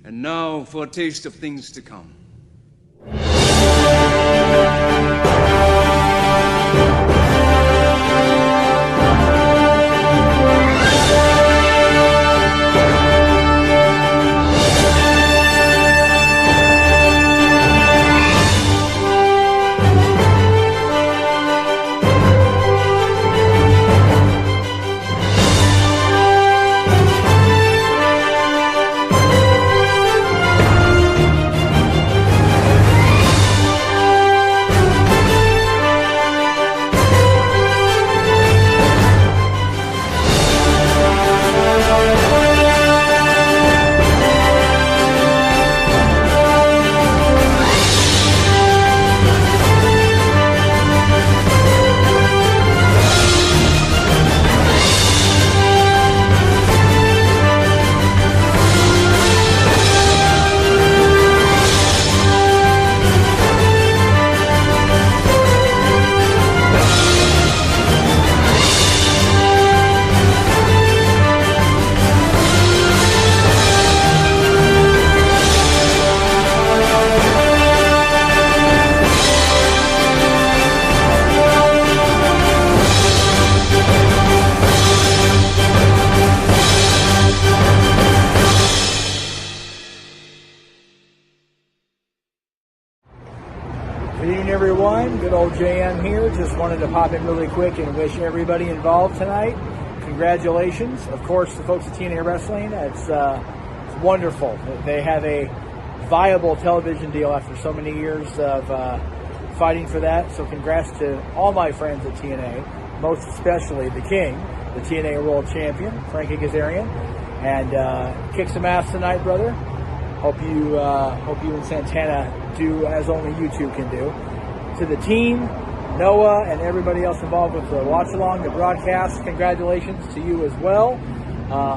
And now for a taste of things to come. Good evening, everyone. Good old JM here. Just wanted to pop in really quick and wish everybody involved tonight congratulations. Of course, the folks at TNA Wrestling, it's wonderful. They have a viable television deal after so many years of fighting for that. So congrats to all my friends at TNA, most especially the King, the TNA World Champion, Frankie Kazarian, and kick some ass tonight, brother. Hope you and Santana do as only you two can do. To the team, Noah, and everybody else involved with the watch along, the broadcast, congratulations to you as well.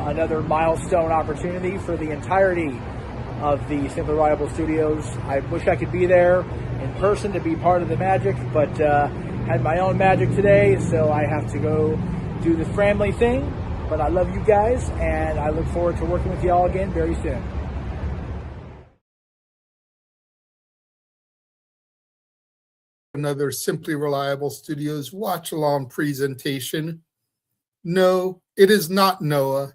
Another milestone opportunity for the entirety of the Simply Reliable Studios. I wish I could be there in person to be part of the magic, but had my own magic today, so I have to go do the family thing. But I love you guys, and I look forward to working with you all again very soon. Another Simply Reliable Studios watch-along presentation. No, it is not Noah.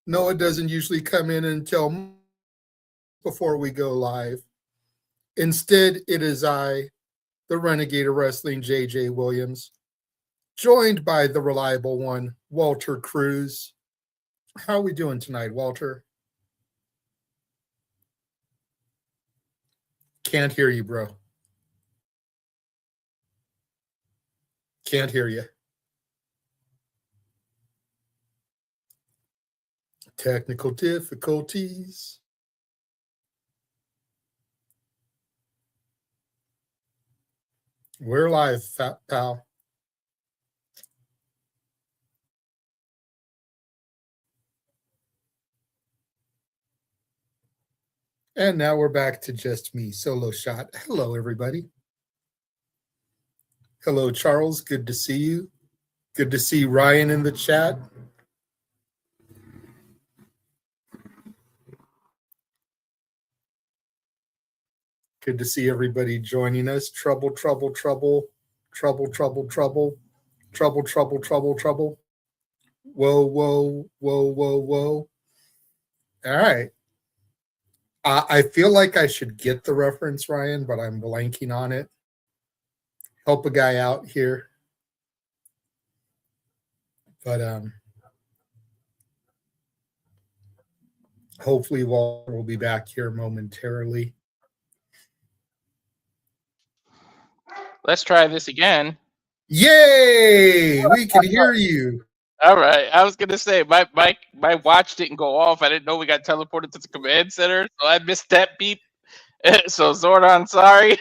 Noah doesn't usually come in until before we go live. Instead, it is I, the Renegade of Wrestling, JJ Williams, joined by the reliable one, Walter Cruz. How are we doing tonight, Walter? Can't hear you, bro. Can't hear you. Technical difficulties. We're live, fat pal. And now we're back to just me, solo shot. Hello, everybody. Hello, Charles. Good to see you. Good to see Ryan in the chat. Good to see everybody joining us. Trouble, trouble, trouble. Trouble, trouble, trouble. Trouble, trouble, trouble, trouble. Whoa, whoa, whoa, whoa, whoa. All right. I feel like I should get the reference, Ryan, but I'm blanking on it. Help a guy out here. But hopefully Walter will be back here momentarily. Let's try this again. Yay! We can hear you. All right. I was gonna say my watch didn't go off. I didn't know we got teleported to the command center, so I missed that beep. So Zordon, sorry.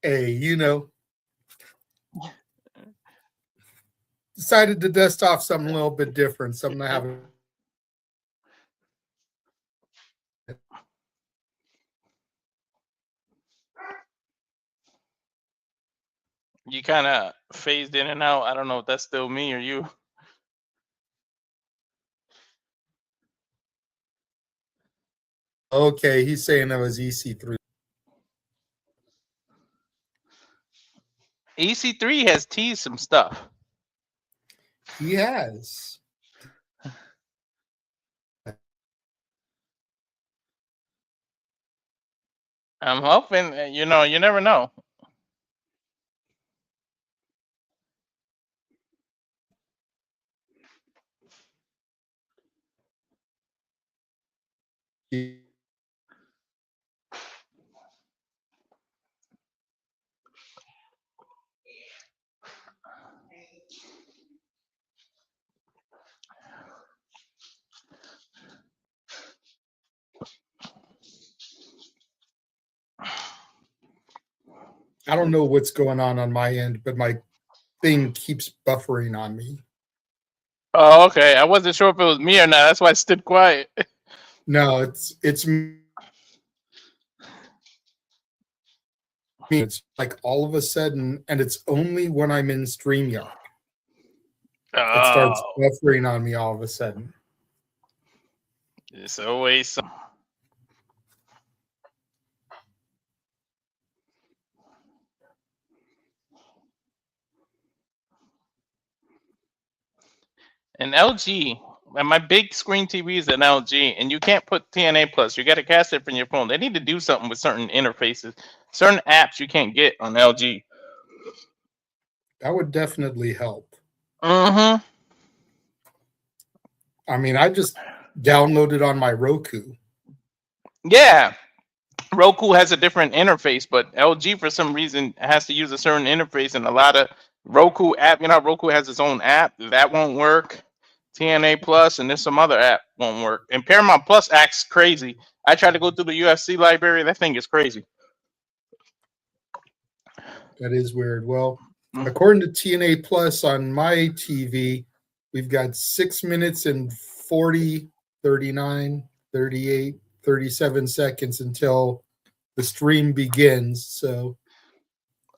Hey, you know, decided to dust off something a little bit different, something I haven't. You kind of phased in and out. I don't know if that's still me or you. Okay, he's saying that was EC3. EC3 has teased some stuff. He has. I'm hoping, you never know. I don't know what's going on my end, but my thing keeps buffering on me. Oh, okay. I wasn't sure if it was me or not. That's why I stood quiet. No, it's me. It's like all of a sudden, and it's only when I'm in StreamYard. It starts buffering on me all of a sudden. It's always some. An LG, and my big screen TV is an LG, and you can't put TNA Plus. You got to cast it from your phone. They need to do something with certain interfaces, certain apps you can't get on LG. That would definitely help. Mm-hmm. I mean, I just downloaded on my Roku. Yeah. Roku has a different interface, but LG for some reason has to use a certain interface, and a lot of Roku app, Roku has its own app. That won't work. TNA Plus, and there's some other app won't work. And Paramount Plus acts crazy. I tried to go through the UFC library. That thing is crazy. That is weird. Well, according to TNA Plus on my TV, we've got 6 minutes and 40, 39, 38, 37 seconds until the stream begins. So,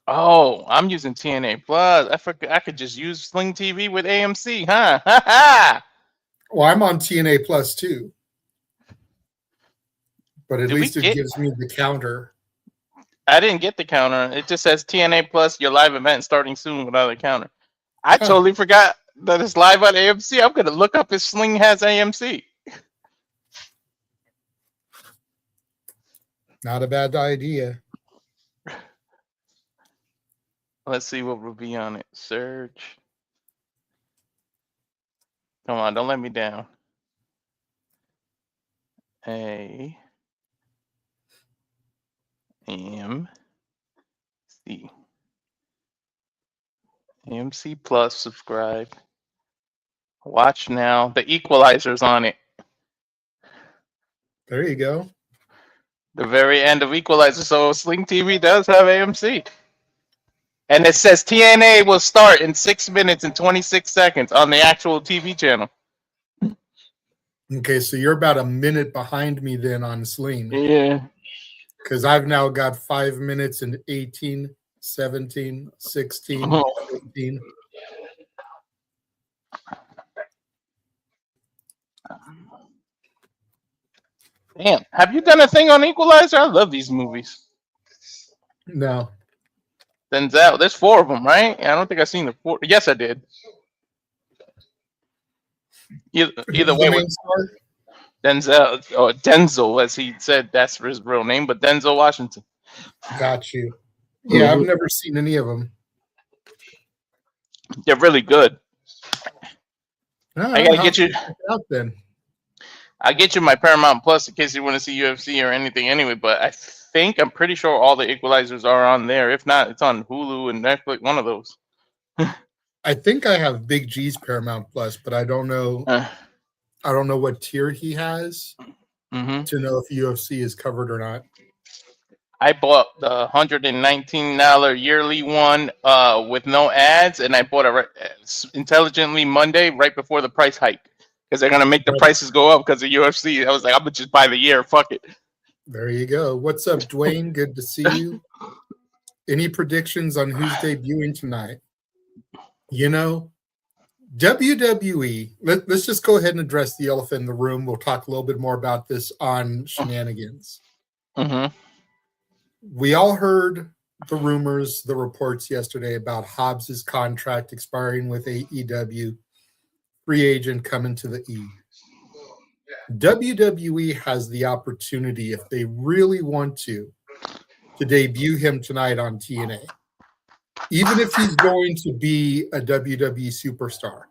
oh, I'm using TNA Plus. I forgot I could just use Sling TV with AMC, huh? well, I'm on TNA Plus too, but at least it gives me the counter. I didn't get the counter. It just says TNA Plus, your live event starting soon without a counter. I totally forgot that it's live on AMC. I'm gonna look up if Sling has AMC. Not a bad idea. Let's see what will be on it. Search. Come on, don't let me down. AMC Plus, subscribe. Watch now. The Equalizer's on it. There you go. The very end of Equalizer. So Sling TV does have AMC. And it says TNA will start in 6 minutes and 26 seconds on the actual TV channel. Okay, so you're about a minute behind me then on Sling. Yeah. Because I've now got 5 minutes and 18, 17, 16, 15. Damn. Have you done a thing on Equalizer? I love these movies. No. Denzel. There's 4 of them, right? I don't think I've seen the 4. Yes, I did. Either way, Denzel, or Denzel, as he said, that's his real name, but Denzel Washington. Got you. Yeah, I've never seen any of them. They're really good. I gotta get you out then. I get you my Paramount Plus in case you want to see UFC or anything anyway, but I'm pretty sure all the Equalizers are on there. If not, it's on Hulu and Netflix, one of those. I think I have Big G's Paramount Plus, but I don't know. I don't know what tier he has to know if UFC is covered or not. I bought the $119 yearly one with no ads, and I bought it intelligently Monday right before the price hike because they're gonna make the prices go up because of UFC. I was like, I'm gonna just buy the year. Fuck it. There you go. What's up, Dwayne? Good to see you. Any predictions on who's debuting tonight? WWE, let's just go ahead and address the elephant in the room. We'll talk a little bit more about this on Shenanigans. Mm-hmm. We all heard the rumors, the reports yesterday about Hobbs's contract expiring with AEW, free agent coming to the E. WWE has the opportunity, if they really want to debut him tonight on TNA. Even if he's going to be a WWE superstar,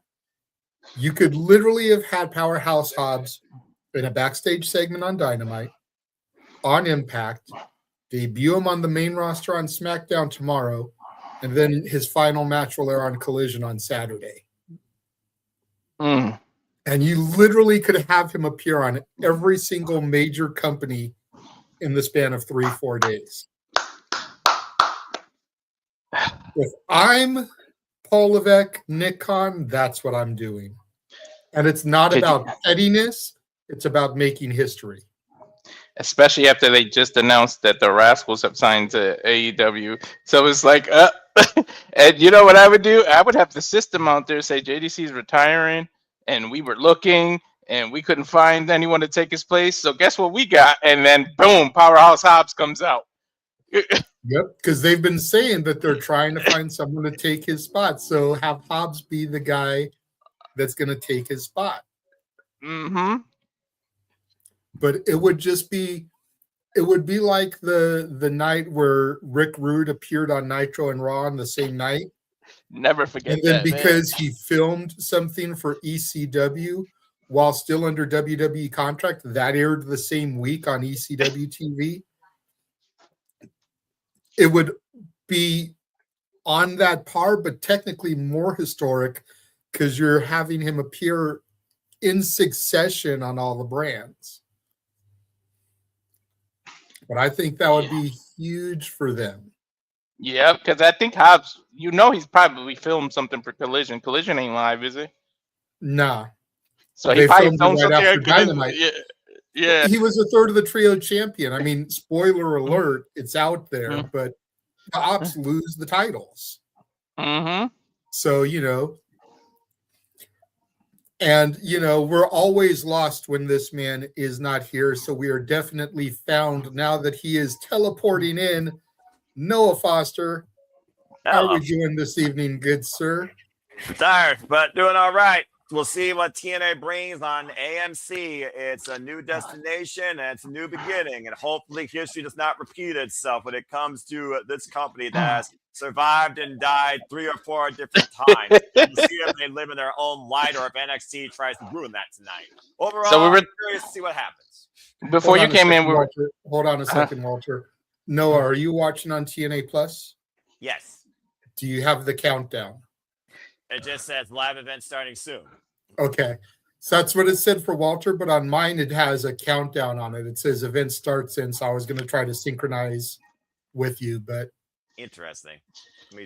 you could literally have had Powerhouse Hobbs in a backstage segment on Dynamite, on Impact, debut him on the main roster on SmackDown tomorrow, and then his final match will air on Collision on Saturday. Mm. And you literally could have him appear on every single major company in the span of 3-4 days. If I'm Paul Levesque, Nick Khan, that's what I'm doing. And it's not about pettiness, it's about making history. Especially after they just announced that the Rascals have signed to AEW. So it's like, and you know what I would do? I would have the system out there say JDC's retiring, and we were looking, and we couldn't find anyone to take his place. So guess what we got? And then boom, Powerhouse Hobbs comes out. Yep, because they've been saying that they're trying to find someone to take his spot. So have Hobbs be the guy that's going to take his spot. Mm-hmm. But it would be like the night where Rick Rude appeared on Nitro and Raw on the same night. Never forget and then that, because man. he filmed something for ECW while still under WWE contract, that aired the same week on ECW TV. It would be on that par, but technically more historic because you're having him appear in succession on all the brands. But I think that would be huge for them. Yeah, because I think Hobbs, he's probably filmed something for Collision. Collision ain't live, is it? Nah. So he probably filmed filmed right after something. Dynamite. Yeah. He was a third of the trio champion. I mean, spoiler alert, it's out there, but the Ops lose the titles. Mm-hmm. So, and, we're always lost when this man is not here. So we are definitely found now that he is teleporting in. Noah Foster, how are we doing this evening, good sir? Tired, but doing all right. We'll see what TNA brings on AMC. It's a new destination and it's a new beginning. And hopefully history does not repeat itself when it comes to this company that has survived and died 3 or 4 different times. We'll see if they live in their own light or if NXT tries to ruin that tonight. Overall, So I'm curious to see what happens. Before you came in, hold on a second, Walter. Noah, are you watching on TNA Plus? Yes. Do you have the countdown? It just says live event starting soon. Okay. So that's what it said for Walter, but on mine it has a countdown on it. It says event starts in, so I was going to try to synchronize with you, but interesting.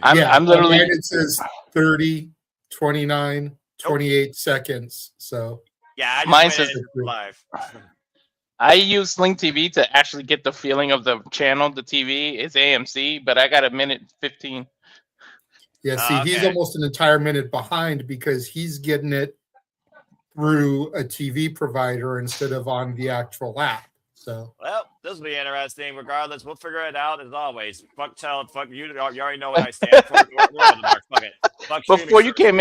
I'm literally it says 30, 29, 28 seconds. So yeah, mine says live. I use Sling TV to actually get the feeling of the channel. The TV is AMC, but I got a minute 15. Yeah, see, he's almost an entire minute behind because he's getting it through a TV provider instead of on the actual app. So, well, this will be interesting. Regardless, we'll figure it out as always. Fuck you. You already know what I stand for. Fuck it. Fuck Before you came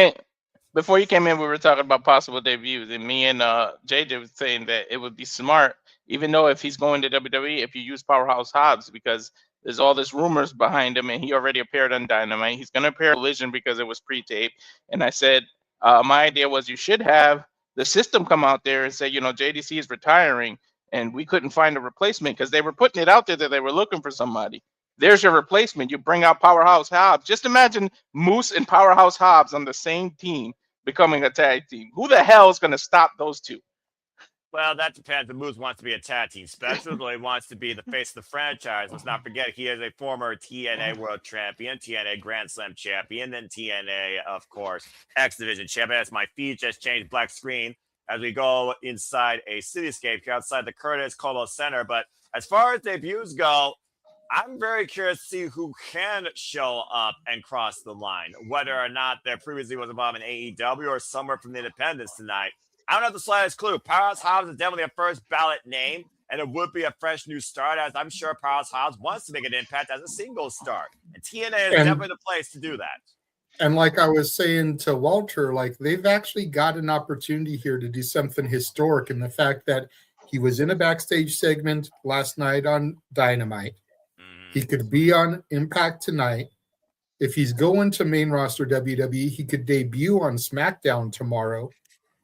in, we were talking about possible debuts, and me and JJ was saying that it would be smart, even though if he's going to WWE, if you use Powerhouse Hobbs, because there's all this rumors behind him, and he already appeared on Dynamite. He's going to appear on Collision because it was pre-taped. And I said, my idea was you should have the system come out there and say, JDC is retiring, and we couldn't find a replacement because they were putting it out there that they were looking for somebody. There's your replacement. You bring out Powerhouse Hobbs. Just imagine Moose and Powerhouse Hobbs on the same team becoming a tag team. Who the hell is going to stop those two? Well, that depends. The Moose wants to be a tag team specialist, or he wants to be the face of the franchise. Let's not forget, he is a former TNA World Champion, TNA Grand Slam Champion, then TNA, of course, X Division Champion. As my feed just changed black screen as we go inside a cityscape here outside the Curtis Colo Center. But as far as debuts go, I'm very curious to see who can show up and cross the line, whether or not there previously was involved in AEW or somewhere from the independents tonight. I don't have the slightest clue. Powerhouse Hobbs is definitely a first ballot name, and it would be a fresh new start, as I'm sure Powerhouse Hobbs wants to make an impact as a single start. And TNA is definitely the place to do that. And like I was saying to Walter, like they've actually got an opportunity here to do something historic in the fact that he was in a backstage segment last night on Dynamite. He could be on Impact tonight. If he's going to main roster WWE, he could debut on SmackDown tomorrow.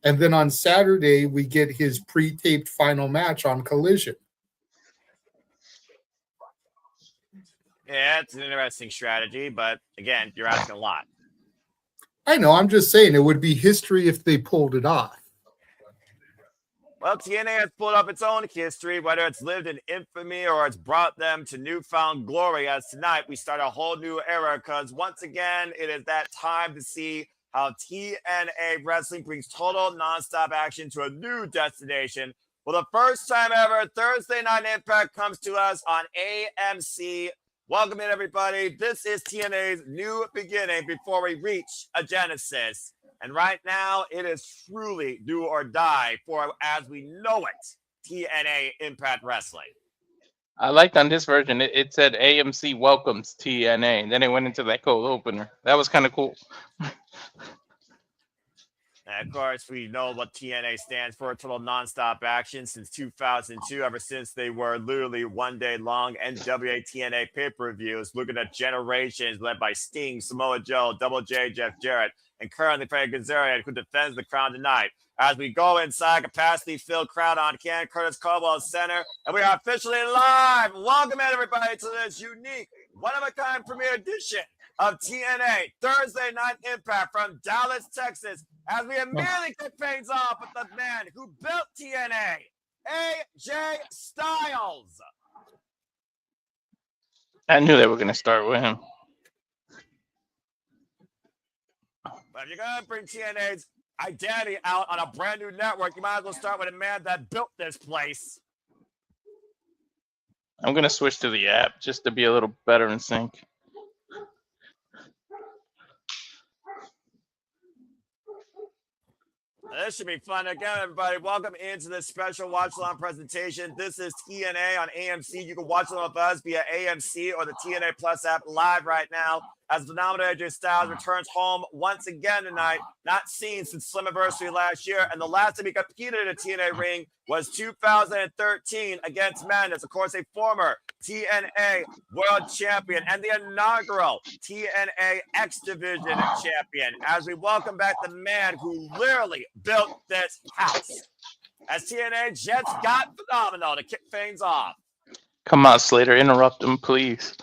And then on Saturday, we get his pre-taped final match on Collision. Yeah, it's an interesting strategy, but again, you're asking a lot. I know, I'm just saying it would be history if they pulled it off. Well, TNA has pulled up its own history, whether it's lived in infamy or it's brought them to newfound glory. As tonight, we start a whole new era because once again, it is that time to see how TNA Wrestling brings total nonstop action to a new destination. For the first time ever, Thursday Night Impact comes to us on AMC. Welcome in, everybody. This is TNA's new beginning before we reach a genesis. And right now, it is truly do or die for, as we know it, TNA Impact Wrestling. I liked on this version, it said AMC welcomes TNA. And then it went into that cold opener. That was kind of cool. And of course, we know what TNA stands for, total nonstop action since 2002, ever since they were literally one day long NWA TNA pay-per-views, looking at generations led by Sting, Samoa Joe, Double J, Jeff Jarrett, and currently Frankie Kazarian, who defends the crown tonight. As we go inside, capacity-filled crowd on Ken Curtis Caldwell Center, and we are officially live. Welcome in, everybody, to this unique, one-of-a-kind premiere edition of TNA Thursday Night Impact from Dallas, Texas, as we immediately kick things off with the man who built TNA, AJ Styles. I knew they were going to start with him. But if you're going to bring TNA's identity out on a brand new network, you might as well start with a man that built this place. I'm going to switch to the app just to be a little better in sync. This should be fun. Again, everybody, welcome into this special watch-along presentation. This is TNA on AMC. You can watch along with us via AMC or the TNA Plus app live right now as phenomenal AJ Styles returns home once again tonight, not seen since Slammiversary last year. And the last time he competed in a TNA ring was 2013 against Madness. Of course, a former TNA World Champion and the inaugural TNA X Division Champion. As we welcome back the man who literally built this house. As TNA Jets got phenomenal to kick things off. Come on, Slater, interrupt him, please.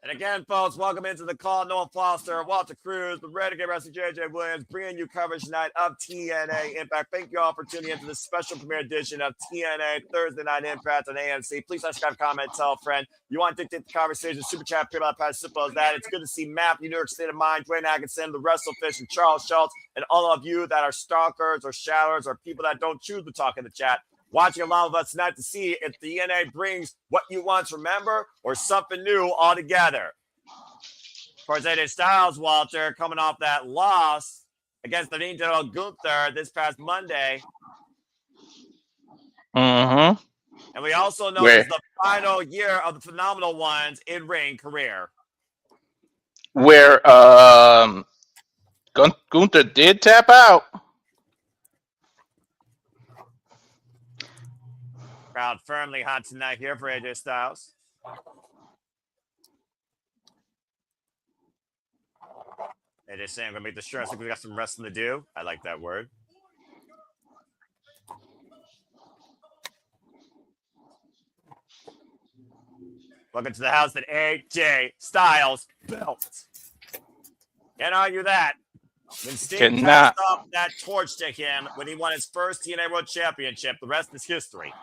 And again, folks, welcome into the call. Noah Foster, Walter Cruz, the Renegade Wrestling, JJ Williams, bringing you coverage tonight of TNA Impact. Thank you all for tuning into this special premiere edition of TNA Thursday Night Impact on AMC. Please subscribe, comment, tell a friend. You want to dictate the conversation, super chat, PayPal, as simple as that. It's good to see Matt, New York State of Mind, Dwayne Atkinson, the WrestleFish, and Charles Schultz, and all of you that are stalkers or showers or people that don't choose to talk in the chat. Watching along with us tonight to see if the DNA brings what you once remember or something new altogether. Of course, AJ Styles, Walter, coming off that loss against the General Gunther this past Monday. Mm-hmm. And we also know it's the final year of the Phenomenal One's in-ring career. Where Gunther did tap out. Crowd firmly hot tonight here for AJ Styles. AJ saying I'm going to make the shirt. I think we got some wrestling to do. I like that word. Welcome to the house that AJ Styles built. Can't argue that. When Sting passed off that torch to him when he won his first TNA World Championship, the rest is history.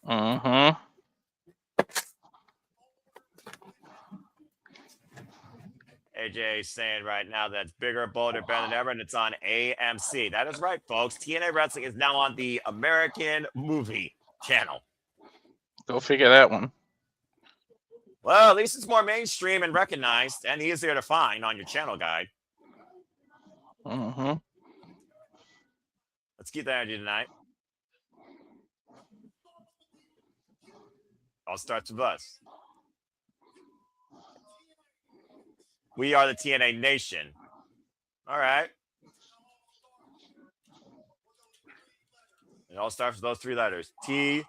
Mm-hmm. AJ is saying right now that's bigger, bolder, better than ever, and it's on AMC. That is right, folks. TNA Wrestling is now on the American Movie Channel. Go figure that one. Well, at least it's more mainstream and recognized and easier to find on your channel guide. Mm-hmm. Let's keep the energy tonight. All starts with us. We are the TNA Nation. All right. It all starts with those three letters. TNA.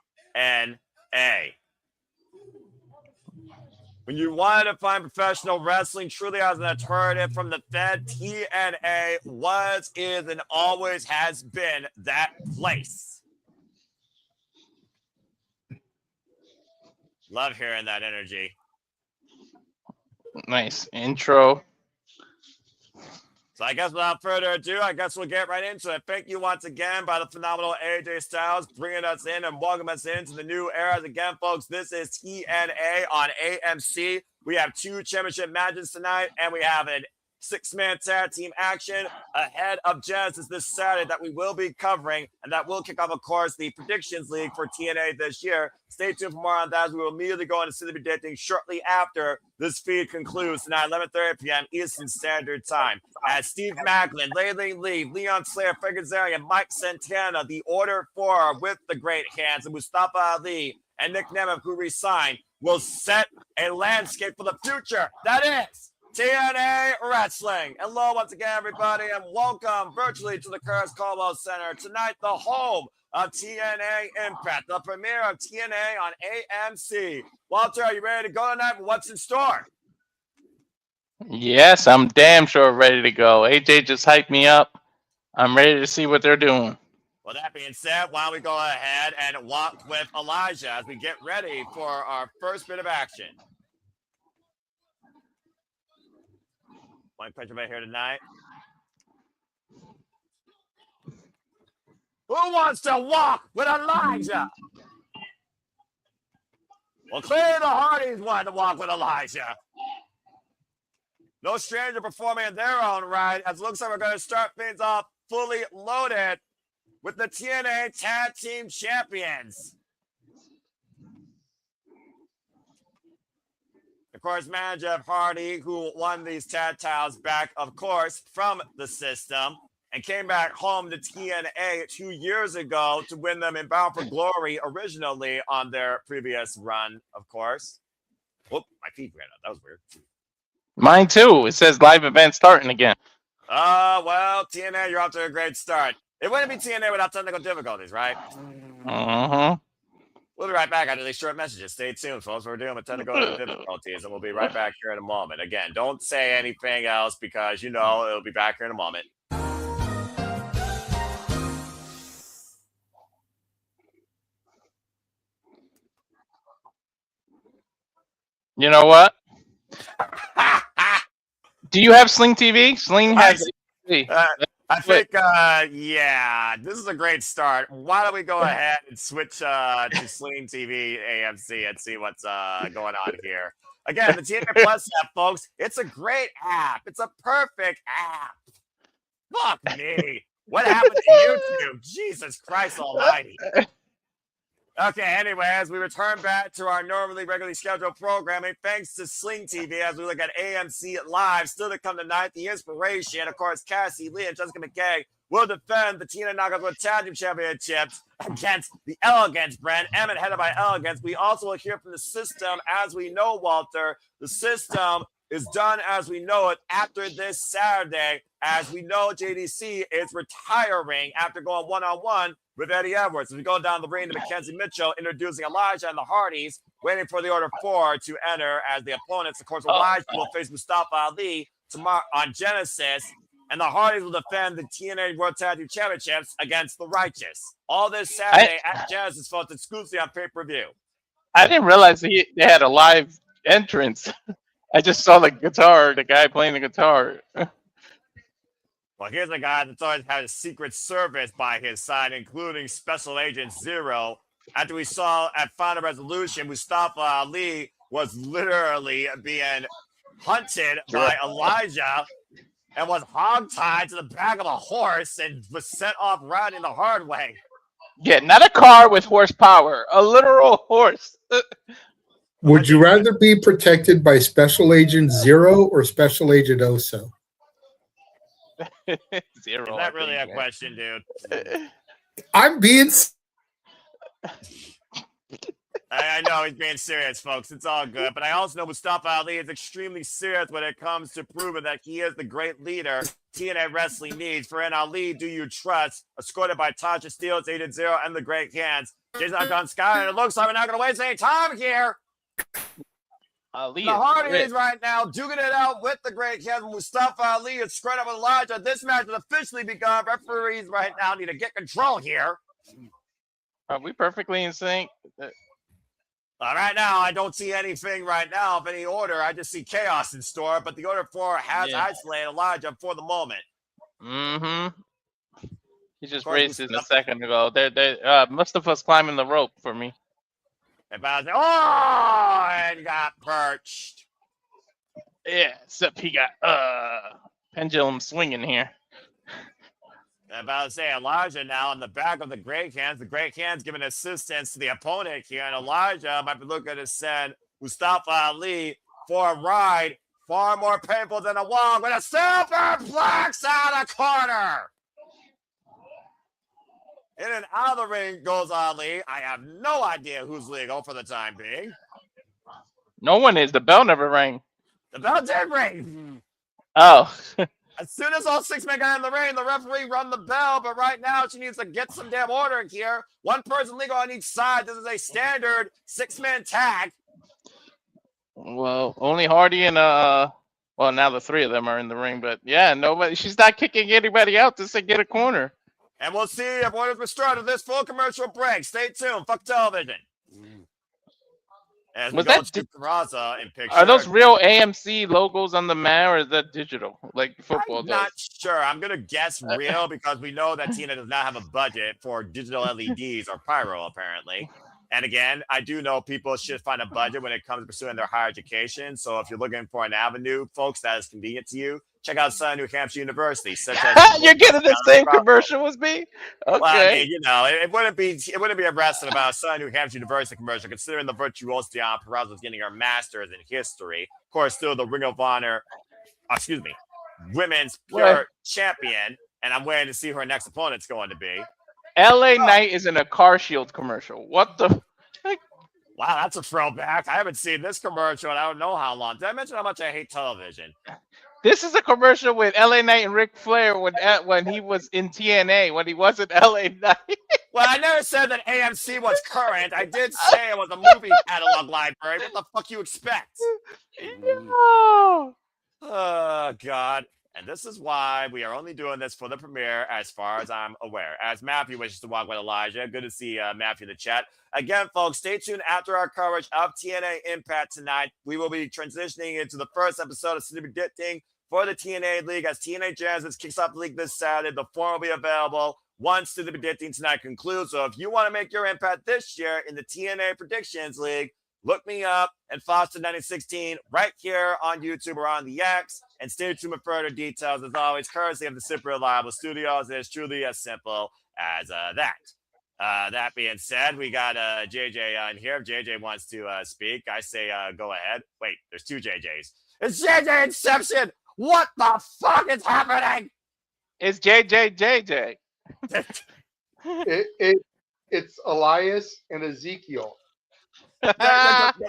When you wanted to find professional wrestling truly as an alternative from the Fed, TNA was, is, and always has been that place. Love hearing that energy. Nice intro. So I guess without further ado, I guess we'll get right into it. Thank you once again by the phenomenal AJ Styles bringing us in and welcome us into the new era. Again, folks, this is TNA on AMC. We have 2 championship matches tonight, and we have a 6-man tag team action ahead of Genesis this Saturday that we will be covering, and that will kick off, of course, the Predictions League for TNA this year. Stay tuned for more on that as we will immediately go into City Predicting shortly after this feed concludes tonight, 11:30 p.m. Eastern Standard Time. As Steve Macklin, Laylee Lee, Leon Slater, Frankie Kazarian, Mike Santana, the Order 4 with the Great Hands, and Mustafa Ali and Nick Nemeth, who resigned, will set a landscape for the future. That is TNA Wrestling. Hello once again, everybody, and welcome virtually to the Curtis Caldwell Center. Tonight, the home of TNA Impact, the premiere of TNA on AMC. Walter, are you ready to go tonight? What's in store? Yes, I'm damn sure ready to go. AJ just hyped me up. I'm ready to see what they're doing. Well, that being said, why don't we go ahead and walk with Elijah as we get ready for our first bit of action. One question right here tonight. Who wants to walk with Elijah? Well, clearly the Hardys wanted to walk with Elijah. No stranger performing in their own right, as it looks like we're going to start things off fully loaded with the TNA Tag Team Champions. Of course, manager of Hardy, who won these tag titles back, of course, from the system and came back home to TNA 2 years ago to win them in Bound for Glory originally on their previous run, of course. Whoop, my feet ran out. That was weird. Mine too. It says live event starting again. Well, TNA, you're off to a great start. It wouldn't be TNA without technical difficulties, right? Uh-huh. We'll be right back after these short messages. Stay tuned, folks. We're dealing with technical difficulties, and we'll be right back here in a moment. Again, don't say anything else because, you know, it'll be back here in a moment. You know what? Do you have Sling TV? Sling has TV. I think, yeah, this is a great start. Why don't we go ahead and switch to Sling TV AMC and see what's going on here. Again, the TNA Plus app, folks, it's a great app. It's a perfect app. Fuck me. What happened to YouTube? Jesus Christ almighty. Okay, anyway, as we return back to our regularly scheduled programming, thanks to Sling TV, as we look at AMC Live, still to come tonight, the Inspiration, of course, Cassie, Lee, and Jessica McKay will defend the TNA Knockouts World Tag Team Championships against the Elegance brand, Emmett headed by Elegance. We also will hear from the system, as we know, Walter. The system is done as we know it after this Saturday. As we know, JDC is retiring after going one-on-one with Eddie Edwards. As we go down the ring to Mackenzie Mitchell, introducing Elijah and the Hardys, waiting for the Order 4 to enter as the opponents. Of course, Elijah will face Mustafa Ali tomorrow on Genesis, and the Hardys will defend the TNA World Tag Team Championships against the Righteous. All this Saturday at Genesis, folks, exclusively on pay-per-view. I didn't realize they had a live entrance. I just saw the guitar, the guy playing the guitar. Well, here's a guy that's always had a secret service by his side, including Special Agent Zero. After we saw at Final Resolution, Mustafa Ali was literally being hunted by Elijah and was hogtied to the back of a horse and was sent off riding the hard way. Yeah, not a car with horsepower, a literal horse. Would you rather be protected by Special Agent Zero or Special Agent Oso? Zero. Is that really a question, dude? I'm being I know he's being serious, folks. It's all good. But I also know Mustafa Ali is extremely serious when it comes to proving that he is the great leader TNA Wrestling needs. For an Ali, do you trust? Escorted by Tasha Steele, 8-0, and the Great Hands. Jason on Skyler, and it looks like we're not going to waste any time here. Ali The Hardys right now duking it out with the Great Hands. Mustafa Ali is squared up with Elijah. This match has officially begun. Referees right now need to get control here. Are we perfectly in sync? Right now, I don't see anything right now of any order. I just see chaos in store, but the order 4 has isolated Elijah for the moment. Mm-hmm. He just raced in a second ago. Mustafa's climbing the rope for me. And got perched. Yeah, except he got pendulum swinging here. I'm about to say Elijah now in the back of the Great Hands. The Great Hands giving assistance to the opponent here. And Elijah might be looking to send Mustafa Ali for a ride far more painful than a walk with a superplex out of corner. In and out of the ring goes Ali. I have no idea who's legal for the time being. No one is. The bell never rang. The bell did ring. Oh. As soon as all 6 men got in the ring, the referee rung the bell, but right now she needs to get some damn order in here. One person legal on each side. This is a standard 6-man tag. Well, only Hardy and well, now the 3 of them are in the ring, but yeah, nobody. She's not kicking anybody out to say get a corner. And we'll see if order's restored to this full commercial break. Stay tuned. Fuck television. As we go to Peraza in picture. Are those real AMC logos on the mat, or is that digital, like football I'm does? not sure. I'm going to guess real because we know that TNA does not have a budget for digital LEDs or pyro, apparently. And again, I do know people should find a budget when it comes to pursuing their higher education. So if you're looking for an avenue, folks, that is convenient to you, check out Southern New Hampshire University. Such as You're getting the same commercial as me? Okay. Well, I mean, you know, it wouldn't be arrested about Southern New Hampshire University commercial, considering the virtuosity on Peraza's getting her master's in history. Of course, still the Ring of Honor, women's pure champion, and I'm waiting to see who her next opponent's going to be. LA Knight is in a Car Shield commercial. What the heck? Wow, that's a throwback. I haven't seen this commercial in I don't know how long. Did I mention how much I hate television? This is a commercial with LA Knight and Ric Flair when he was in TNA, when he wasn't LA Knight. Well, I never said that AMC was current. I did say it was a movie catalog library. What the fuck you expect? No. Oh, God. And this is why we are only doing this for the premiere, as far as I'm aware. As Matthew wishes to walk with Elijah. Good to see Matthew in the chat. Again, folks, stay tuned after our coverage of TNA Impact tonight. We will be transitioning into the first episode of City Predicting for the TNA League. As TNA Genesis kicks off the league this Saturday, the form will be available once City Predicting tonight concludes. So if you want to make your impact this year in the TNA Predictions League, look me up and Foster 1916 right here on YouTube or on the X, and stay tuned for further details. As always, courtesy of the Super Reliable Studios. It is truly as simple as that. That being said, we got JJ on here. If JJ wants to speak, I say go ahead. Wait, there's 2 JJs. It's JJ Inception. What the fuck is happening? It's JJ. It's Elias and Ezekiel.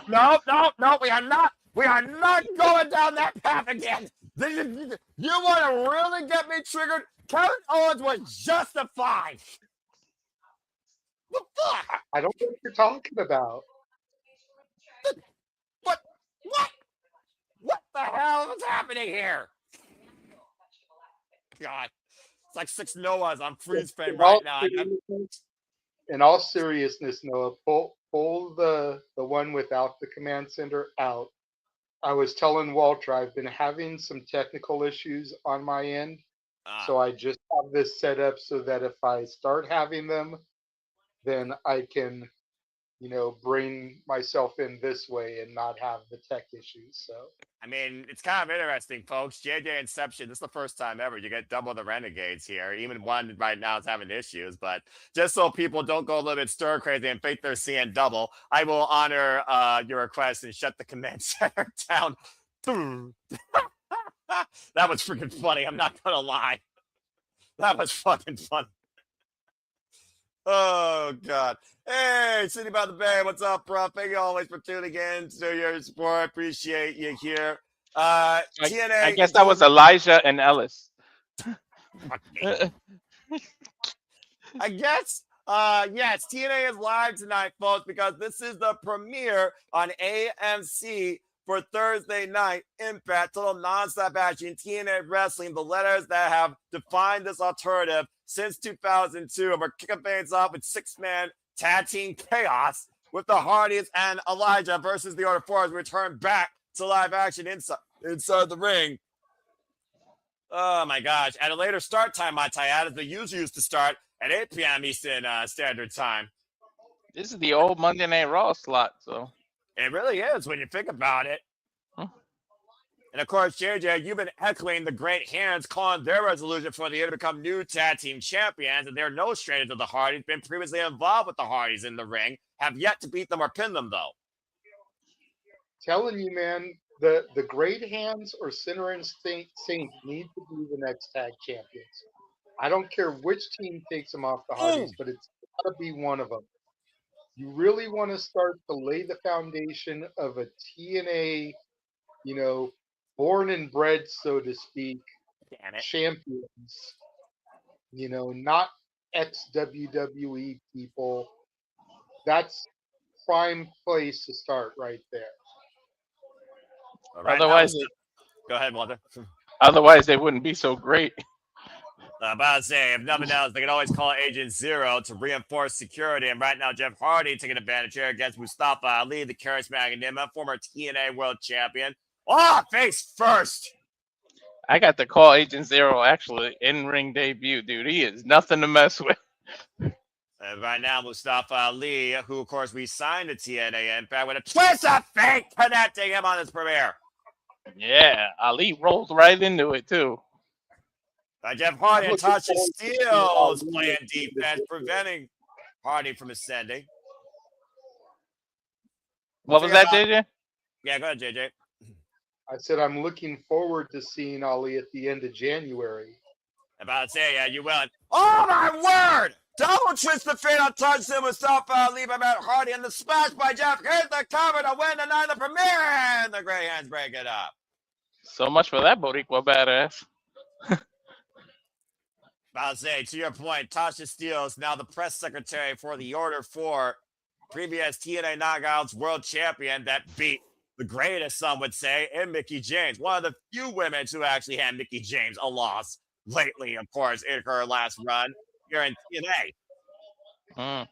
No, we are not going down that path again. You want to really get me triggered? Kevin Owens was justified. What the fuck? I don't know what you're talking about. What the hell is happening here? God, it's like 6 Noahs on freeze frame right now. In all seriousness, Noah, pull the one without the command center out. I was telling Walter I've been having some technical issues on my end, so I just have this set up so that if I start having them, then I can bring myself in this way and not have the tech issues. So I mean, it's kind of interesting, folks. JJ Inception, this is the first time ever you get double the Renegades here. Even one right now is having issues, but just so people don't go a little bit stir crazy and think they're seeing double, I will honor your request and shut the command center down. That was freaking funny. I'm not going to lie. That was fucking funny. Oh, God. Hey, City by the Bay, what's up, bro? Thank you always for tuning in to your support. Appreciate you here. TNA. I guess that was Elijah and Ellis. I guess. Yes, TNA is live tonight, folks, because this is the premiere on AMC for Thursday night Impact, total nonstop action, TNA Wrestling, the letters that have defined this alternative since 2002. And we're kicking things off with six-man tag team chaos with the Hardys and Elijah versus the Order 4 as we return back to live action inside the ring. Oh, my gosh. At a later start time, my tie as they usually used to start at 8 p.m. Eastern Standard Time. This is the old Monday Night Raw slot, so. It really is when you think about it. Huh. And, of course, JJ, you've been heckling the Great Hands, calling their resolution for the year to become new tag team champions, and they're no stranger to the Hardys, been previously involved with the Hardys in the ring, have yet to beat them or pin them, though. Telling you, man, the Great Hands or Sinner and Saint need to be the next tag champions. I don't care which team takes them off the Hardys, but it's got to be one of them. You really want to start to lay the foundation of a TNA, born and bred, so to speak, champions, not ex-WWE people. That's prime place to start right there. Right, otherwise, go ahead, Walter. Otherwise, they wouldn't be so great. I'm about to say, if nothing else, they can always call Agent Zero to reinforce security. And right now, Jeff Hardy taking advantage here against Mustafa Ali, the charismatic enigma, former TNA world champion. Oh, face first. I got to call Agent Zero, actually, in-ring debut, dude. He is nothing to mess with. And right now, Mustafa Ali, who, of course, we signed to TNA, in fact, with a twist of fate connecting him on his premiere. Yeah, Ali rolled right into it, too. Jeff Hardy and Tasha Steele's playing defense, preventing Hardy from ascending. What was that, JJ? Yeah, go ahead, JJ. I said I'm looking forward to seeing Ali at the end of January. About to say, yeah, you will. Oh, my word! Double twist the fate on touchdown Mustafa Ali by Matt Hardy and the smash by Jeff. Here's the cover to win the night of the premiere, and the Grey Hands break it up. So much for that Boricua badass. I'll say, to your point, Tasha Steele is now the press secretary for the Order 4, previous TNA Knockouts world champion that beat the greatest, some would say, and Mickie James. One of the few women to actually hand Mickie James a loss lately, of course, in her last run here in TNA.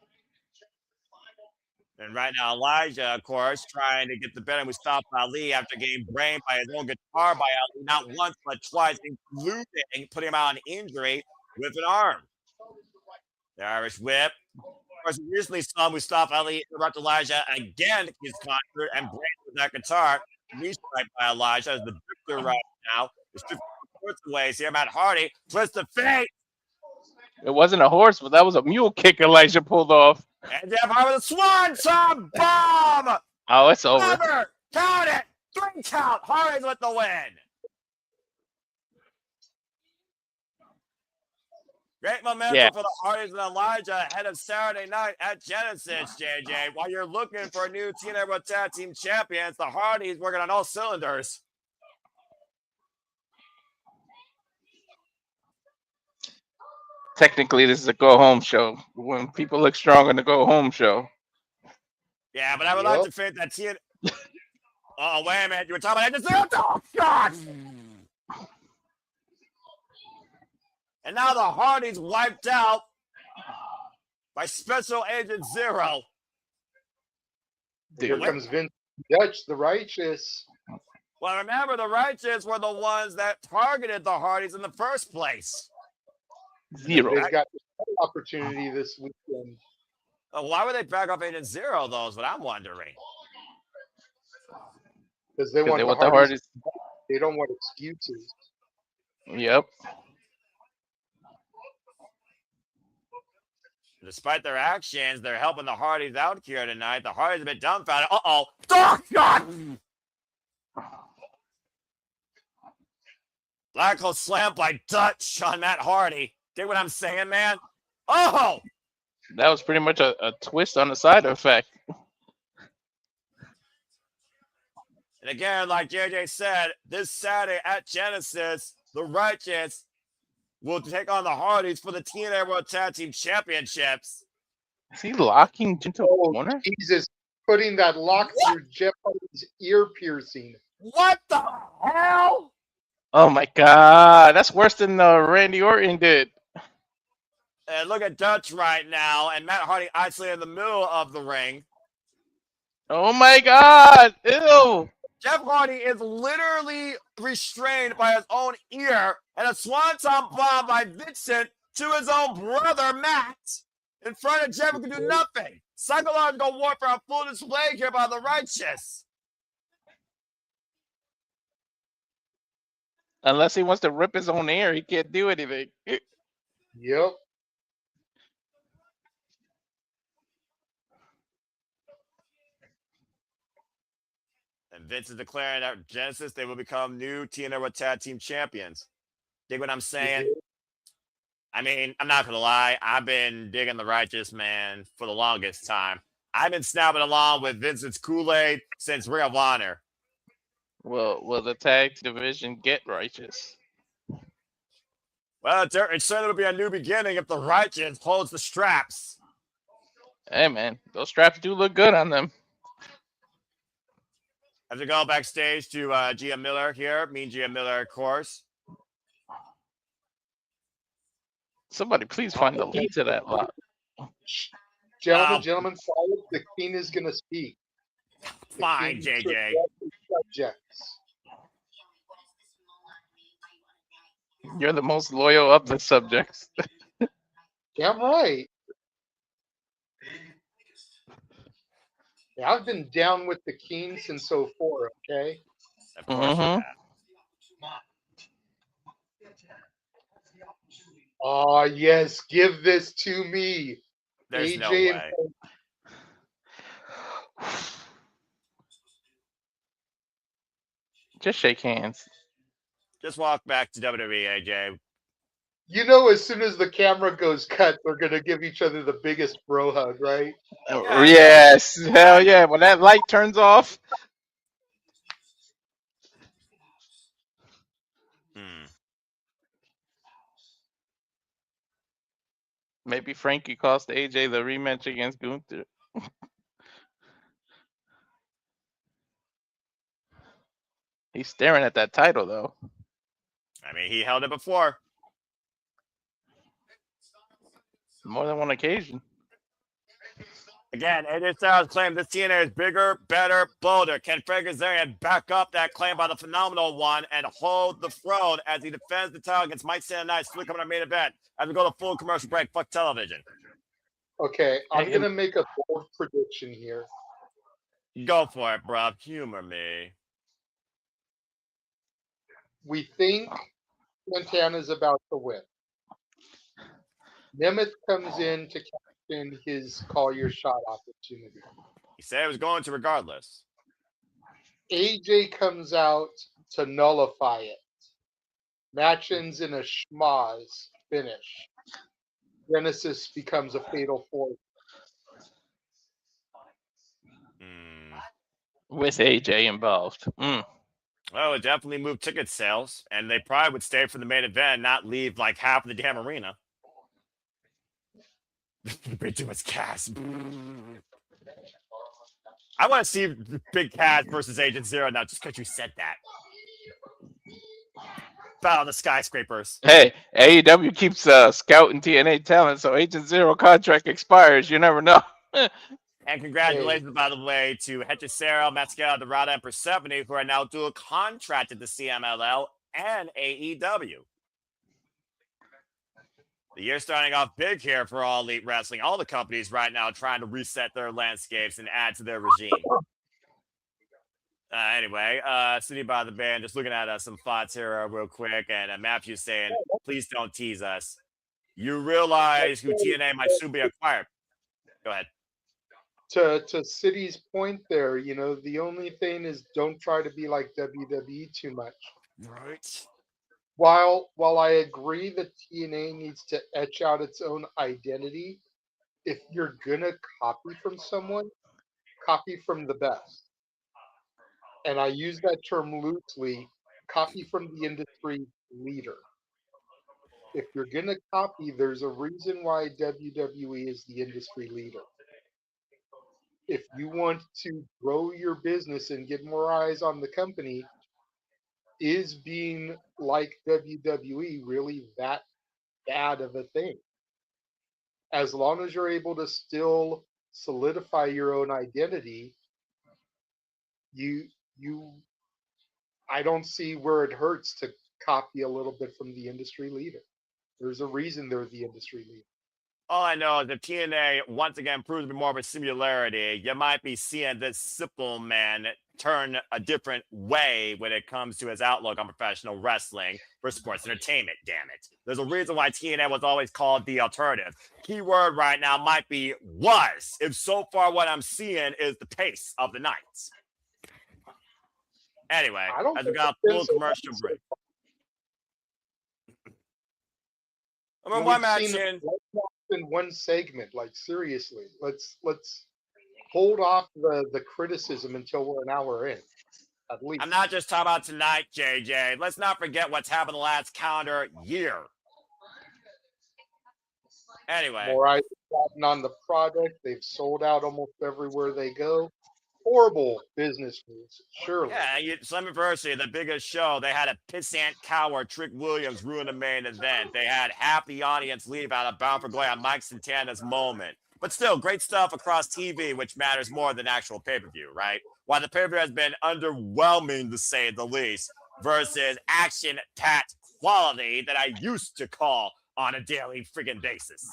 And right now, Elijah, of course, trying to get the better of Mustafa Ali after getting brained by his own guitar by Ali, not once, but twice, including putting him out on injury with an arm. The Irish whip. Of course, we recently saw Mustafa Ali interrupt Elijah again his concert and break with that guitar. Restrike by Elijah as the victor right now. There's 50 ways here. Matt Hardy twist the fate. It wasn't a horse, but that was a mule kick Elijah pulled off. And Jeff Hardy with a swanton bomb. Oh, it's over. Never. Count it. 3 count. Hardy's with the win. Great momentum for the Hardys and Elijah ahead of Saturday night at Genesis, JJ. While you're looking for a new TNA World Tag Team Champions, the Hardys working on all cylinders. Technically, this is a go-home show. When people look strong on the go-home show. Yeah, but I would like to think that TNA... Oh, wait a minute. You were talking about... Oh, God! And now the Hardys wiped out by Special Agent Zero. Here comes Vince Dutch, the Righteous. Well, remember, the Righteous were the ones that targeted the Hardys in the first place. Zero. They've got the opportunity this weekend. Why would they back off Agent Zero, though, is what I'm wondering. Because they 'Cause want they the want the Hardys. Hardys. They don't want excuses. Yep. Despite their actions, they're helping the Hardys out here tonight. The Hardys have been dumbfounded. Uh-oh. Oh, God! Black hole slam by Dutch on Matt Hardy. Dig what I'm saying, man? Oh! That was pretty much a twist on the side effect. And again, like JJ said, this Saturday at Genesis, the Righteous will take on the Hardys for the TNA World Tag Team Championships. Is he locking into a Oh, corner? Jesus. Putting that lock through Jeff Hardy's ear piercing. What the hell? Oh my God, that's worse than Randy Orton did. And look at Dutch right now, and Matt Hardy isolated in the middle of the ring. Oh my God, ew. Jeff Hardy is literally restrained by his own ear, and a swanton bomb by Vincent to his own brother, Matt, in front of Jeff, who can do nothing. Psychological warfare on full display here by the Righteous. Unless he wants to rip his own ear, he can't do anything. Yep. And Vince is declaring that Genesis, they will become new TNA World Tag Team Champions. Dig what I'm saying? I mean, I'm not going to lie. I've been digging the Righteous, man, for the longest time. I've been snapping along with Vincent's Kool-Aid since Ring of Honor. Will the tag division get Righteous? Well, it certainly will be a new beginning if the Righteous holds the straps. Hey man, those straps do look good on them. As we go backstage to Gia Miller here, Mean Gia Miller, of course. Somebody please find the lead to that lot. Gentlemen, follow. The King is going to speak. Fine, JJ. Subjects. You're the most loyal of the subjects. Damn right. Yeah, I've been down with the King since 04, okay? Of course you have. Oh, yes. Give this to me. There's AJ no way. Just shake hands. Just walk back to WWE, AJ. You know, as soon as the camera goes cut, they're going to give each other the biggest bro hug, right? Yeah. Yes, hell yeah. When that light turns off. Maybe Frankie cost AJ the rematch against Gunther. He's staring at that title, though. I mean, he held it before. More than one occasion. Again, AJ Styles claimed this TNA is bigger, better, bolder. Can Frank Kazarian back up that claim by the phenomenal one and hold the throne as he defends the title against Mike Santana? Still coming on main event as we go to full commercial break. Fuck television. Okay, I'm going to make a bold prediction here. Go for it, bro. Humor me. We think Santana's about to win. Nemeth comes in to captain his call your shot opportunity. He said it was going to regardless. AJ comes out to nullify it. Match ends in a schmoz finish. Genesis becomes a fatal four. With AJ involved. Well, it definitely moved ticket sales, and they probably would stay for the main event and not leave like half of the damn arena. Big too much Cass. I want to see Big Cass versus Agent Zero now, just because you said that. Battle of the Skyscrapers. Hey, AEW keeps scouting TNA talent, so Agent Zero contract expires. You never know. And congratulations, by the way, to Hechicero, Mascara, Dorada, and Persephone, who are now dual contracted to CMLL and AEW. The year's starting off big here for All Elite Wrestling. All the companies right now trying to reset their landscapes and add to their regime. Anyway, sitting by the band, just looking at some thoughts here real quick. And Matthew's saying, please don't tease us. You realize who TNA might soon be acquired. Go ahead. To City's point there, you know, the only thing is don't try to be like WWE too much. Right. While I agree that TNA needs to etch out its own identity, if you're gonna copy from someone, copy from the best. And I use that term loosely, copy from the industry leader. If you're gonna copy, there's a reason why WWE is the industry leader. If you want to grow your business and get more eyes on the company, is being like WWE really that bad of a thing? As long as you're able to still solidify your own identity, I don't see where it hurts to copy a little bit from the industry leader. There's a reason they're the industry leader. All I know is if TNA once again proves to be more of a similarity, you might be seeing this simple man turn a different way when it comes to his outlook on professional wrestling for sports entertainment, damn it. There's a reason why TNA was always called the alternative. Keyword right now might be was, if so far what I'm seeing is the pace of the night. Anyway, as we got a full commercial break. I mean, one match in one segment, like seriously, let's hold off the criticism until we're an hour in, at least. I'm not just talking about tonight, JJ. Let's not forget what's happened the last calendar year. Anyway, more eyes gotten on the product. They've sold out almost everywhere they go. Horrible business moves, surely. Yeah, Slammiversary, the biggest show, they had a pissant coward, Trick Williams, ruin the main event. They had half the audience leave out of Bound for Glory on Mike Santana's moment. But still, great stuff across TV, which matters more than actual pay-per-view, right? While the pay-per-view has been underwhelming, to say the least, versus action-packed quality that I used to call on a daily friggin' basis.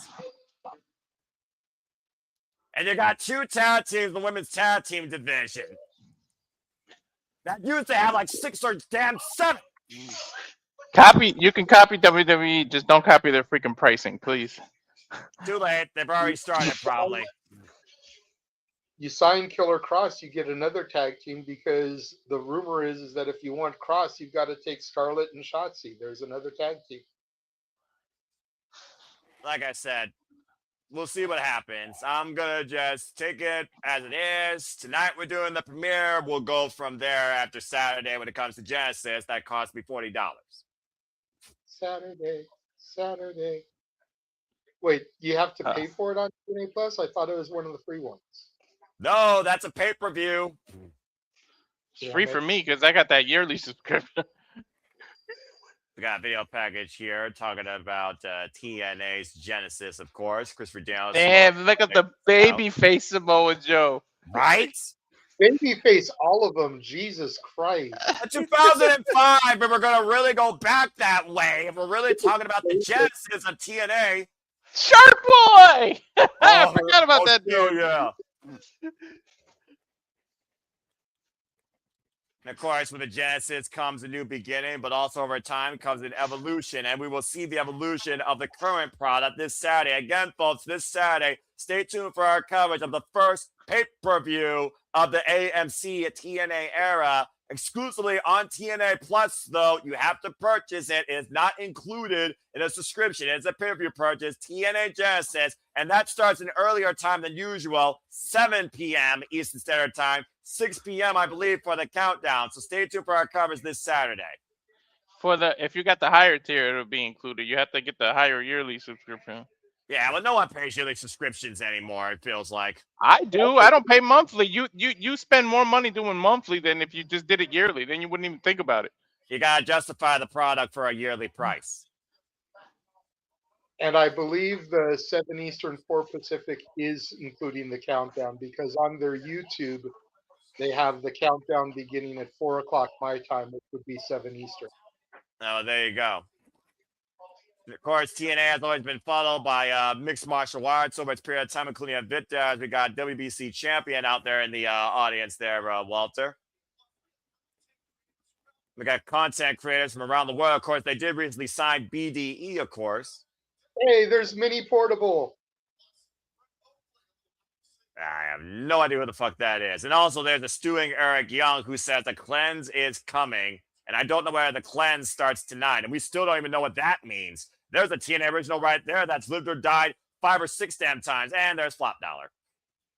And you got two tag teams, the women's tag team division. That used to have like 6 or damn 7. You can copy WWE, just don't copy their freaking pricing, please. Too late. They've already started, probably. You sign Killer Cross, you get another tag team, because the rumor is that if you want Cross, you've got to take Scarlett and Shotzi. There's another tag team. Like I said, we'll see what happens. I'm going to just take it as it is. Tonight we're doing the premiere. We'll go from there after Saturday when it comes to Genesis. That cost me $40. Saturday. Wait, you have to pay for it on TNA Plus? I thought it was one of the free ones. No, that's a pay-per-view. It's free for me because I got that yearly subscription. We got a video package here talking about TNA's Genesis, of course. Christopher Daniels. Damn, look at the baby face Samoa Joe. Right? Babyface, all of them. Jesus Christ. 2005, and we're going to really go back that way. If we're really talking about the Genesis of TNA. Shark Boy! I forgot about that dude. Yeah. And of course, with the Genesis comes a new beginning, but also over time comes an evolution. And we will see the evolution of the current product this Saturday. Again, folks, this Saturday, stay tuned for our coverage of the first pay-per-view of the AMC TNA era. Exclusively on TNA Plus, though, you have to purchase it. It is not included in a subscription. It's a pay-per-view purchase, TNA Genesis, and that starts an earlier time than usual, 7 p.m. Eastern Standard Time, 6 p.m., I believe, for the countdown. So stay tuned for our coverage this Saturday. If you got the higher tier, it'll be included. You have to get the higher yearly subscription. Yeah, well, no one pays yearly subscriptions anymore, it feels like. I do. I don't pay monthly. You spend more money doing monthly than if you just did it yearly. Then you wouldn't even think about it. You got to justify the product for a yearly price. And I believe the 7 Eastern, 4 Pacific is including the countdown, because on their YouTube, they have the countdown beginning at 4 o'clock my time, which would be 7 Eastern. Oh, there you go. Of course, TNA has always been followed by mixed martial arts over its period of time, including Invicta. We got WBC champion out there in the audience there, Walter. We got content creators from around the world. Of course, they did recently sign BDE, of course. Hey, there's Mini Portable. I have no idea who the fuck that is. And also, there's a stewing Eric Young who says the cleanse is coming. And I don't know where the cleanse starts tonight. And we still don't even know what that means. There's a TNA original right there that's lived or died 5 or 6 damn times. And there's Flop Dollar.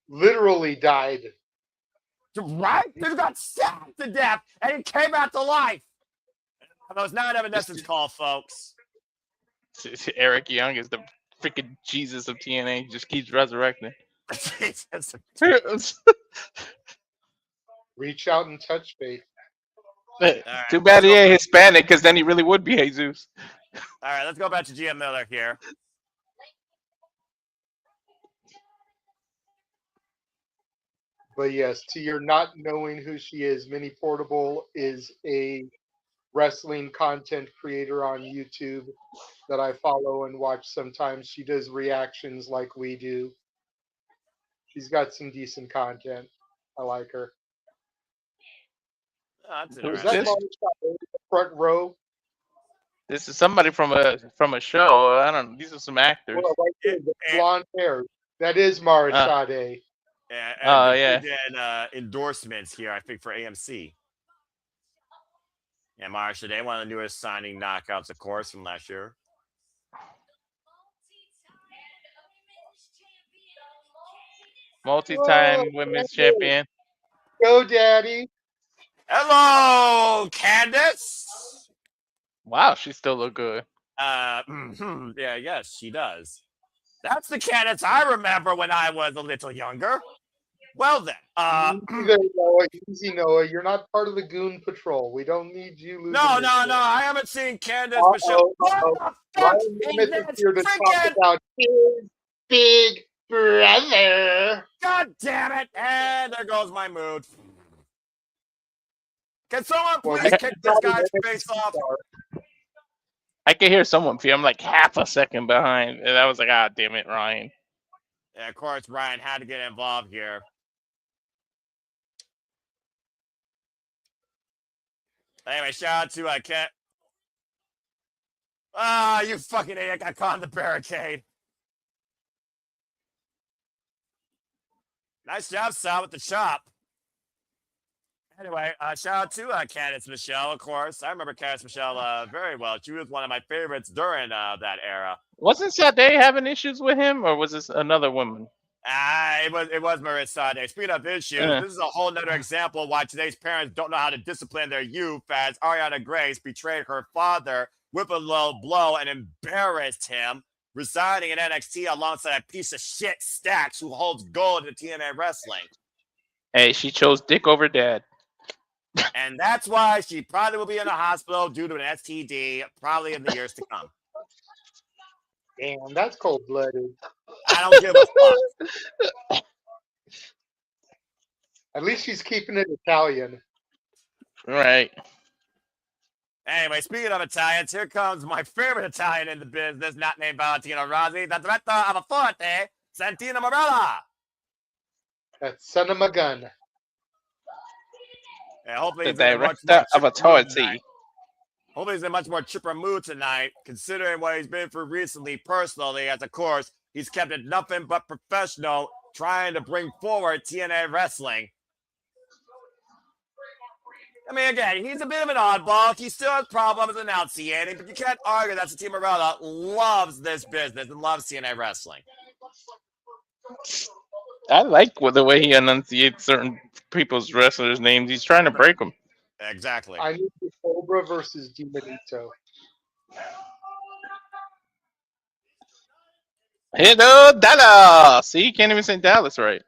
Literally died. Right? He got stabbed to death and he came back to life. That was not Evanescence call, folks. Eric Young is the freaking Jesus of TNA. He just keeps resurrecting. Reach out and touch faith. Too bad he ain't Hispanic, because then he really would be Jesus. All right, let's go back to GM Miller here. But yes, to your not knowing who she is, Mini Portable is a wrestling content creator on YouTube that I follow and watch sometimes. She does reactions like we do. She's got some decent content. I like her. Oh, that's Is interesting. that the front row? This is somebody from a show. I don't know. These are some actors. Well, right there, the blonde hair. That is Mara Sade. Yeah, yeah. Did endorsements here, I think, for AMC. Yeah, Mara Sade, one of the newest signing knockouts, of course, from last year. Multi-time women's champion. Go, Daddy. Hello, Candace. Wow, she still look good. Yeah, yes, she does. That's the Candace I remember when I was a little younger. Well then, Easy, Noah. You're not part of the Goon Patrol. We don't need you losing. No. I haven't seen Candace Michelle. Ryan Smith is here to talk about his big brother. God damn it! And there goes my mood. Can someone please kick this guy's face off? I can hear someone. I'm like half a second behind, and I was like, "Ah, damn it, Ryan." Yeah, of course, Ryan had to get involved here. Anyway, shout out to Ken. Ah, you fucking idiot! Got caught in the barricade. Nice job, Sal, with the chop. Anyway, shout out to Candace Michelle, of course. I remember Candace Michelle very well. She was one of my favorites during that era. Wasn't Sade having issues with him, or was this another woman? It was Marissa Sade. Speaking of issues, this is a whole nother example of why today's parents don't know how to discipline their youth, as Ariana Grace betrayed her father with a low blow and embarrassed him, residing in NXT alongside a piece of shit Stacks who holds gold in TNA wrestling. Hey, she chose dick over dad. And that's why she probably will be in the hospital due to an STD, probably in the years to come. Damn, that's cold-blooded. I don't give a fuck. At least she's keeping it Italian. Right. Anyway, speaking of Italians, here comes my favorite Italian in the business, not named Valentino Rossi, the director of a forte, Santino Marella. That's son of a gun. Yeah, hopefully The he's in a much director more of authority. Hopefully he's in a much more chipper mood tonight, considering what he's been through recently personally, as of course, he's kept it nothing but professional, trying to bring forward TNA wrestling. I mean, again, he's a bit of an oddball. He still has problems enunciating, but you can't argue that Santino Marella loves this business and loves TNA wrestling. I like the way he enunciates certain people's wrestlers' names. He's trying to break them. Exactly. I need the Cobra versus Demonito. Hello, Dallas. See, you can't even say Dallas right.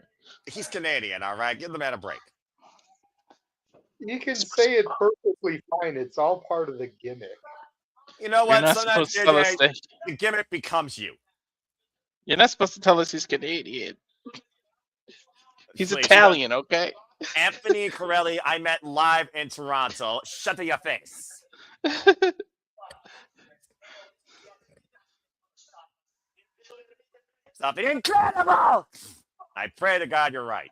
He's Canadian, all right? Give the man a break. You can say it perfectly fine. It's all part of the gimmick. You know You're what? not Sometimes supposed to tell us that. the gimmick becomes you. You're not supposed to tell us he's Canadian. He's Please, Italian, okay? Anthony Corelli, I met live in Toronto. Shut your face. Something incredible. I pray to God you're right.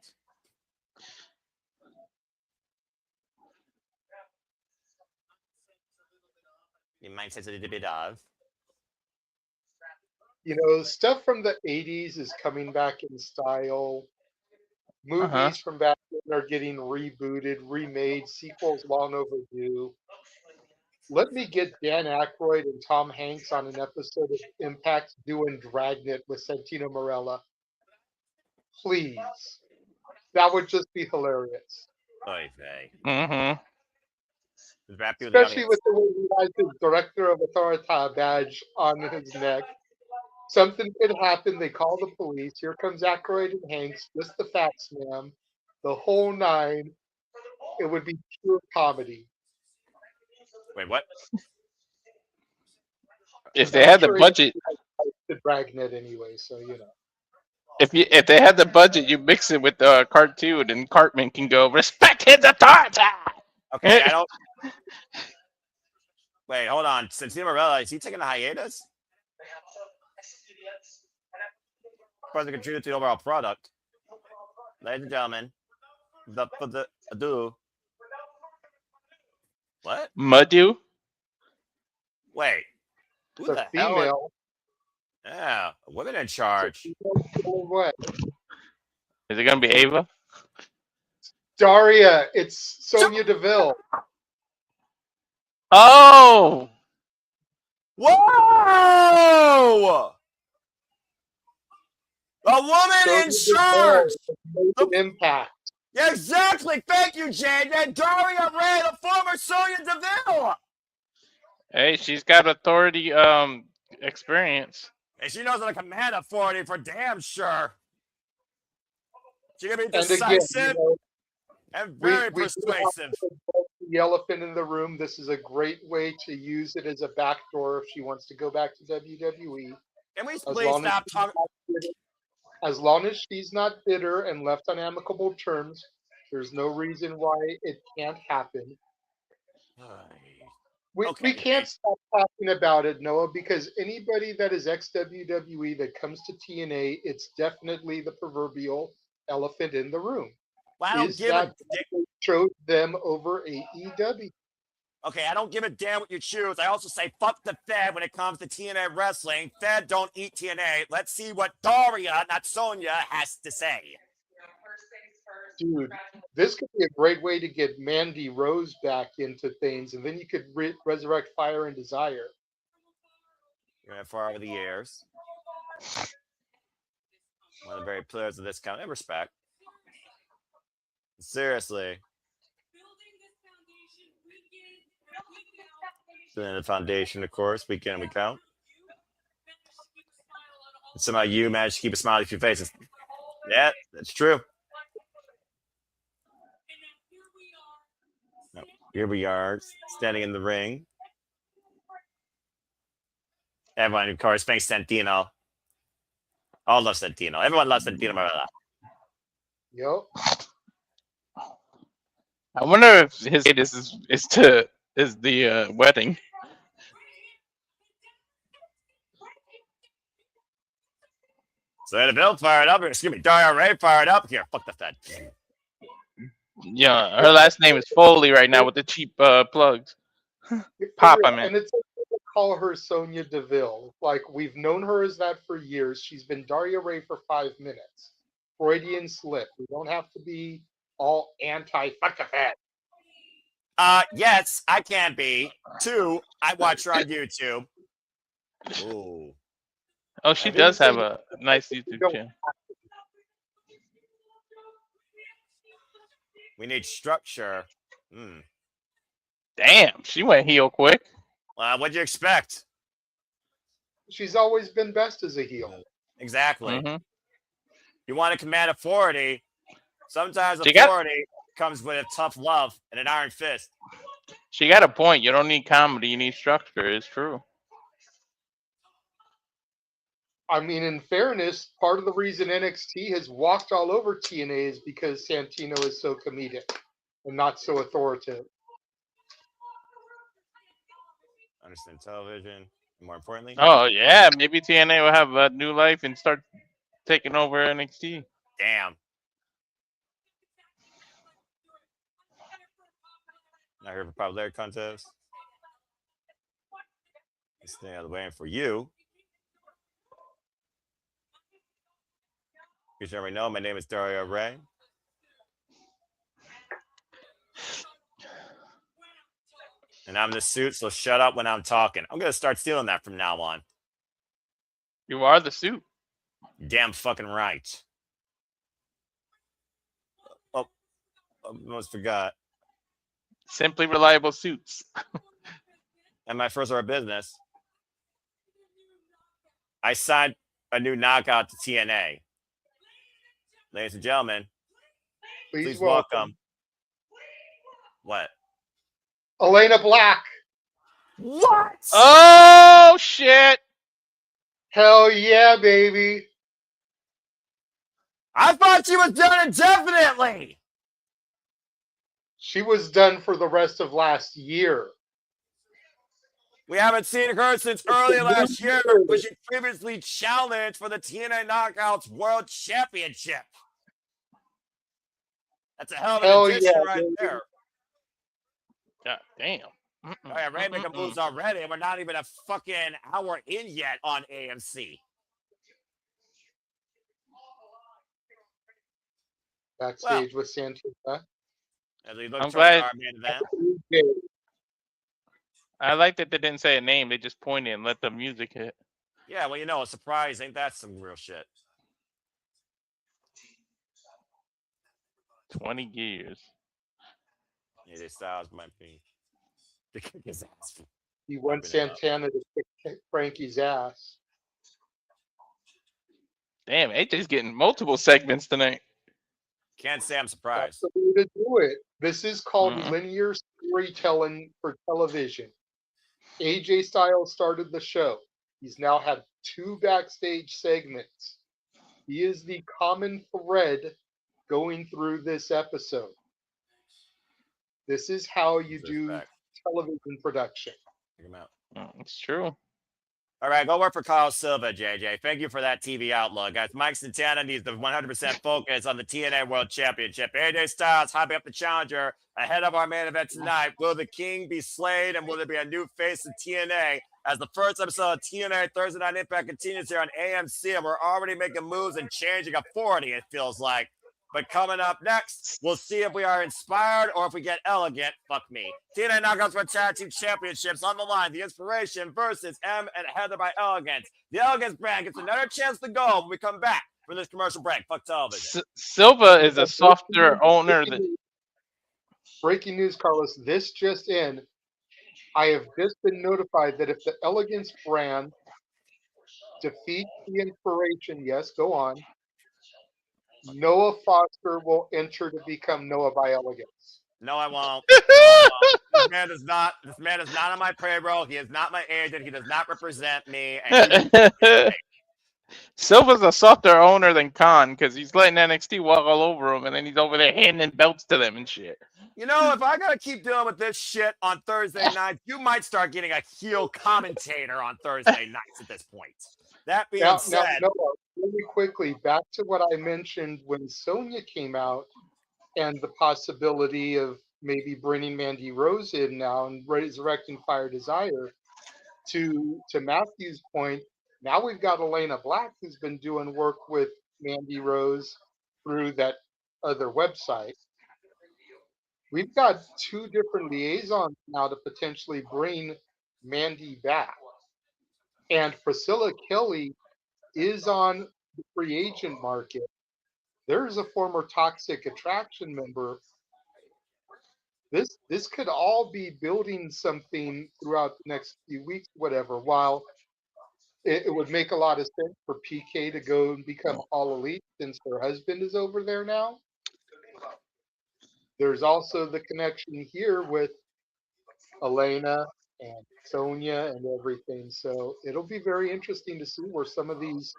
You might say a little bit of. Stuff from the 80s is coming back in style. Movies from back then are getting rebooted, remade, sequels long overdue. Let me get Dan Aykroyd and Tom Hanks on an episode of Impact doing Dragnet with Santino Marella. Please. That would just be hilarious. Oy vey. Especially with the way he has his Director of Authority badge on his neck. Something could happen. They call the police. Here comes Aykroyd and Hanks, just the facts, ma'am. The whole nine. It would be pure comedy. Wait, what? If they had the budget, the Dragnet anyway, so If they had the budget, you mix it with the cartoon, and Cartman can go respect his authority. Okay, I don't. Wait, hold on. Santino Marella, is he taking a hiatus? Of course, it contribute to the overall product. Ladies and gentlemen, for the ado. What? Mudu? Wait. Who the female. hell? Yeah, women in charge. Is it gonna be Ava? Daria, it's Sonya Deville. Oh! Whoa! A woman in charge. Impact. Yeah, exactly. Thank you, Jade. And Daria Ray, the former Sonya Deville. Hey, she's got authority experience. And she knows how to command authority for damn sure. She can be And decisive again, and very persuasive. The elephant in the room. This is a great way to use it as a backdoor if she wants to go back to WWE. Can we please stop talking? As long as she's not bitter and left on amicable terms, there's no reason why it can't happen. We can't stop talking about it, Noah, because anybody that is ex-WWE that comes to TNA, it's definitely the proverbial elephant in the room. Well, I don't give a they chose them over AEW. Okay, I don't give a damn what you choose. I also say fuck the Fed when it comes to TNA wrestling. Fed don't eat TNA. Let's see what Daria, not Sonya, has to say. Dude, this could be a great way to get Mandy Rose back into things, and then you could resurrect Fire and Desire. You're going far over the years. One of the very pillars of this kind of respect. Seriously. Building the foundation, of course, week in, week out. And somehow you managed to keep a smile on your faces. Yeah, that's true. No, here we are, standing in the ring. Everyone, of course, thanks Santino. All love Santino. Everyone loves Santino Marella. Yep. I wonder if his status is the wedding. So the Bill fired up. Excuse me, Daria Ray fired up. Here, fuck the Fed. Yeah, her last name is Foley right now with the cheap plugs. Pop, I mean. And it's okay to call her Sonya Deville. Like, we've known her as that for years. She's been Daria Ray for 5 minutes. Freudian slip. We don't have to be all anti-fuck the Fed. Yes, I can be. 2, I watch her on YouTube. Ooh. Oh, she does have a nice YouTube channel. We need structure. Damn, she went heel quick. What'd you expect? She's always been best as a heel. Exactly. You want to command authority. Sometimes authority comes with a tough love and an iron fist. She got a point. You don't need comedy. You need structure. It's true. I mean, in fairness, part of the reason NXT has walked all over TNA is because Santino is so comedic and not so authoritative. Understand television, more importantly. Oh, yeah. Maybe TNA will have a new life and start taking over NXT. Damn. Not here for popularity contest. This thing I was waiting for you. You should already know my name is Dario Ray. And I'm in the suit, so shut up when I'm talking. I'm gonna start stealing that from now on. You are the suit. Damn fucking right. Oh, I almost forgot. Simply reliable suits. And my first order of business, I signed a new knockout to TNA. Ladies and gentlemen, please welcome. What? Elena Black. What? Oh shit! Hell yeah, baby. I thought she was done indefinitely. She was done for the rest of last year. We haven't seen her since early last year, but she previously challenged for the TNA Knockouts World Championship. That's a hell of an addition right there. God damn. All right, Ray making moves already, and we're not even a fucking hour in yet on AMC. Backstage with Santana. As we look I'm towards glad- our main event. I like that they didn't say a name. They just pointed and let the music hit. Yeah, well, you know, a surprise. Ain't that some real shit? 20 years. AJ Styles might be to kick his ass. He went Santana to kick Frankie's ass. Damn, AJ's getting multiple segments tonight. Can't say I'm surprised. That's the way to do it. This is called Mhm. linear storytelling for television. AJ Styles started the show. He's now had 2 backstage segments. He is the common thread going through this episode. This is how you do television production. Check him out. It's true. All right, go work for Kyle Silva, JJ. Thank you for that TV outlook. Guys, Mike Santana needs the 100% focus on the TNA World Championship. AJ Styles hyping up the challenger ahead of our main event tonight. Will the King be slayed, and will there be a new face of TNA? As the first episode of TNA Thursday Night Impact continues here on AMC, and we're already making moves and changing authority, it feels like. But coming up next, we'll see if we are inspired or if we get elegant. Fuck me. TNA Knockouts for Tag Team Championships on the line. The Inspiration versus M and Heather by Elegance. The Elegance brand gets another chance to go when we come back from this commercial break. Fuck television. Silva is a softer owner than. Breaking news, Carlos. This just in. I have just been notified that if the Elegance brand defeats the Inspiration, yes, go on. Noah Foster will enter to become Noah by Elegance. No, I won't. No, I won't. This man is not on my payroll. He is not my agent. He does not represent me. And Silva's a softer owner than Khan because he's letting NXT walk all over him, and then he's over there handing belts to them and shit. you know, if I gotta keep dealing with this shit on Thursday nights, you might start getting a heel commentator on Thursday nights at this point. That being said, Noah, really quickly, back to what I mentioned when Sonya came out and the possibility of maybe bringing Mandy Rose in now and resurrecting Fire Desire. To Matthew's point, now we've got Elena Black who's been doing work with Mandy Rose through that other website. We've got 2 different liaisons now to potentially bring Mandy back. And Priscilla Kelly is on the free agent market. There's a former Toxic Attraction member. This could all be building something throughout the next few weeks, whatever, while it would make a lot of sense for PK to go and become All Elite since her husband is over there now. There's also the connection here with Elena and Sonya and everything. So it'll be very interesting to see where some of these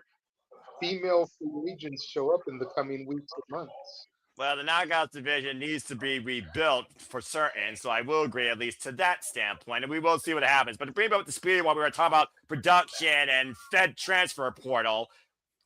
female free agents show up in the coming weeks and months. well, the Knockouts division needs to be rebuilt for certain, so I will agree at least to that standpoint, and we will see what happens. But to bring up the speed while we were talking about production and Fed transfer portal,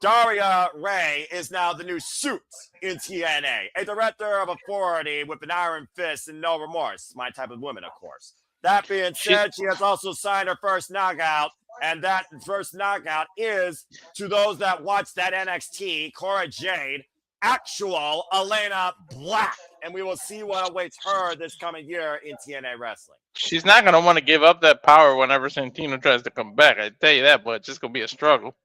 Daria Ray is now the new suit in TNA, a director of authority with an iron fist and no remorse. My type of woman, of course. That being said, she has also signed her first knockout, and that first knockout is, to those that watch that NXT, Cora Jade, actual Elena Black. And we will see what awaits her this coming year in TNA wrestling. She's not going to want to give up that power whenever Santino tries to come back. I tell you that, but it's just going to be a struggle.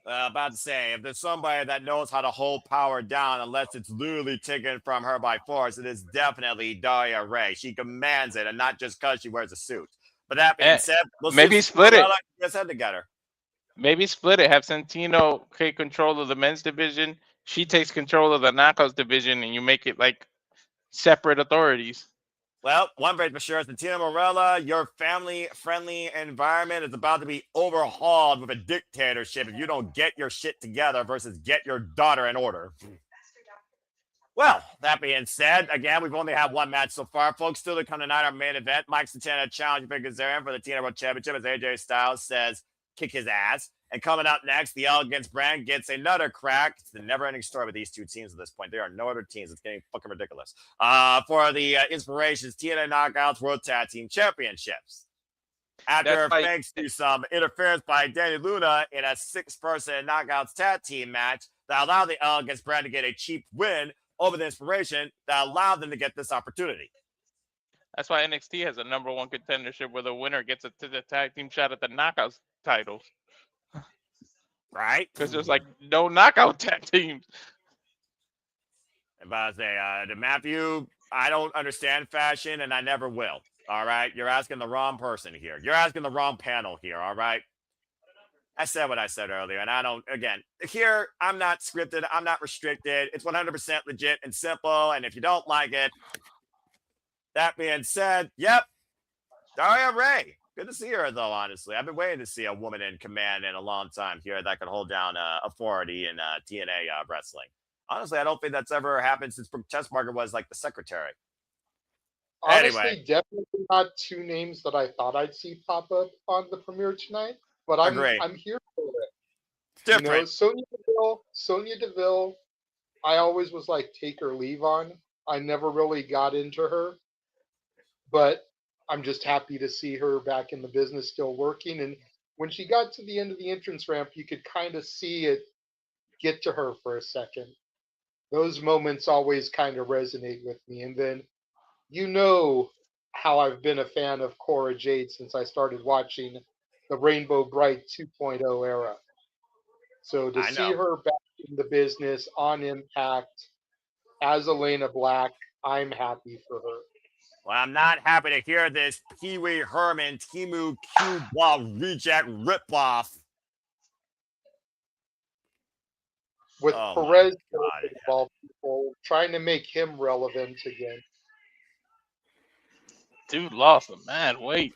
About to say, if there's somebody that knows how to hold power down, unless it's literally taken from her by force, it is definitely Daria Ray. She commands it, and not just because she wears a suit. But that being said, maybe split it. Just had to get her. Maybe split it. Have Santino take control of the men's division. She takes control of the knockouts division, and you make it like separate authorities. Well, one thing for sure is Santino Marella, your family-friendly environment is about to be overhauled with a dictatorship if you don't get your shit together versus get your daughter in order. Well, that being said, again, we've only had one match so far. Folks, still to come tonight, our main event. Mike Santana challenging for Kazarian for the TNA World Championship as AJ Styles says, kick his ass. And coming up next, the Elegance brand gets another crack. It's the never-ending story with these two teams at this point. There are no other teams. It's getting fucking ridiculous. For the Inspirations TNA Knockouts World Tag Team Championships. After thanks to some interference by Danny Luna in a 6-person Knockouts Tag Team match that allowed the Elegance brand to get a cheap win over the Inspiration that allowed them to get this opportunity. That's why NXT has a #1 contendership where the winner gets a tag team shot at the Knockouts titles. Right? Because there's like no knockout tag teams. If I say, to Matthew, I don't understand fashion and I never will. All right? You're asking the wrong person here. You're asking the wrong panel here. All right? I said what I said earlier, and I don't, again, here, I'm not scripted. I'm not restricted. It's 100% legit and simple. And if you don't like it, that being said, yep, Daria Ray. Good to see her, though, honestly. I've been waiting to see a woman in command in a long time here that could hold down authority in TNA wrestling. Honestly, I don't think that's ever happened since Brooke Chessmarker was like the secretary. Honestly, Anyway. Definitely not two names that I thought I'd see pop up on the premiere tonight, but I'm here for it. It's different. You know, Sonya Deville, I always was like take or leave on. I never really got into her, but I'm just happy to see her back in the business still working. And when she got to the end of the entrance ramp, you could kind of see it get to her for a second. Those moments always kind of resonate with me. And then, you know how I've been a fan of Cora Jade since I started watching the Rainbow Bright 2.0 era. So to see her back in the business on Impact as Elena Black, I'm happy for her. Well, I'm not happy to hear this Pee Wee Herman, Timu Q-Ball reject ripoff. With Perez involved, people trying to make him relevant again. Dude lost a mad weight.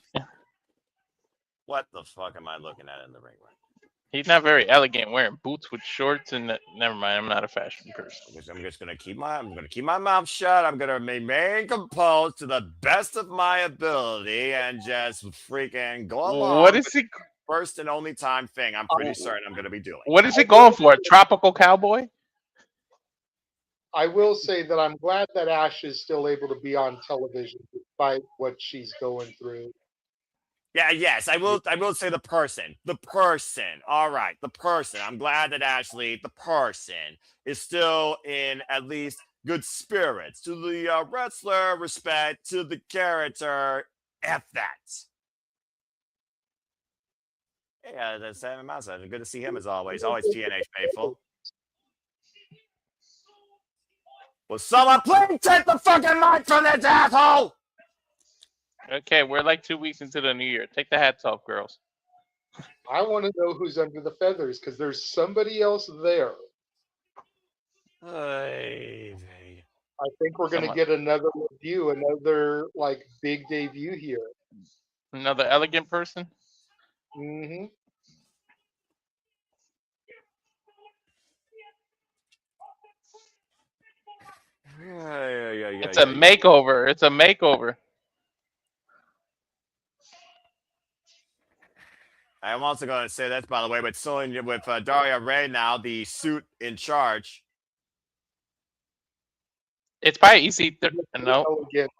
What the fuck am I looking at in the ring right? He's not very elegant, wearing boots with shorts and never mind. I'm not a fashion person. I'm just gonna keep my mouth shut. I'm gonna remain composed to the best of my ability and just freaking go along. What is he? First and only time thing I'm pretty certain I'm gonna be doing. What is it going for? A tropical cowboy? I will say that I'm glad that Ash is still able to be on television despite what she's going through. Yeah, yes, I will say the person. All right, the person. I'm glad that Ashley, the person, is still in at least good spirits. To the wrestler, respect. To the character, F that. Yeah, that's Simon Massa. Good to see him as always. Always TNA faithful. Will someone please take the fucking mic from this asshole? Okay, we're like 2 weeks into the new year. Take the hats off, girls. I want to know who's under the feathers because there's somebody else there. I think we're going to get another review, another like big debut here. Another elegant person? Mm-hmm. Yeah. It's a makeover. It's a makeover. I'm also going to say this, by the way, with Daria Ray now, the suit in charge. It's probably easy. No. Elegant.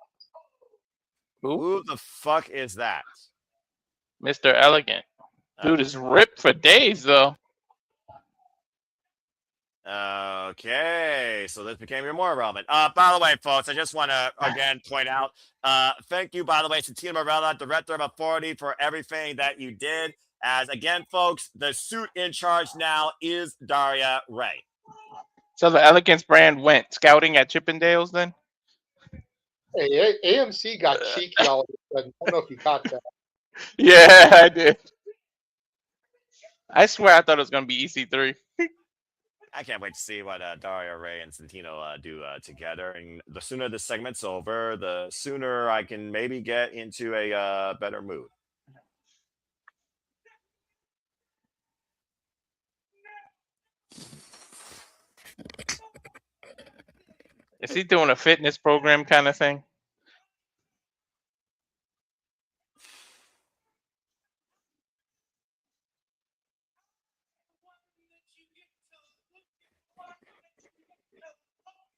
Who the fuck is that? Mr. Elegant. Dude is ripped for days, though. Okay, so this became even more relevant. By the way, folks, I just want to again point out, thank you, by the way, Santana Morella, Director of Authority, for everything that you did. As again, folks, the suit in charge now is Daria Ray. So the Elegance brand went scouting at Chippendales then? Hey, AMC got cheeky all of a sudden. I don't know if you caught that. Yeah, I did. I swear I thought it was going to be EC3. I can't wait to see what Daria Ray and Santino do together. And the sooner this segment's over, the sooner I can maybe get into a better mood. Is he doing a fitness program kind of thing?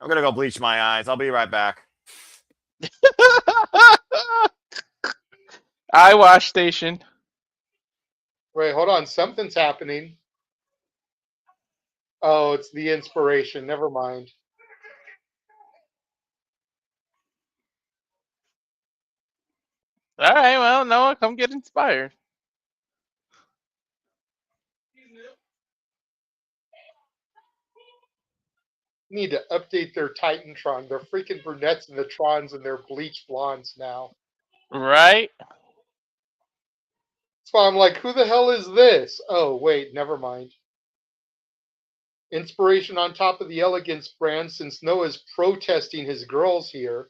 I'm going to go bleach my eyes. I'll be right back. Eye wash station. Wait, hold on. Something's happening. Oh, it's the inspiration. Never mind. All right, well, Noah, come get inspired. Need to update their Titantron. They're freaking brunettes in the Trons and they're bleached blondes now. Right? So I'm like, who the hell is this? Oh, wait, never mind. Inspiration on top of the Elegance brand since Noah's protesting his girls here.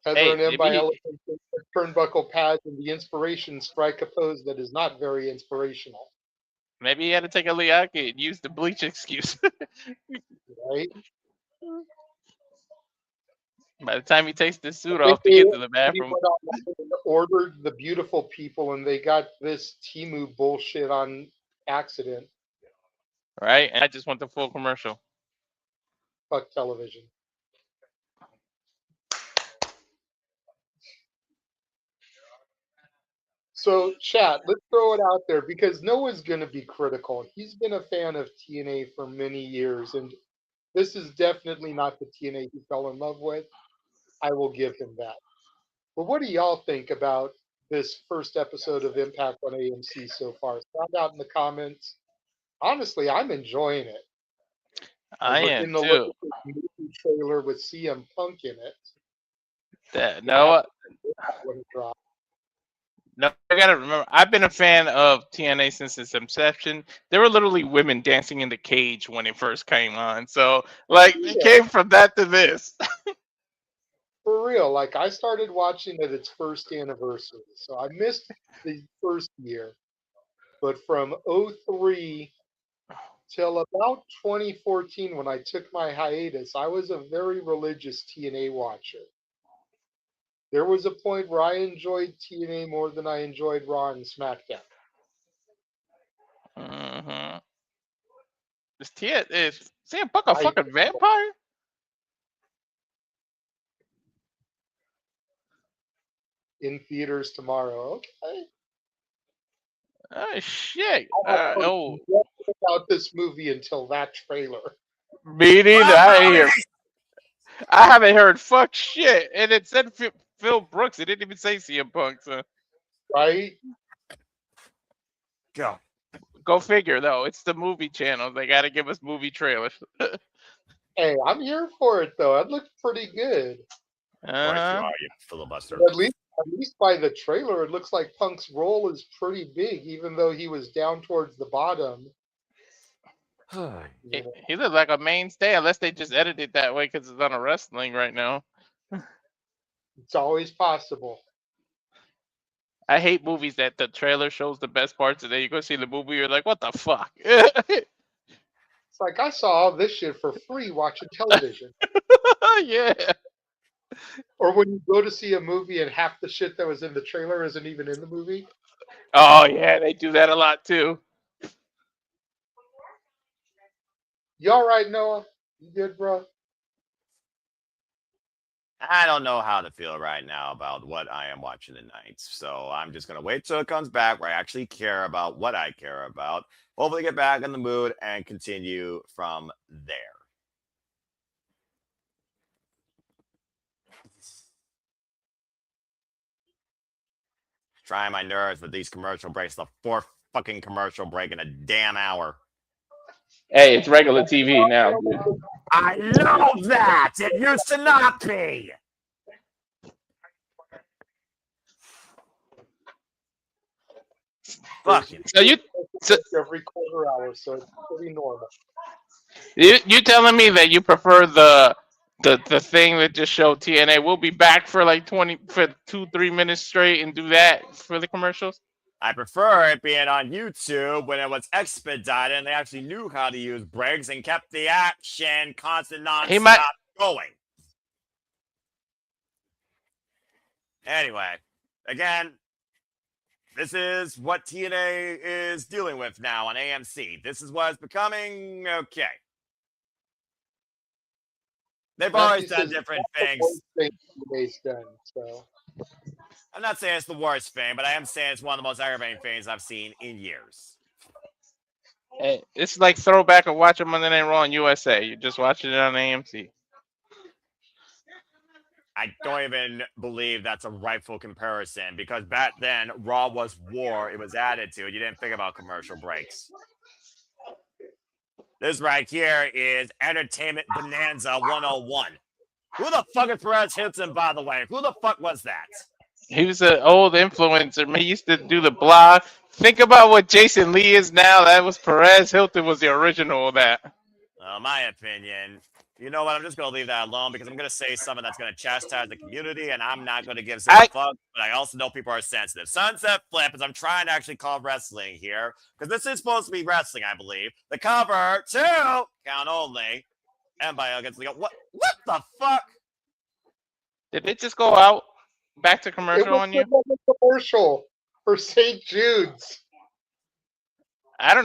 Heather and M by Elegance, turnbuckle pads, and the Inspiration strike a pose that is not very inspirational. Maybe he had to take a Liaki and use the bleach excuse. Right? By the time he takes the suit off to get to the bathroom. Ordered the beautiful people and they got this Temu bullshit on accident. Right? And I just want the full commercial. Fuck television. So, chat, let's throw it out there because Noah's going to be critical. He's been a fan of TNA for many years, and this is definitely not the TNA he fell in love with. I will give him that. But what do y'all think about this first episode of Impact on AMC so far? Sound out in the comments. Honestly, I'm enjoying it. I am in the too. movie trailer with CM Punk in it. Noah. No, I gotta remember. I've been a fan of TNA since its inception. There were literally women dancing in the cage when it first came on. So, like, it came from that to this. For real, like I started watching at its first anniversary, so I missed the first year. But from 03 till about 2014, when I took my hiatus, I was a very religious TNA watcher. There was a point where I enjoyed TNA more than I enjoyed Raw and SmackDown. Mm-hmm. Is CM Punk a fucking vampire? In theaters tomorrow. Okay. Oh shit! About this movie until that trailer. Me neither. I haven't heard fuck shit, and it said Phil Brooks. It didn't even say CM Punk. So. Right. Go figure, though. It's the movie channel. They got to give us movie trailers. Hey, I'm here for it though. It looked pretty good. You filibuster. At least by the trailer, it looks like Punk's role is pretty big, even though he was down towards the bottom. He looked like a mainstay, unless they just edited it that way because it's on a wrestling right now. It's always possible. I hate movies that the trailer shows the best parts, and then you go see the movie, you're like, what the fuck? It's like, I saw all this shit for free watching television. Yeah. Or when you go to see a movie and half the shit that was in the trailer isn't even in the movie. Oh yeah, they do that a lot too. You all right, Noah? You good, bro? I don't know how to feel right now about what I am watching tonight. So I'm just going to wait till it comes back where I actually care about what I care about. Hopefully get back in the mood and continue from there. Trying my nerves with these commercial breaks. The fourth fucking commercial break in a damn hour. Hey, it's regular TV now, dude. I know that! It used to not be! Fuck you. So Every quarter hour, so it's pretty normal. you telling me that you prefer the thing that just showed TNA? We'll be back for like 2-3 minutes straight and do that for the commercials. I prefer it being on YouTube when it was expedited and they actually knew how to use breaks and kept the action constant non-stop going. Anyway, again, this is what TNA is dealing with now on AMC. This is what it's becoming. Okay. They've always done different things. Done, so. I'm not saying it's the worst thing, but I am saying it's one of the most aggravating things I've seen in years. Hey, it's like throwback of watching Monday Night Raw on USA. You're just watching it on AMC. I don't even believe that's a rightful comparison because back then, Raw was war. It was attitude. You didn't think about commercial breaks. This right here is Entertainment Bonanza 101. Who the fuck is Perez Hilton, by the way? Who the fuck was that? He was an old influencer. He used to do the blog. Think about what Jason Lee is now. That was Perez Hilton was the original of that. My opinion. You know what? I'm just going to leave that alone because I'm going to say something that's going to chastise the community, and I'm not going to give a fuck, but I also know people are sensitive. Sunset Flip, as I'm trying to actually call wrestling here, because this is supposed to be wrestling, I believe. The cover, 2, count only, and by Elegance. What the fuck? Did it just go out? Back to commercial on you? Commercial for St. Jude's. I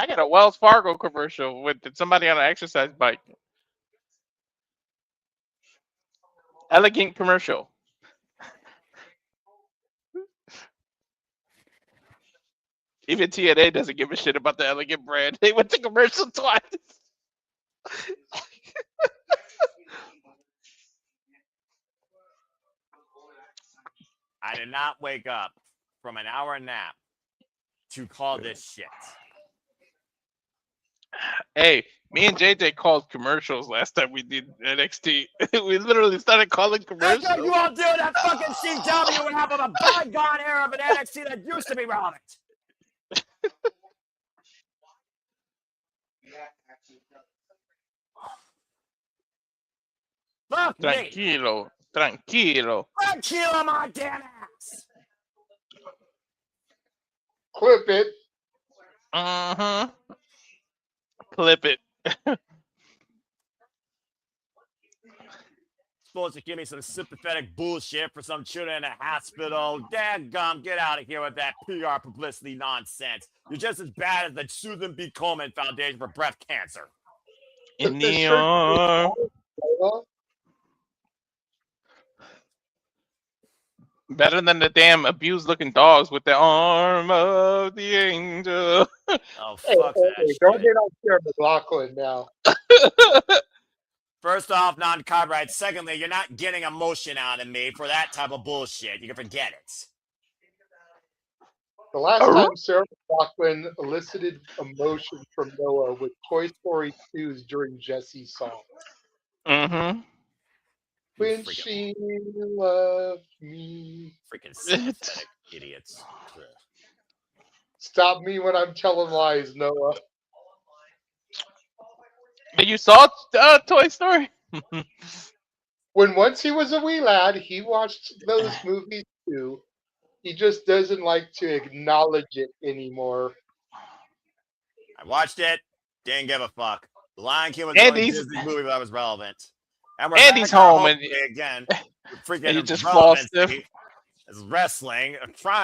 got a Wells Fargo commercial with somebody on an exercise bike. Elegant commercial. Even TNA doesn't give a shit about the Elegant brand. They went to commercial twice. I did not wake up from an hour nap to call this shit. Hey, me and JJ called commercials last time we did NXT. We literally started calling commercials. How come you all do that fucking CW and have a bygone era of an NXT that used to be relevant? Fuck Tranquilo. Tranquilo. Tranquilo, my damn ass. Clip it. Uh-huh. Clip it. Supposed to give me some sympathetic bullshit for some children in a hospital. Dadgum, get out of here with that PR publicity nonsense. You're just as bad as the Susan B. Komen Foundation for Breast Cancer. In the arm. Better than the damn abused-looking dogs with the arm of the angel. Oh, fuck that shit. Don't get on Sarah McLaughlin now. First off, non-copyright. Secondly, you're not getting emotion out of me for that type of bullshit. You can forget it. The last time Sarah McLaughlin elicited emotion from Noah was Toy Story 2's during Jesse's song. Mm-hmm. When she loved me. Freaking sympathetic idiots. Stop me when I'm telling lies, Noah. You saw Toy Story? When once he was a wee lad, he watched those movies too. He just doesn't like to acknowledge it anymore. I watched it. Didn't give a fuck. The Lion King was the only Disney movie that was relevant. And we're Andy's home again. freaking you just fall stiff. Is wrestling.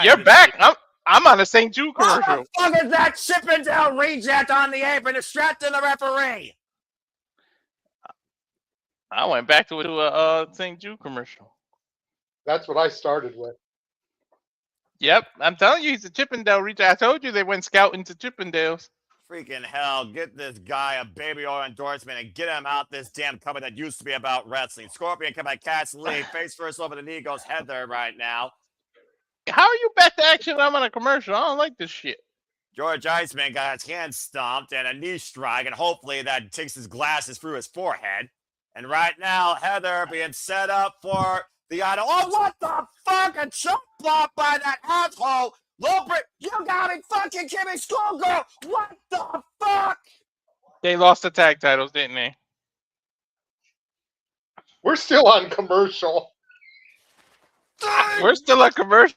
You're back. I'm on a St. Jude commercial. What the fuck is that Chippendale reject on the apron distracting the referee? I went back to a St. Jude commercial. That's what I started with. Yep, I'm telling you, he's a Chippendale reject. I told you they went scouting to Chippendales. Freaking hell, get this guy a baby oil endorsement and get him out this damn company that used to be about wrestling. Scorpion come by Cassie, face first over the knee goes Heather right now. How are you back to action? I'm on a commercial. I don't like this shit. George Iceman got his hand stomped and a knee strike, and hopefully that takes his glasses through his forehead. And right now, Heather being set up for the idol. Oh, what the fuck? A choke block by that asshole. Lilbert, you got me fucking kidding me, schoolgirl. What the fuck? They lost the tag titles, didn't they? We're still on commercial. We're still on commercial.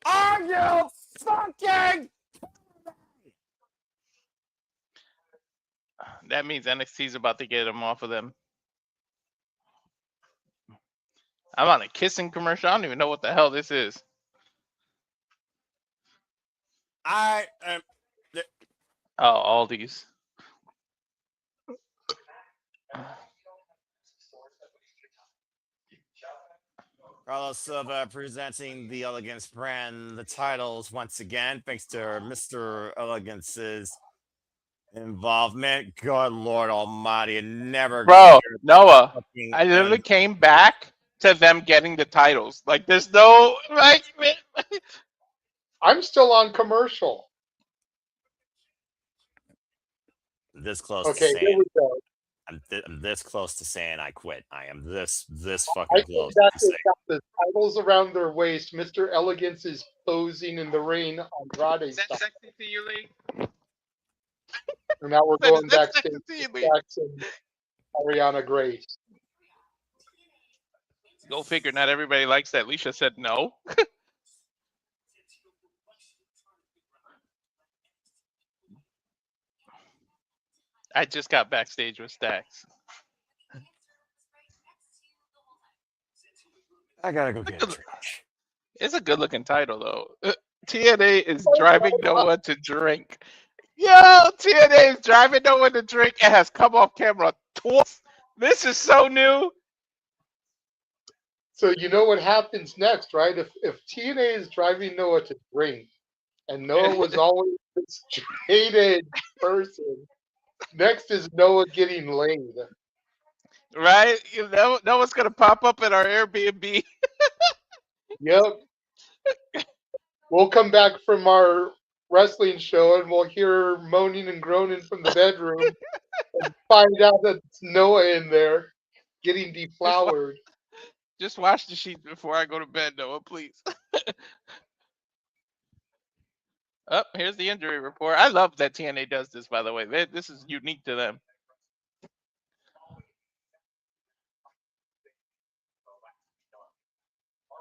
Are you fucking? That means NXT's about to get him off of them. I'm on a kissing commercial. I don't even know what the hell this is. I am. Oh, all these. Carlos Silva presenting the Elegance brand the titles once again, thanks to Mr. Elegance's involvement. Good Lord Almighty, never. Bro, Noah, I literally came back to them getting the titles. Like, there's no like. I'm still on commercial. This close. Okay, to here saying, we go. I'm this close to saying I quit. I am this I fucking think close. that To they've got the titles around their waist. Mr. Elegance is posing in the ring on Andrade Is that style. sexy to you, Lee? And now we're Is going that backstage sexy to to you, Lee? Jackson, Ariana Grace. Go figure. Not everybody likes that. Leisha said no. I just got backstage with Stacks. I gotta go get a drink. It's a good looking title though. TNA is driving Noah to drink. Yo, TNA is driving Noah to drink. It has come off camera twice. This is so new. So you know what happens next, right? If TNA is driving Noah to drink, and Noah was always a straight edge person, next is Noah getting laid. Right? You know, Noah's gonna pop up at our Airbnb. Yep. We'll come back from our wrestling show and we'll hear moaning and groaning from the bedroom and find out that it's Noah in there getting deflowered. Just wash the sheets before I go to bed, Noah, please. Oh, here's the injury report. I love that TNA does this, by the way. This is unique to them.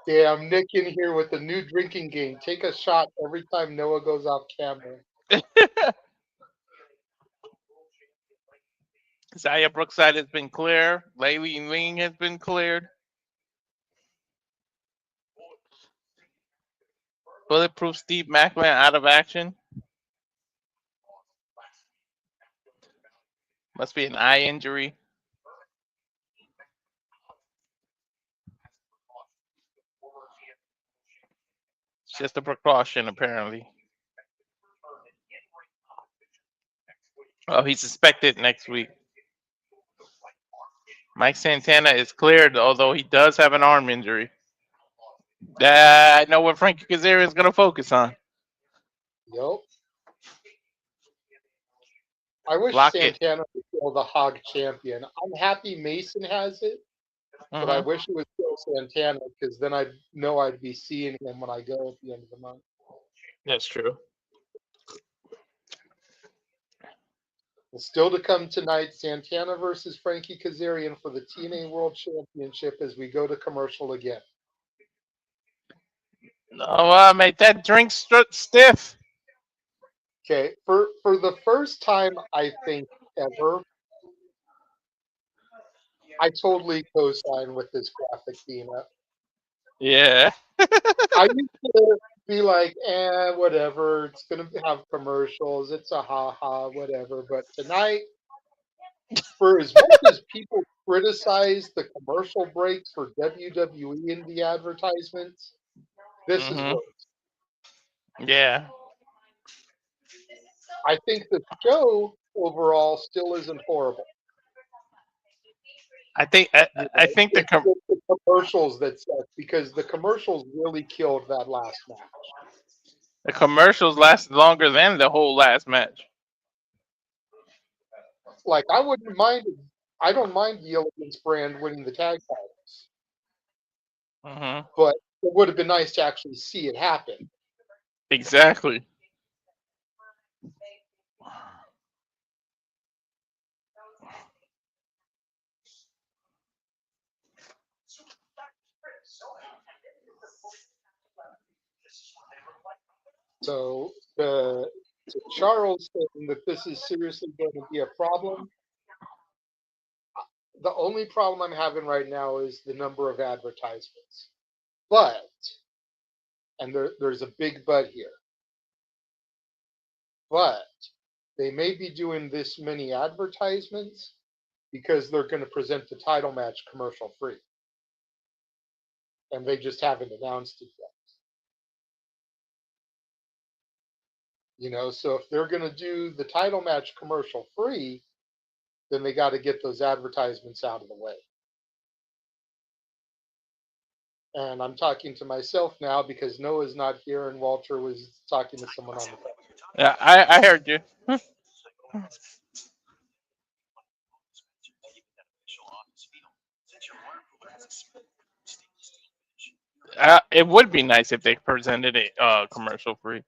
Yeah, I'm Nick in here with a new drinking game. Take a shot every time Noah goes off camera. Zaya Brookside has been clear. Laylee Ling has been cleared. Bulletproof Steve Macklin out of action. Must be an eye injury. It's just a precaution, apparently. Oh, he's suspected next week. Mike Santana is cleared, although he does have an arm injury. I know what Frankie Kazarian is going to focus on. Yep. I wish Block Santana was still the Hog champion. I'm happy Mason has it, but I wish it was still Santana because then I'd know I'd be seeing him when I go at the end of the month. That's true. Still to come tonight, Santana versus Frankie Kazarian for the TNA World Championship as we go to commercial again. No, make that drink stiff. Okay, for the first time, I think, ever, I totally co-sign with this graphic being up. Yeah. I used to be like, whatever. It's gonna have commercials. It's a ha-ha, whatever. But tonight, for as much as people criticize the commercial breaks for WWE in the advertisements, this is worse. Yeah. I think the show overall still isn't horrible. I think the It's the commercials that suck, because the commercials really killed that last match. the commercials lasted longer than the whole last match. Like, I don't mind the Elegance brand winning the tag titles, but it would have been nice to actually see it happen. Exactly. So to Charles saying that this is seriously going to be a problem, the only problem I'm having right now is the number of advertisements. But, and there's a big but here, but they may be doing this many advertisements because they're going to present the title match commercial free. And they just haven't announced it yet. You know, so if they're going to do the title match commercial free, then they got to get those advertisements out of the way. And I'm talking to myself now because Noah's not here and Walter was talking to someone on the phone. Yeah, I heard you. It would be nice if they presented it commercial free.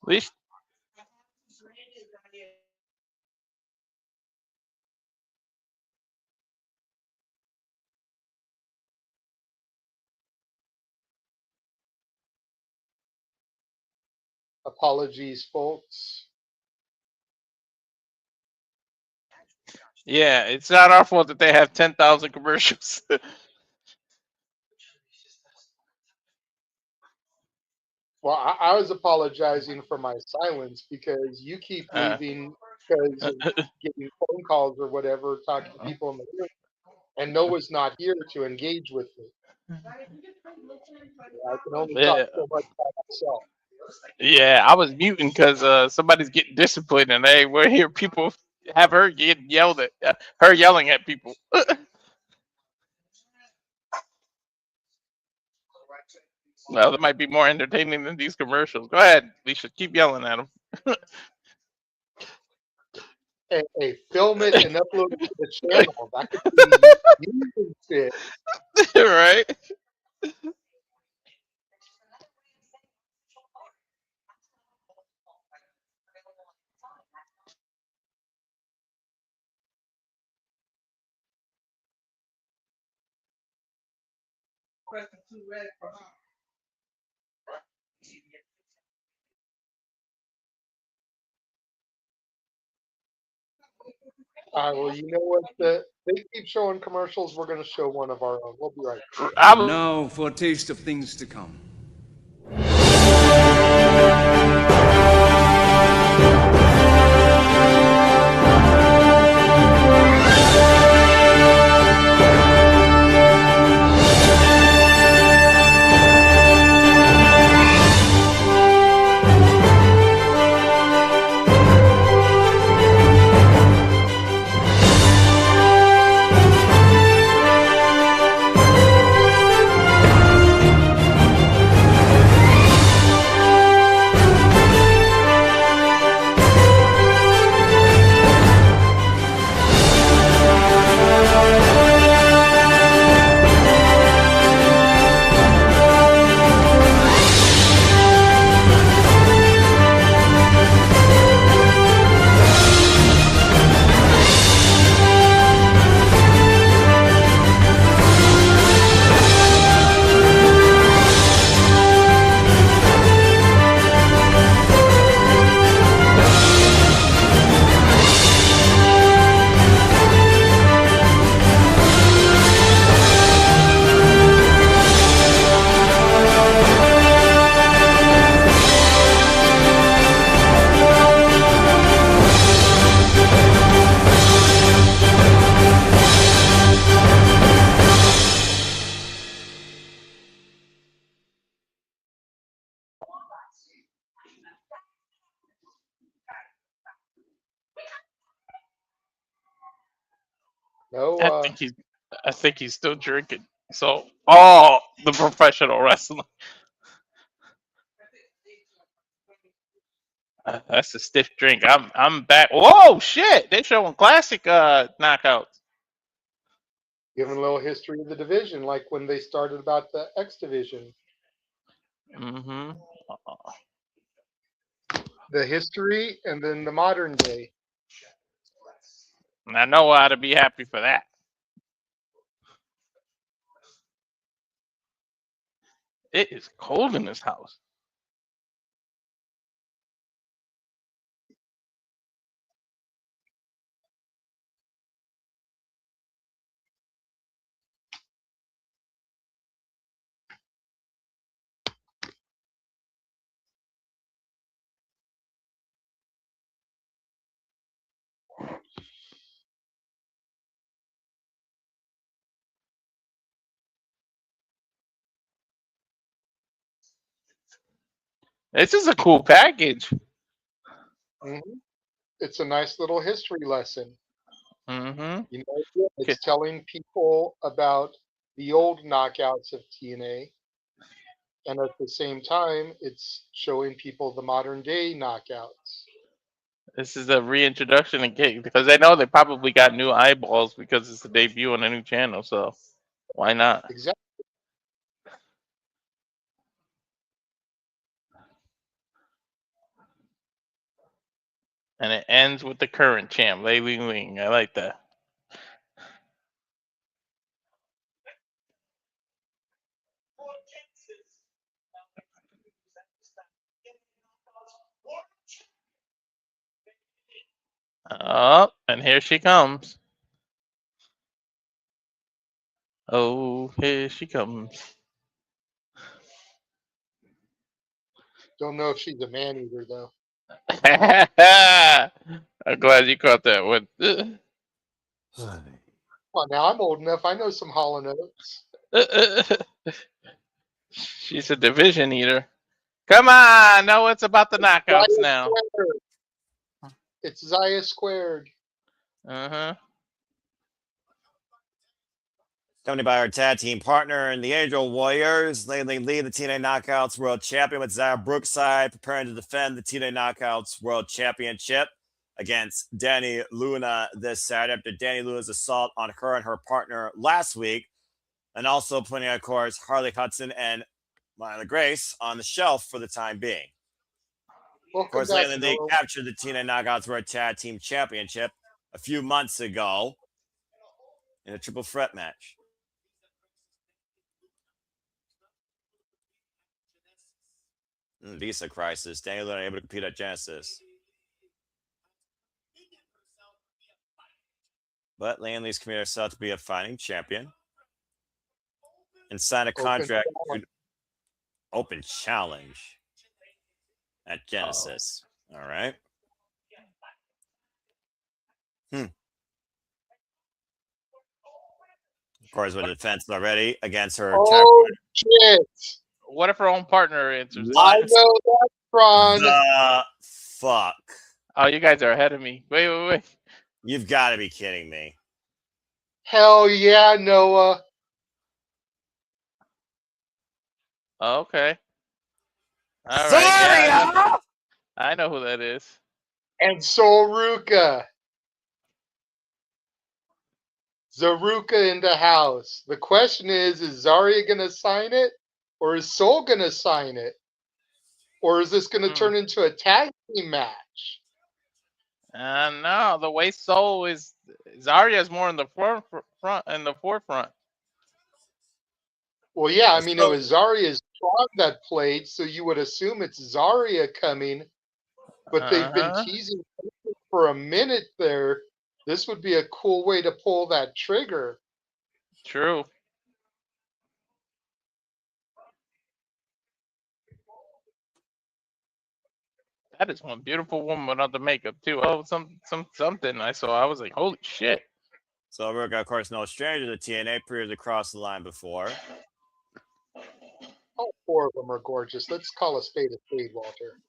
At least Apologies, folks. yeah, it's not our fault that they have 10,000 commercials. Well, I was apologizing for my silence because you keep leaving because of getting phone calls or whatever, talking to people in the room, and Noah's not here to engage with me. I can only talk so much by myself. Yeah, I was muting because somebody's getting disciplined, and they will hear people have her get yelled at, her yelling at people. Well, that might be more entertaining than these commercials. Go ahead, Lisa, keep yelling at them. Hey, film it and upload it to the channel. That could be using shit. Right? Well, you know what? They keep showing commercials. We're going to show one of our own. We'll be right back. Now for a taste of things to come. No, I think he's still drinking. So, oh, the professional wrestler. That's a stiff drink. I'm back. Whoa, shit! They're showing classic knockouts. giving a little history of the division, like when they started about the X division. Mm-hmm. The history and then the modern day. And I know how to be happy for that. It is cold in this house. This is a cool package. Mm-hmm. It's a nice little history lesson. Mm-hmm. You know, it's telling people about the old knockouts of TNA, and at the same time, it's showing people the modern day knockouts. This is a reintroduction again because I know they probably got new eyeballs because it's a debut on a new channel. So why not? Exactly. And it ends with the current champ, Lei Ling. I like that. Oh, and here she comes. Oh, here she comes. Don't know if she's a man eater though. I'm glad you caught that one. Well, now I'm old enough. I know some Hall & Oates. She's a division eater. Come on, no, it's about the knockouts Zaya now. Squared. It's Zaya squared. Uh-huh. Accompanied by our tag team partner and the Angel Warriors, Lei Ling Lee, the TNA Knockouts World Champion, with Zaya Brookside preparing to defend the TNA Knockouts World Championship against Danny Luna this Saturday after Danny Luna's assault on her and her partner last week, and also putting, of course, Harley Hudson and Myla Grace on the shelf for the time being. Of course, Lei Ling Lee captured the TNA Knockouts World Tag Team Championship a few months ago in a triple threat match. Visa crisis. Danny Luna able to compete at Genesis. But Lei Ling Lee's committed herself to be a fighting champion and sign a contract to open challenge at Genesis. All right. Of course, with a defense already against her. Shit. What if her own partner answers? I know that's Ron. The fuck? Oh, you guys are ahead of me. Wait. You've got to be kidding me. Hell yeah, Noah. Okay. All Sorry, right. Yeah, I know who that is. And Soruka. Zaruka in the house. The question is Zarya going to sign it? Or is Soul going to sign it? Or is this going to turn into a tag team match? No, the way Soul is, Zarya's more in the forefront. Well, yeah, I mean, it was Zarya's frog that played, so you would assume it's Zarya coming. But they've been teasing for a minute there. This would be a cool way to pull that trigger. True. That is one beautiful woman without the makeup too. Oh, something I saw. I was like, holy shit. So Ruka, of course, no stranger to TNA, previously crossed the line before. All four of them are gorgeous. Let's call a spade, Walter.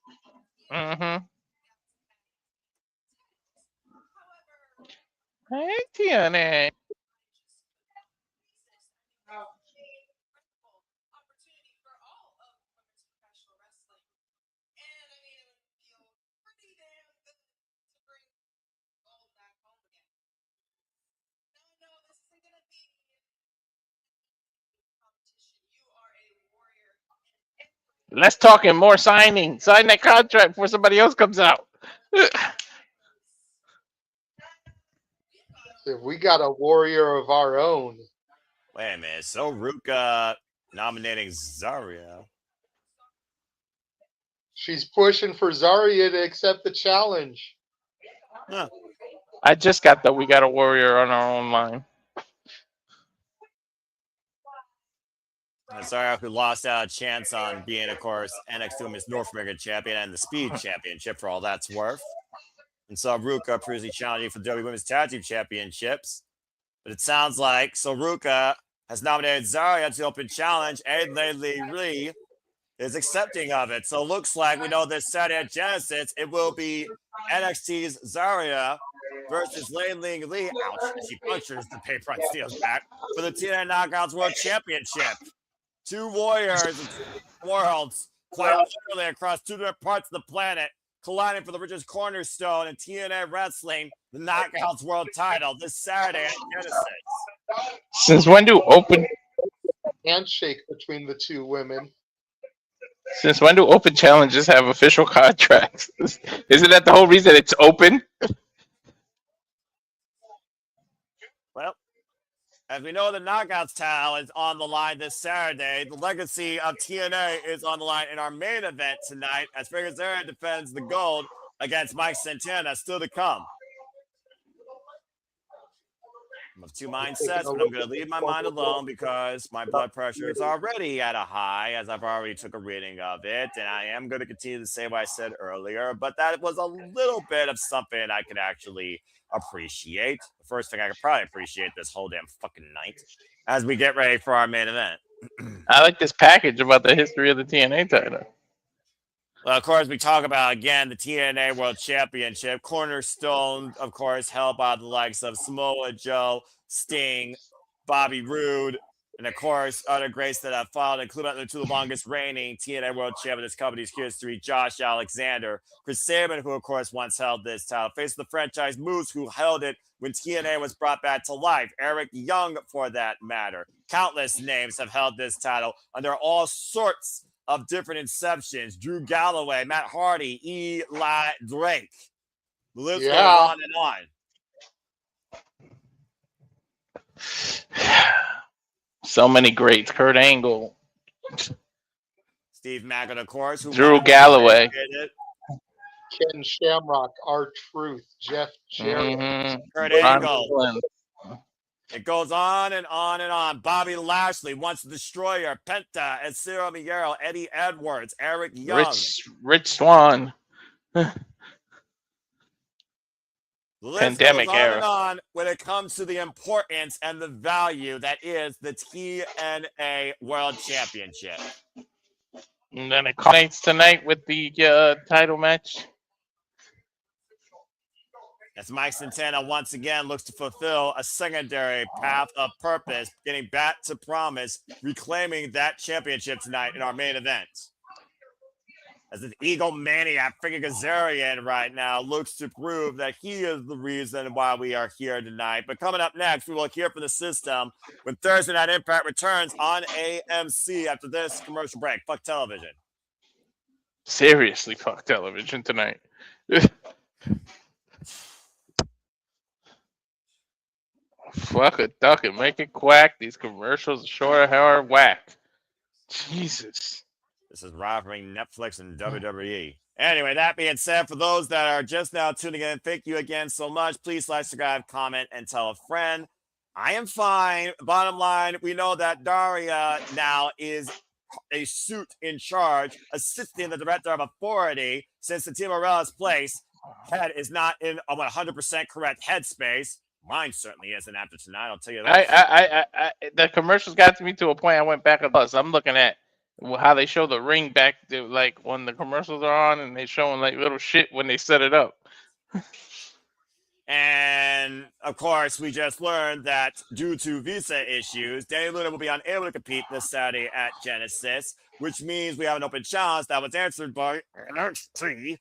Mm-hmm. Hey, TNA. Less talking, more signing. Sign that contract before somebody else comes out. If we got a warrior of our own. Wait a minute. So Ruka nominating Zarya. She's pushing for Zarya to accept the challenge. Huh. I just got the We Got a Warrior on our own line. Zarya, who lost out a chance on being, of course, NXT Women's North American Champion and the Speed Championship for all that's worth. And so Ruka previously challenging for the WWE Women's Tag Team Championships. But it sounds like Ruka has nominated Zarya to the open challenge, and Lee is accepting of it. So it looks like we know this Saturday at Genesis, it will be NXT's Zarya versus Ling Lee. Ouch, as she punctures the paper on Steel's back for the TNA Knockouts World Championship. Two warriors in two worlds, quite literally across two different parts of the planet, colliding for the richest cornerstone in TNA wrestling, the Knockouts World title, this Saturday at Genesis. Since when do open Handshake between the two women. Since when do open challenges have official contracts? Isn't that the whole reason it's open? Well, as we know, the Knockouts title is on the line this Saturday. The legacy of TNA is on the line in our main event tonight as Kazarian defends the gold against Mike Santana, still to come. I'm of two mindsets, but I'm going to leave my mind alone because my blood pressure is already at a high, as I've already took a reading of it, and I am going to continue to say what I said earlier, but that was a little bit of something I could actually appreciate. The first thing I could probably appreciate this whole damn fucking night as we get ready for our main event. I like this package about the history of the TNA title. Well, of course, we talk about, again, the TNA World Championship. Cornerstone, of course, held by the likes of Samoa Joe, Sting, Bobby Roode, and, of course, other greats that have followed, including the two longest reigning TNA World Champions in this company's history, Josh Alexander. Chris Sabin, who, of course, once held this title. Faced the franchise Moose, who held it when TNA was brought back to life. Eric Young, for that matter. Countless names have held this title under all sorts of different inceptions. Drew Galloway, Matt Hardy, Eli Drake. The list goes on and on. So many greats. Kurt Angle. Steve Mackin, of course. Drew Galloway. Ken Shamrock, R-Truth, Jeff Jarrett. Kurt Angle. It goes on and on and on. Bobby Lashley, Once the Destroyer, Penta, and Cyril Miguel, Eddie Edwards, Eric Young. Rich Swann. The list Pandemic goes on era. and on when it comes to the importance and the value that is the TNA World Championship. And then it culminates tonight with the title match. As Mike Santana once again looks to fulfill a secondary path of purpose, getting back to promise, reclaiming that championship tonight in our main event. As an egomaniac, freaking Kazarian right now looks to prove that he is the reason why we are here tonight. But coming up next, we will hear from the system when Thursday Night Impact returns on AMC after this commercial break. Fuck television. Seriously, fuck television tonight. Fuck it, duck it, make it quack. These commercials sure are whack. Jesus. This is rivaling Netflix and WWE. Anyway, that being said, for those that are just now tuning in, thank you again so much. Please like, subscribe, comment, and tell a friend. I am fine. Bottom line, we know that Daria now is a suit in charge, assisting the director of authority, since the Team Morello's place head is not in a 100% correct headspace. Mine certainly isn't after tonight, I'll tell you that. I the commercials got to me to a point I went back and plus. I'm looking at how they show the ring back to, like, when the commercials are on and they showing like little shit when they set it up. And of course, we just learned that due to visa issues, Danny Luna will be unable to compete this Saturday at Genesis, which means we have an open challenge that was answered by NXT,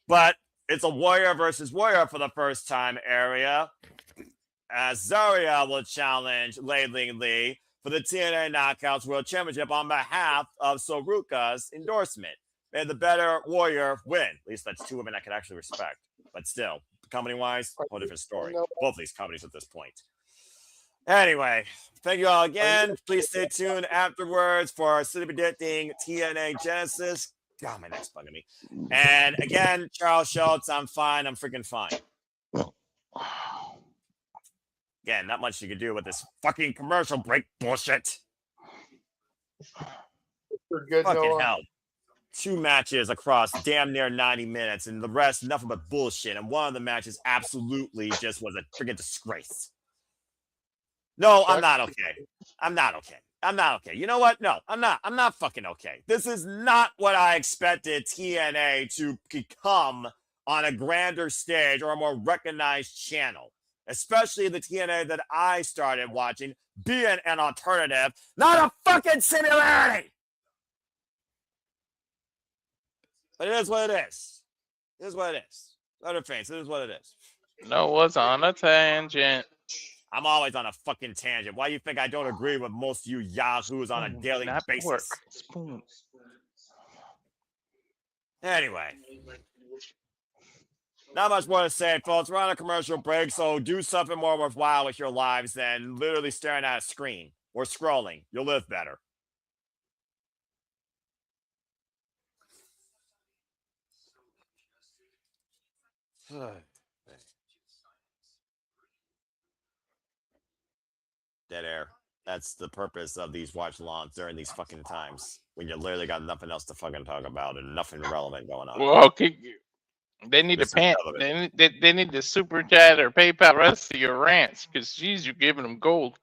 but it's a warrior versus warrior for the first time area. As Zarya will challenge Ling Lee. for the TNA Knockouts World Championship on behalf of Soruka's endorsement. May the better warrior win. At least that's two women I can actually respect. But still, company-wise, whole different story. Both these companies at this point. Anyway, thank you all again. Please stay tuned afterwards for our city predicting TNA Genesis. God, my neck's bugging me. And again, Charles Schultz, I'm fine. I'm freaking fine. Again, not much you can do with this fucking commercial break bullshit. We're good, fucking Noah. hell. 2 matches across damn near 90 minutes, and the rest nothing but bullshit. And one of the matches absolutely just was a freaking disgrace. No, I'm not okay. I'm not okay. I'm not okay. You know what? No, I'm not. I'm not fucking okay. This is not what I expected TNA to become on a grander stage or a more recognized channel. Especially the TNA that I started watching being an alternative, not a fucking similarity. But it is what it is. It is what it is. Other fans, it is what it is. Noah's on a tangent. I'm always on a fucking tangent. Why do you think I don't agree with most of you yahoos on a daily basis? Spoon. Anyway. Not much more to say, folks. We're on a commercial break, so do something more worthwhile with your lives than literally staring at a screen or scrolling. You'll live better. Dead air. That's the purpose of these watch-alongs during these fucking times when you literally got nothing else to fucking talk about and nothing relevant going on. Well, okay. They need to pay. They need to super chat or PayPal the rest of your rants because, geez, you're giving them gold.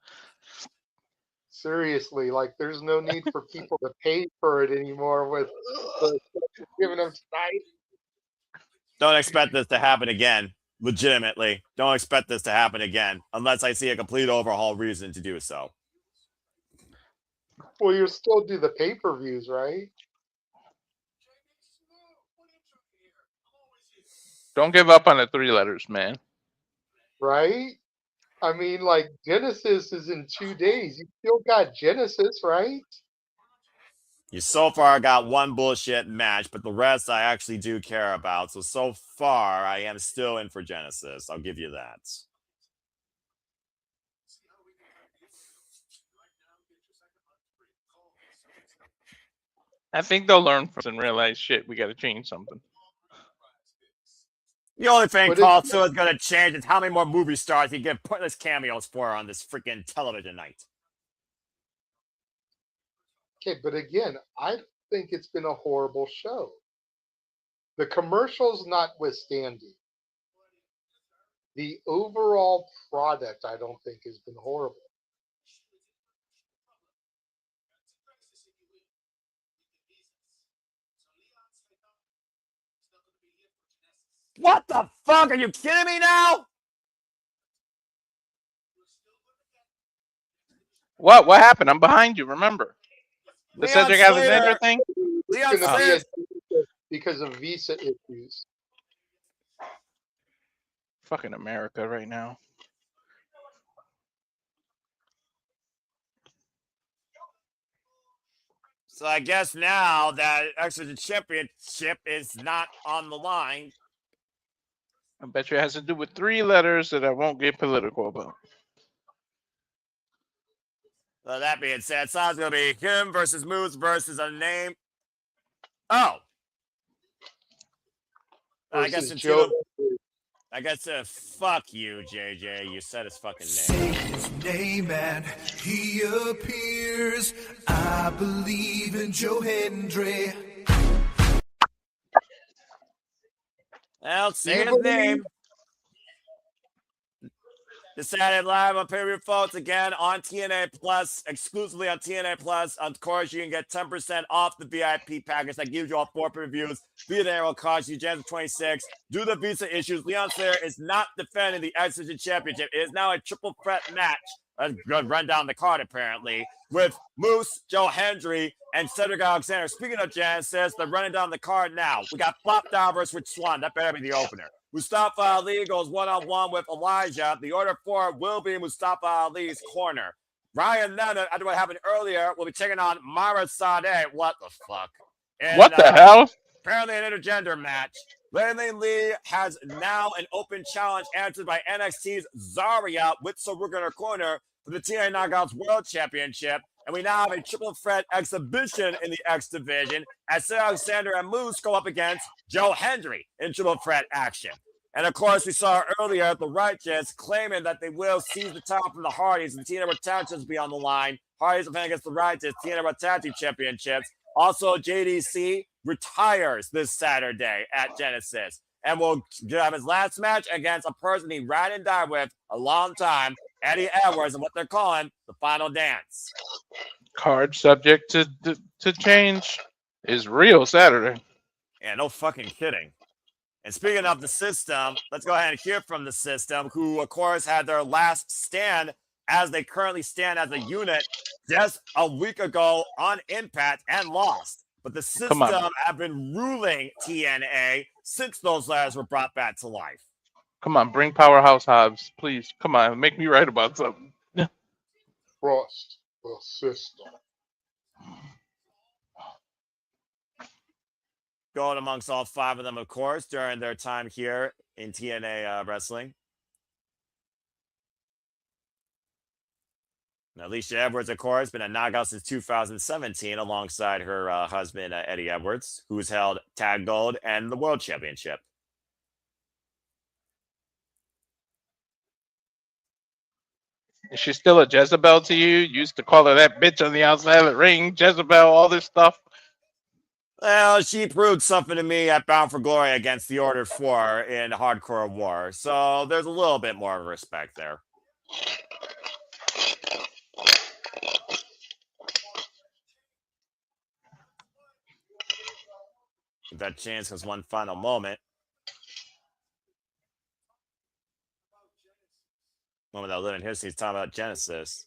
Seriously, like there's no need for people to pay for it anymore with giving them tonight. Don't expect this to happen again. Legitimately, don't expect this to happen again unless I see a complete overhaul reason to do so. Well, you'll still do the pay-per-views, right? Don't give up on the 3 letters, man. Right? I mean, like Genesis is in 2 days. You still got Genesis, right? You so far got one bullshit match, but the rest I actually do care about. So far, I am still in for Genesis. I'll give you that. I think they'll learn from this and realize, shit, we got to change something. The only thing Call 2 is going to change is how many more movie stars you get pointless cameos for on this freaking television night. Okay, but again, I think it's been a horrible show. The commercials notwithstanding, the overall product I don't think has been horrible. What the fuck? Are you kidding me now? What happened? I'm behind you, remember. The Cedric Alexander thing? Leon Slater. Because of visa issues. Fucking America right now. So I guess now that actually the championship is not on the line. I bet you it has to do with 3 letters that I won't get political about. So that being said, so it's going to be him versus Moose versus a name. Oh. I guess it's Joe. I guess fuck you, JJ. You said his fucking name. Say his name and he appears. I believe in Joe Hendry. Well, say his name. Decided live on pay-per-view, folks, again on TNA Plus, exclusively on TNA Plus. Of course, you can get 10% off the VIP package that gives you all 4 pay-per-views. Via there will cost you January 26. Due to the visa issues, Leon Slater is not defending the X-Division Championship. It is now a triple threat match. A good run down the card, apparently, with Moose, Joe Hendry, and Cedric Alexander. Speaking of Genesis, they're running down the card now. We got Flop Down versus Rich Swann. That better be the opener. Mustafa Ali goes one-on-one with Elijah. The order 4 will be Mustafa Ali's corner. Ryan Leonard, after what happened earlier, will be taking on Mara Sade. What the fuck? And, What the hell? apparently an intergender match. Lei Lee has now an open challenge answered by NXT's Zarya with Saruka in her corner for the TNA Knockouts World Championship. And we now have a triple threat exhibition in the X division as Sid Alexander and Moose go up against Joe Hendry in triple threat action. And of course, we saw earlier the Righteous claiming that they will seize the title from the Hardys and the TNA World Championships be on the line. Hardys defending against the Righteous, TNA World Tag Team Championships. Also, JDC retires this Saturday at Genesis and will have his last match against a person he ran and died with a long time, Eddie Edwards, and what they're calling the Final Dance. Card subject to change is real Saturday. Yeah, no fucking kidding. And speaking of the System, let's go ahead and hear from the System, who, of course, had their last stand as they currently stand as a unit just a week ago on Impact and lost. But the System have been ruling TNA since those letters were brought back to life. Come on, bring Powerhouse Hobbs, please. Come on, make me right about something. Trust the system. Going amongst all five of them, of course, during their time here in TNA wrestling. Now, Alicia Edwards, of course, been a knockout since 2017 alongside her husband, Eddie Edwards, who's held Tag Gold and the World Championship. Is she still a Jezebel to you? You used to call her that bitch on the outside of the ring, Jezebel, all this stuff. Well, she proved something to me at Bound for Glory against the Order 4 in Hardcore War. So there's a little bit more of respect there. If that chance has one final moment. Moment that living history is talking about Genesis.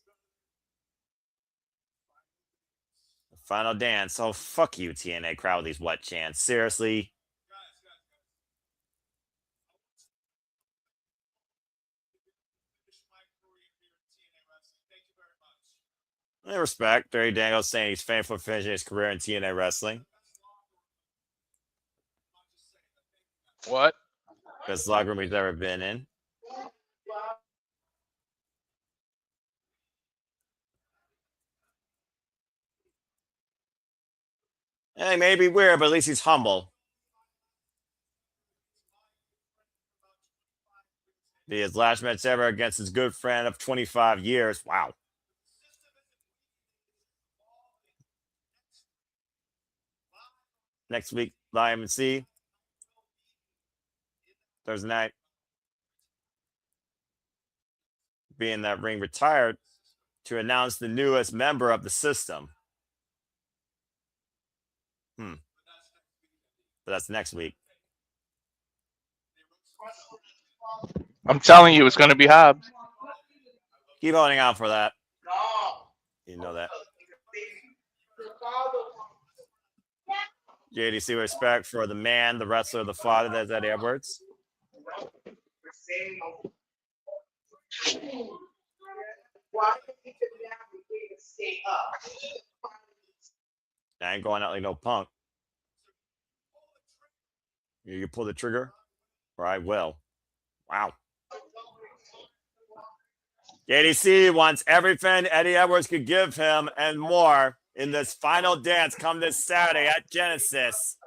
The Final Dance. Oh, fuck you, TNA crowd with these what chants. Seriously. I respect. Barry Dangle saying he's thankful for finishing his career in TNA wrestling. What? Best locker room he's ever been in. He may be weird, but at least he's humble. Be his last match ever against his good friend of 25 years. Wow. Next week, IInspiration. Thursday night. Being that Ring retired to announce the newest member of the System. But that's next week. I'm telling you, it's going to be Hobbs. Keep holding out for that. You know that. JDC respect for the man, the wrestler, the father, that's Eddie Edwards. I ain't going out like no punk. You pull the trigger, or I will. Wow. JDC wants everything Eddie Edwards could give him and more in this Final Dance come this Saturday at Genesis.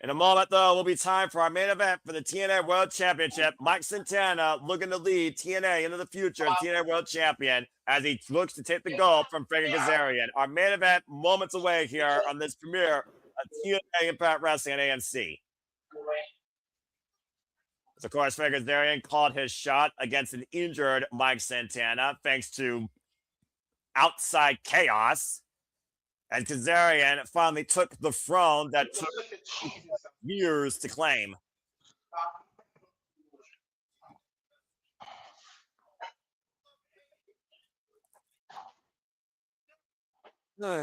In a moment, though, will be time for our main event for the TNA World Championship. Mike Santana looking to lead TNA into the future as TNA World Champion as he looks to take the gold from Frankie Kazarian. Our main event moments away here on this premiere of TNA Impact Wrestling at AMC. Of course, Frankie Kazarian called his shot against an injured Mike Santana thanks to outside chaos. And Kazarian finally took the throne that took years to claim. Of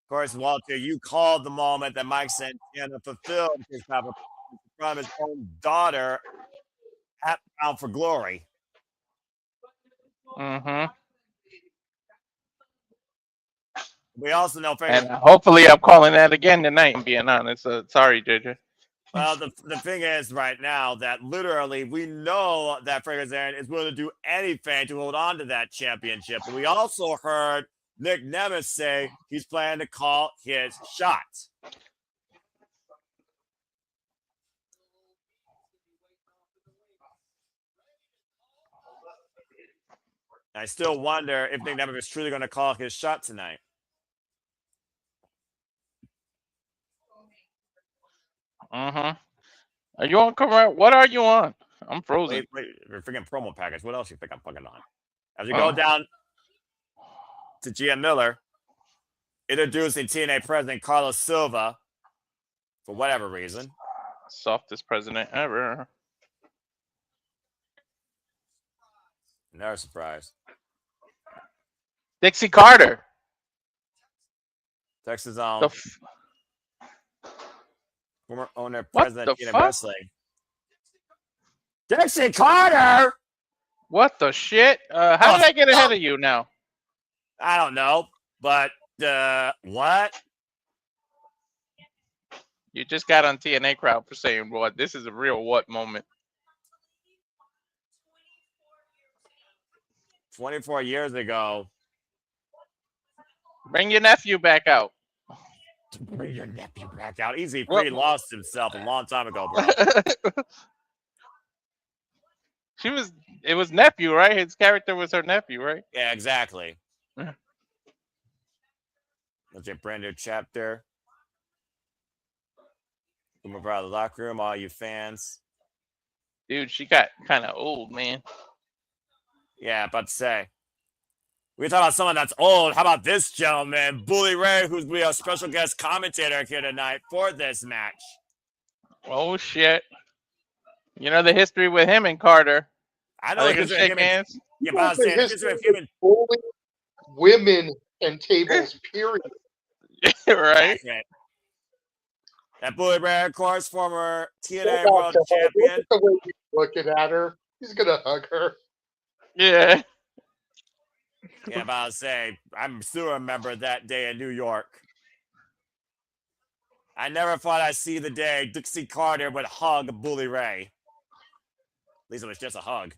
course, Walter, you called the moment that Mike Santana fulfilled his type of from his own daughter at Bound for Glory. Mm-hmm. We also know And hopefully I'm calling that again tonight, I'm being honest. Sorry, JJ. well, the thing is right now that literally we know that Kazarian is willing to do anything to hold on to that championship. But we also heard Nick Nemeth say he's planning to call his shot. I still wonder if Nick Nemeth is truly going to call his shot tonight. Mm-hmm. Are you on camera? What are you on? I'm frozen. Wait, we're freaking promo package. What else you think I'm fucking on? As we go down to GM Miller, introducing TNA president Carlos Silva for whatever reason. Softest president ever. Never surprised. Dixie Carter. Texas own. Former owner, president of TNA Wrestling. Dixie Carter! What the shit? How did I get ahead of you now? I don't know, but what? You just got on TNA crowd for saying what? This is a real what moment. 24 years ago. Bring your nephew back out. Bring your nephew back out. Easy Free lost himself a long time ago, bro. It was nephew, right? His character was her nephew, right? Yeah, exactly. That's a brand new chapter. From about the locker room, all you fans. Dude, she got kind of old, man. Yeah, about to say. We talk about someone that's old. How about this gentleman, Bully Ray, who's be a special guest commentator here tonight for this match? Oh shit! You know the history with him and Carter. I know. They shake hands. Yeah, but I was saying history of him and women and tables. Period. Right. That Bully Ray, of course, former TNA World Champion. The way he's looking at her, he's gonna hug her. Yeah. Yeah, but I'll say, I still remember that day in New York. I never thought I'd see the day Dixie Carter would hug Bully Ray. At least it was just a hug.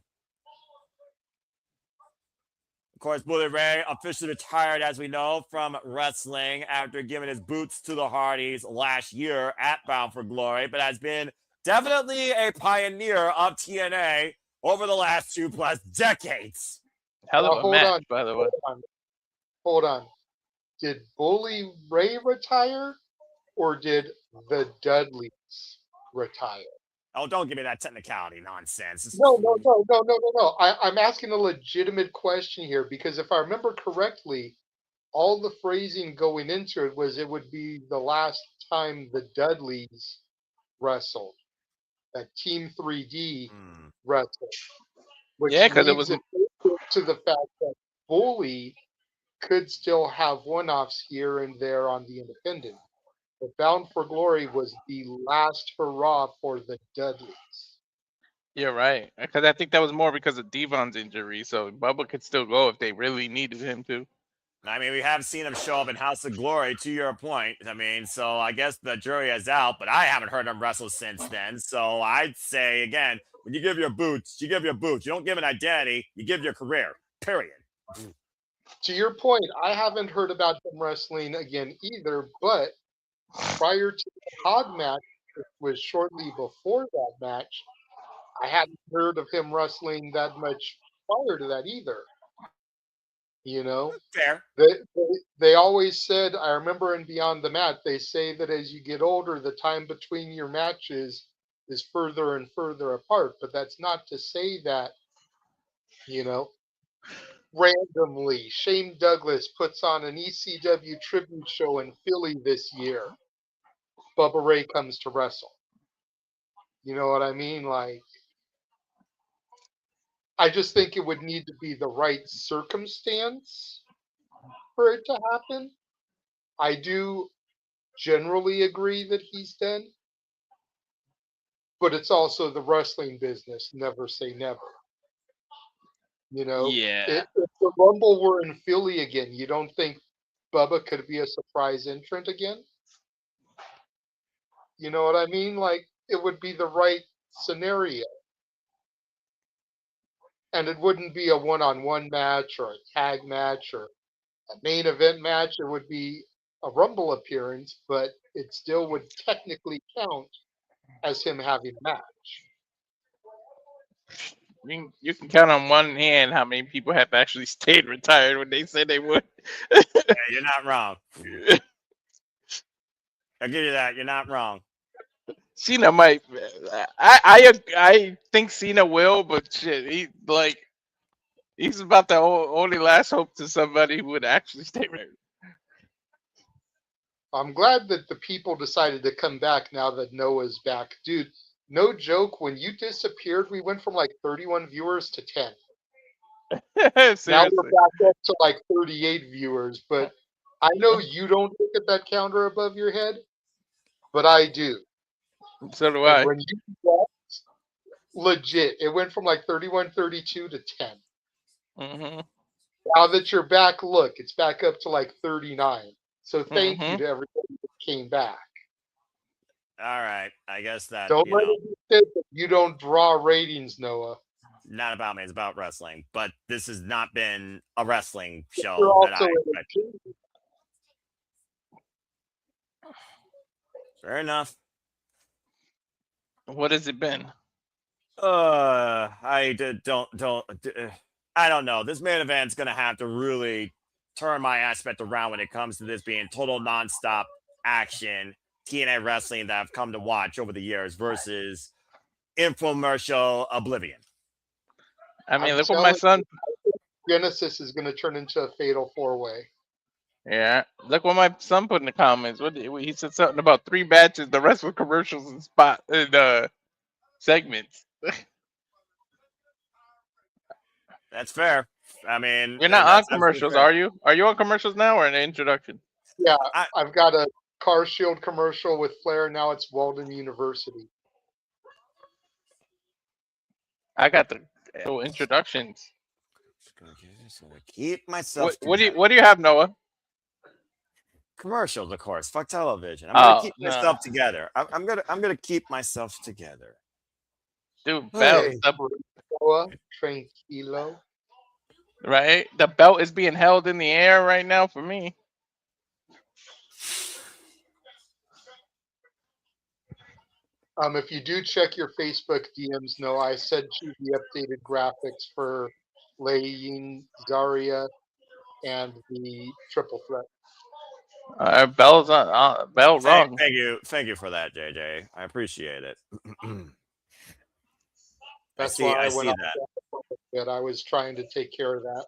Of course, Bully Ray officially retired, as we know, from wrestling after giving his boots to the Hardys last year at Bound for Glory, but has been definitely a pioneer of TNA over the last 2+ decades. Hell of a match, by the way. Hold on. Did Bully Ray retire, or did the Dudleys retire? Oh, don't give me that technicality nonsense. No. I'm asking a legitimate question here because if I remember correctly, all the phrasing going into it was it would be the last time the Dudleys wrestled. That Team 3D wrestled. Which because it was to the fact that Bully could still have one-offs here and there on the independent. But Bound for Glory was the last hurrah for the Dudleys. You're right. Because I think that was more because of Devon's injury. So Bubba could still go if they really needed him to. I mean, we have seen him show up in House of Glory, to your point. I mean, so I guess the jury is out, but I haven't heard him wrestle since then. So I'd say, again, when you give your boots, you give your boots. You don't give an identity, you give your career, period. To your point, I haven't heard about him wrestling again either, but prior to the Hog match, which was shortly before that match, I hadn't heard of him wrestling that much prior to that either. You know, fair. They always said, I remember in Beyond the Mat, they say that as you get older, the time between your matches is further and further apart. But that's not to say that, you know, randomly, Shane Douglas puts on an ECW tribute show in Philly this year. Bubba Ray comes to wrestle. You know what I mean? Like, I just think it would need to be the right circumstance for it to happen. I do generally agree that he's done. but it's also the wrestling business. Never say never. You know, Yeah. if the Rumble were in Philly again, you don't think Bubba could be a surprise entrant again? You know what I mean? Like, it would be the right scenario. And it wouldn't be a one-on-one match or a tag match or a main event match. It would be a Rumble appearance, but it still would technically count as him having a match. You can count on one hand how many people have actually stayed retired when they said they would. Yeah, you're not wrong. I'll give you that. You're not wrong. Cena might. I think Cena will, but shit, he's about the only last hope to somebody who would actually stay retired. I'm glad that the people decided to come back now that Noah's back. Dude, no joke, when you disappeared, we went from like 31 viewers to 10. Now we're back up to like 38 viewers, but I know you don't look at that counter above your head, but I do. So do And I. when you left, legit, it went from like 31, 32 to 10. Mm-hmm. Now that you're back, look, it's back up to like 39. So thank you Mhm. to everybody that came back. All right. I guess that, Don't you let know, it be said that you don't draw ratings, Noah. not about me. It's about wrestling. But this has not been a wrestling show You're that also I. entertaining. Fair enough. What has it been? I don't know. This main event's gonna have to really turn my aspect around when it comes to this being total nonstop action TNA wrestling that I've come to watch over the years versus infomercial oblivion. I mean, I'm look what my son. Genesis is going to turn into a fatal four-way. Yeah, look what my son put in the comments. He said something about 3 batches. The rest were commercials and segments. That's fair. I mean, You're not on that's absolutely commercials, fair. are you? Are you on commercials now or in the introduction? Yeah, I've got a Car Shield commercial with Flair. Now it's Walden University. I got the introductions. Just gonna keep myself. What do you have, Noah? Commercials, of course. Fuck television. I'm gonna keep myself together. I'm gonna keep myself together. Dude, Hey, belt. Tranquilo. Right? The belt is being held in the air right now for me. If you do check your Facebook DMs, no, I sent you the updated graphics for Lei Zarya and the triple threat. Bell's on bell wrong. Thank you for that, JJ. I appreciate it. That's why I went off that. I was trying to take care of that.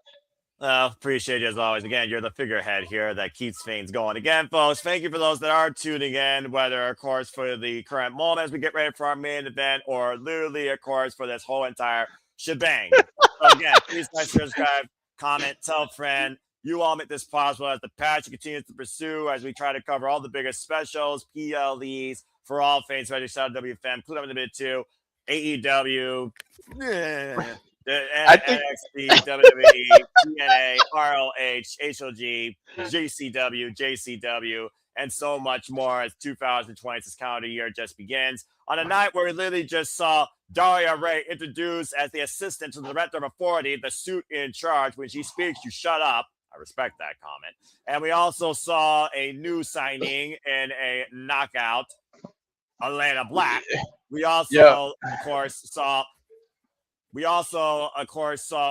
Appreciate you as always. Again, you're the figurehead here that keeps things going. Again, folks, thank you for those that are tuning in, whether, of course, for the current moment as we get ready for our main event or literally, of course, for this whole entire shebang. So again, please like, subscribe, comment, tell a friend. You all make this possible as the passion continues to pursue as we try to cover all the biggest specials, PLEs, for all fans, registered WFM, Club Limited 2, AEW, NXT, WWE, TNA, ROH, HOG, GCW, JCW, and so much more as 2020, this calendar year just begins. On a night where we literally just saw Daria Ray introduced as the assistant to the director of authority, the suit in charge. When she speaks, you shut up. I respect that comment. And we also saw a new signing in a knockout, Atlanta Black. We also, of course, saw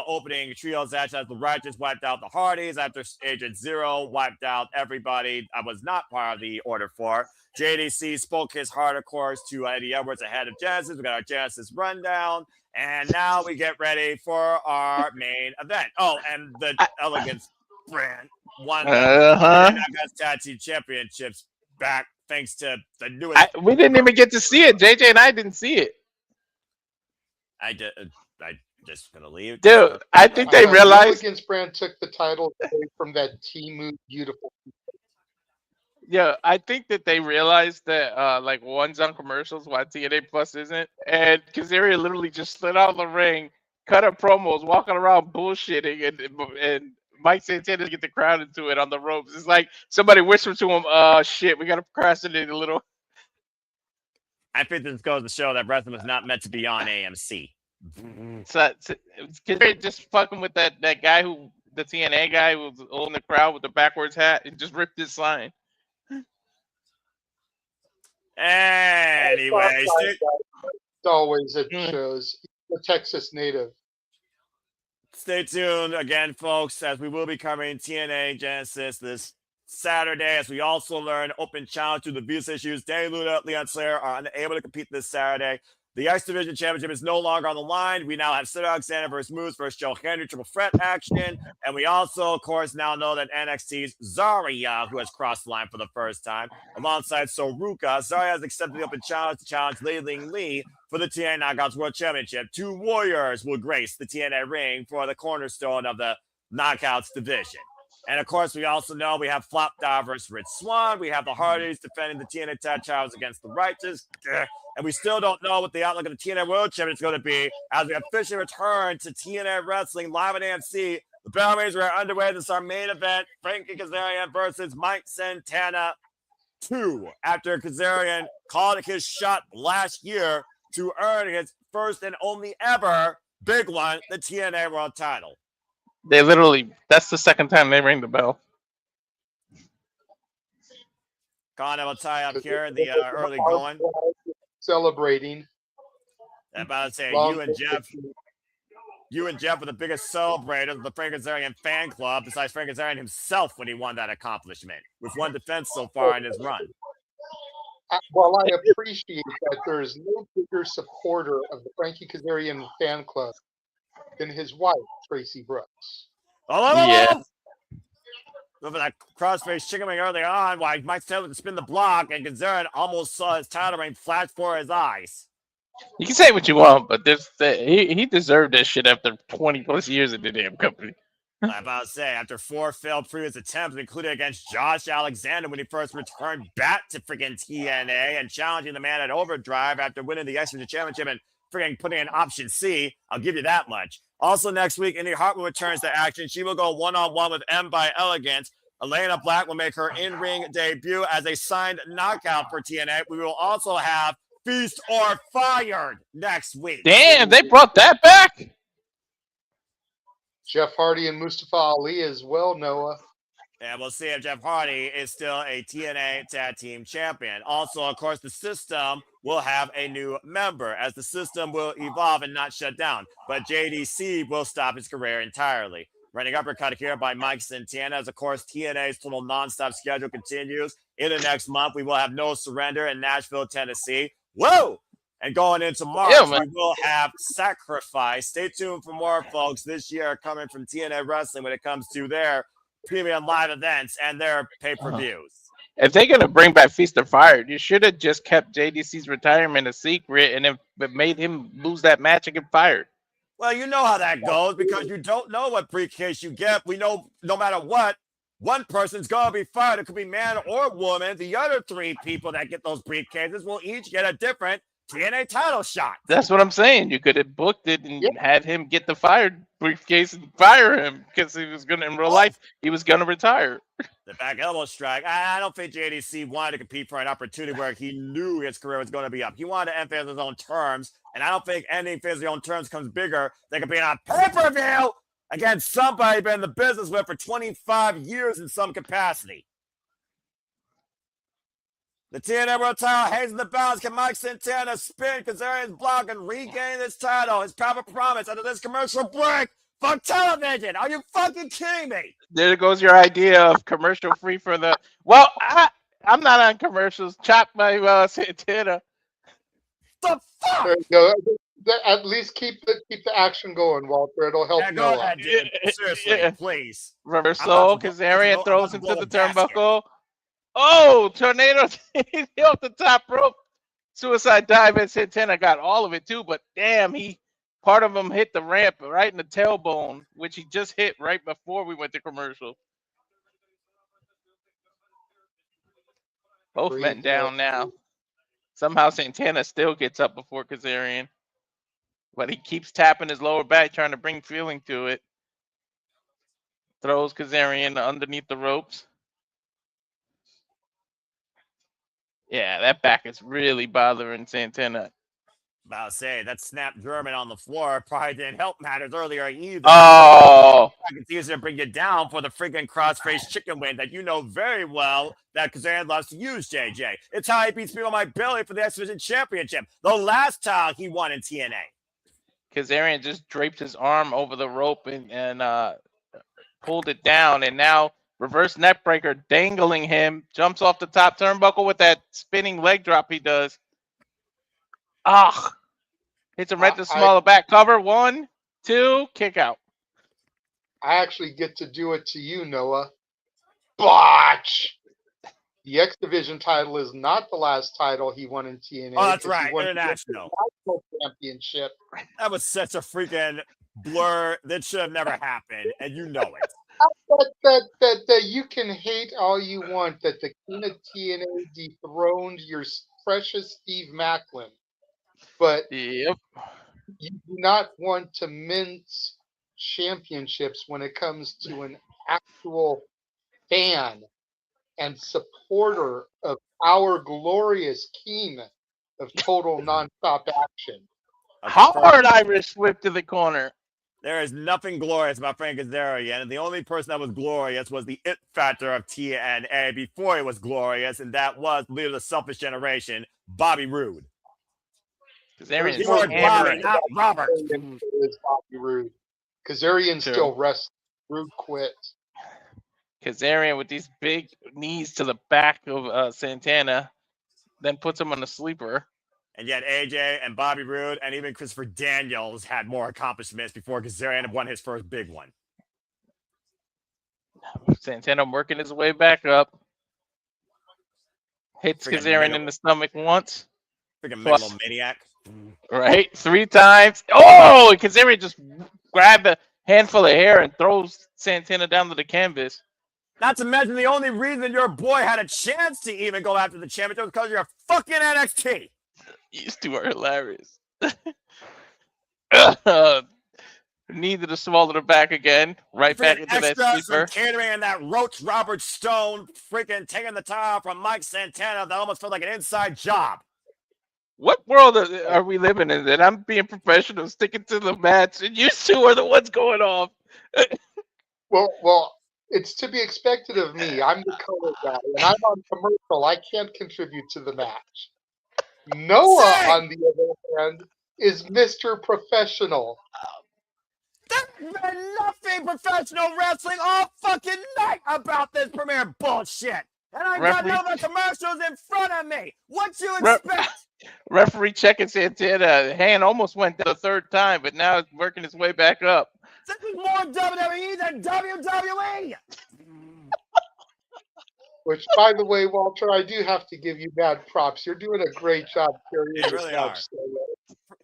opening trios match as the Righteous wiped out the Hardys after Agent Zero wiped out everybody I was not part of the Order 4. JDC spoke his heart, of course, to Eddie Edwards ahead of Genesis. We got our Genesis rundown. And now we get ready for our main event. Oh, and the Elegance brand won the Tag Team Championships back thanks to the newest. We didn't even get to see it. JJ and I didn't see it. I just gonna leave. Dude, I think they realized Elegance brand took the title away from that Timu Beautiful. Yeah, I think that they realized that like one's on commercials while TNA Plus isn't, and Kazarian literally just slid out of the ring, cut a promo, was walking around bullshitting, and Mike Santana get the crowd into it on the ropes. It's like somebody whispered to him, shit, we gotta procrastinate a little." I think this goes to show that wrestling was not meant to be on AMC. So Kazarian just fucking with that guy the TNA guy who was holding the crowd with the backwards hat and just ripped his sign. Anyway, Always at shows. He's a Texas native. stay tuned again, folks, as we will be covering TNA Genesis this Saturday, as we also learn open challenge to the visa issues. Danny Luna, Leon Slayer are unable to compete this Saturday. The X Division Championship is no longer on the line. We now have Sid Alexander versus Moose versus Joe Henry triple threat action. And we also, of course, now know that NXT's Zarya, who has crossed the line for the first time, alongside Soruka. Zarya has accepted the open challenge to challenge Lei Ling Lee for the TNA Knockouts World Championship. 2 Warriors will grace the TNA ring for the cornerstone of the Knockouts division. And, of course, we also know we have Flop Dive versus Rich Swann. We have the Hardys defending the TNA Tag Titles against the Righteous. And we still don't know what the outlook of the TNA World Championship is going to be as we officially return to TNA Wrestling live at AMC. The Battle Rangers are underway. This is our main event. Frankie Kazarian versus Mike Santana 2. After Kazarian called his shot last year to earn his first and only ever big one, the TNA World title. They literally, that's the second time they ring the bell. Connor will tie up here in the early going. Celebrating. I'm about to say, Long you and Jeff were the biggest celebrators of the Frank Kazarian fan club, besides Frank Kazarian himself when he won that accomplishment, with 1 defense so far in his run. Well, I appreciate that there is no bigger supporter of the Frankie Kazarian fan club than his wife, Tracy Brooks. Yeah. Over that crossface chicken wing early on, while Mike Taylor to spin the block, and Kazarian almost saw his title ring flash before his eyes. You can say what you want, but he deserved that shit after 20 plus years in the damn company. I'm about to say, after 4 failed previous attempts, including against Josh Alexander when he first returned back to friggin' TNA and challenging the man at Overdrive after winning the X Division Championship and friggin' putting in option C. I'll give you that much. Also next week, Indy Hartwell returns to action. She will go one-on-one with M by Elegance. Elena Black will make her in-ring debut as a signed knockout for TNA. We will also have Feast or Fired next week. Damn, they brought that back? Jeff Hardy and Mustafa Ali as well, Noah. And we'll see if Jeff Hardy is still a TNA Tag Team Champion. Also, of course, the system will have a new member as the system will evolve and not shut down. But JDC will stop his career entirely. Running uppercut here by Mike Santana as, of course, TNA's total nonstop schedule continues. In the next month, we will have No Surrender in Nashville, Tennessee. Whoa! And going into March, we will have Sacrifice. Stay tuned for more, folks, this year coming from TNA Wrestling when it comes to their premium live events and their pay-per-views. If they're going to bring back Feast or Fired, you should have just kept JDC's retirement a secret and it made him lose that match and get fired. Well, you know how that goes because you don't know what briefcase you get. We know no matter what, one person's going to be fired. It could be man or woman. The other 3 people that get those briefcases will each get a different TNA title shot. That's what I'm saying. You could have booked it and had him get the fired briefcase and fire him because he was going to, in real life, he was going to retire. The back elbow strike. I don't think JDC wanted to compete for an opportunity where he knew his career was going to be up. He wanted to end things on his own terms, and I don't think ending things on his own terms comes bigger than competing on pay-per-view against somebody you've been in the business with for 25 years in some capacity. The TNA World title hangs in the balance. Can Mike Santana spin Kazarian's block and regain this title? His proper promise under this commercial break for television. Are you fucking kidding me? There goes your idea of commercial free for the. Well, I'm not on commercials. Chopped by Santana. The fuck? There you go. At least keep the action going, Walter. It'll help. Yeah, go ahead, dude. Seriously, please. Reversal. Kazarian throws into the turnbuckle. Oh, tornado off the top rope. Suicide dive, and Santana got all of it too, but damn, part of him hit the ramp right in the tailbone, which he just hit right before we went to commercial. Both Breathe, men down now. Somehow Santana still gets up before Kazarian. But he keeps tapping his lower back, trying to bring feeling to it. Throws Kazarian underneath the ropes. Yeah, that back is really bothering Santana. About to say, that snap German on the floor probably didn't help matters earlier either. Oh! I can easier to bring you down for the freaking cross-face chicken wing that you know very well that Kazarian loves to use, JJ. It's how he beats people on my belly for the X Division Championship. The last time he won in TNA. Kazarian just draped his arm over the rope and pulled it down, and now reverse neckbreaker dangling him, jumps off the top turnbuckle with that spinning leg drop he does. Ah! Hits him right to the smaller back cover. 1, 2, kick out. I actually get to do it to you, Noah. Botch! The X Division title is not the last title he won in TNA. Oh, that's 'cause he right. won the International. National Championship. That was such a freaking blur. That should have never happened, and you know it. That you can hate all you want that the king of TNA dethroned your precious Steve Macklin, but Yep. you do not want to mince championships when it comes to an actual fan and supporter of our glorious king of total nonstop action. Hard Irish whip to the corner. There is nothing glorious about Frank Kazarian, and the only person that was glorious was the it factor of TNA before it was glorious, and that was the leader of the Selfish Generation, Bobby Roode. Kazarian's Bobby, not Robert. Is Bobby Roode. Kazarian still rests. Roode quit. Kazarian with these big knees to the back of Santana, then puts him on the sleeper. And yet AJ and Bobby Roode and even Christopher Daniels had more accomplishments before Kazarian won his first big one. Santana working his way back up. Hits Kazarian in the stomach once. Freaking megalomaniac. Right? 3 times. Oh! Kazarian just grabbed a handful of hair and throws Santana down to the canvas. Not to mention the only reason your boy had a chance to even go after the championship was because you're a fucking NXT. These two are hilarious. Needed to swallow the back again. Right back into that sleeper. Catering and that Roach Robert Stone freaking taking the tile from Mike Santana that almost felt like an inside job. What world are we living in that I'm being professional, sticking to the match, and you two are the ones going off? Well, it's to be expected of me. I'm the color guy, and I'm on commercial. I can't contribute to the match. Noah, on the other hand, is Mr. Professional. There's been nothing professional wrestling all fucking night about this premiere bullshit. And I got no other commercials in front of me. What you expect? Referee checking Santana. Hand almost went down the 3rd time, but now it's working its way back up. This is more WWE than WWE. Which, by the way, Walter, I do have to give you bad props. You're doing a great job carrying this really match.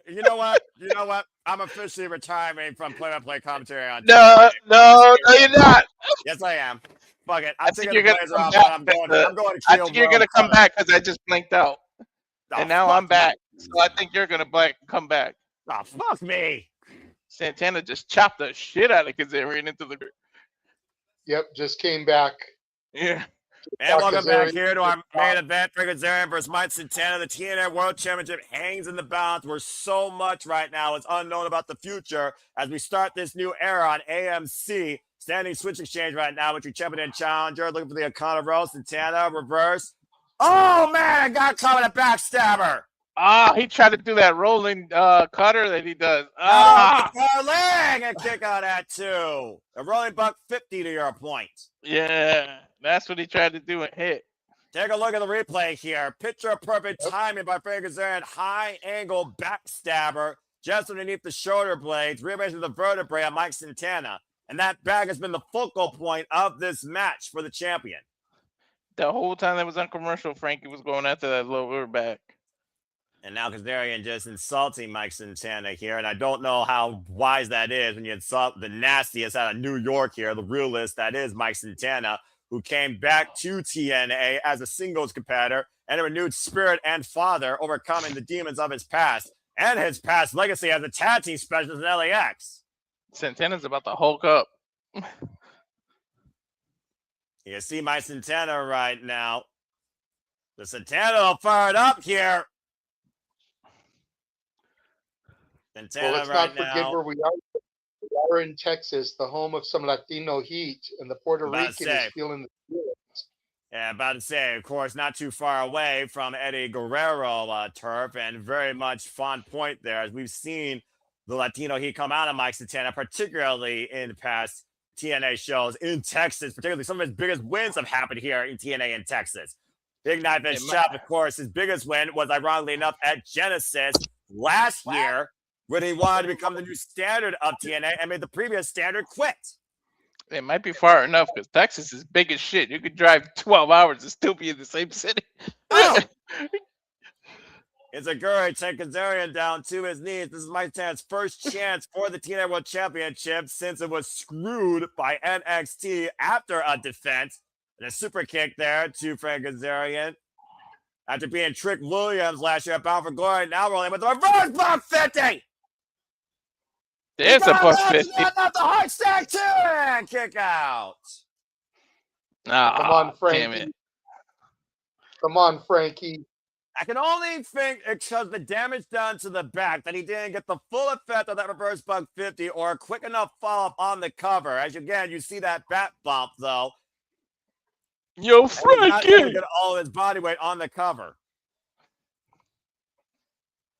You know what? I'm officially retiring from play-by-play commentary on. No, you're not. Yes, I am. Fuck it. I think you're gonna come back. I'm going to I think you're gonna come back because I just blinked out, and now I'm back. So I think you're gonna come back. Oh, fuck me. Santana just chopped the shit out of Kazarian into the. Yep, just came back. Yeah. And welcome back here to our main event, Kazarian versus Mike Santana. The TNA World Championship hangs in the balance where so much right now is unknown about the future as we start this new era on AMC. Standing switch exchange right now with your champion and challenger. Looking for the O'Connor roll. Santana, reverse. Oh, man, I got caught with a backstabber. He tried to do that rolling cutter that he does. Leg and kick out at 2. A rolling buck 50 to your point. Yeah, that's what he tried to do and hit. Take a look at the replay here. Picture perfect timing by Frankie Kazarian. High angle backstabber just underneath the shoulder blades, rearranging the vertebrae on Mike Santana. And that bag has been the focal point of this match for the champion. The whole time that was on commercial, Frankie was going after that lower back. And now Kazarian just insulting Mike Santana here. And I don't know how wise that is when you insult the nastiest out of New York here, the realist that is Mike Santana, who came back to TNA as a singles competitor and a renewed spirit and father, overcoming the demons of his past and his past legacy as a tag team specialist in LAX. Santana's about to Hulk up. You see my Santana right now. The Santana will fire it up here. Santana Well, let's right not forget now. where we are. We are in Texas, the home of some Latino heat, and the Puerto Rican is feeling the spirit. Yeah, about to say, of course, not too far away from Eddie Guerrero turf, and very much fond point there, as we've seen the Latino heat come out of Mike Santana, particularly in the past TNA shows in Texas. Particularly, some of his biggest wins have happened here in TNA in Texas. Big Knife and Shop, of course, his biggest win was, ironically enough, at Genesis last year, when he wanted to become the new standard of TNA and made the previous standard quit. It might be far enough because Texas is big as shit. You could drive 12 hours and still be in the same city. Oh! It's a Guri take Kazarian down to his knees. This is Mike Santana's first chance for the TNA World Championship since it was screwed by NXT after a defense. And a super kick there to Frank Kazarian. After being Trick Williams last year at Bound for Glory, now rolling with the reverse buck 50. There's a buck 50. Not the hard stack too, and kick out. Come on, Frankie. Damn it. Come on, Frankie. I can only think it's because the damage done to the back that he didn't get the full effect of that reverse buck 50 or a quick enough follow-up on the cover. As again, you see that bat bump though. Yo, Frankie! Not Frankie! get all his body weight on the cover.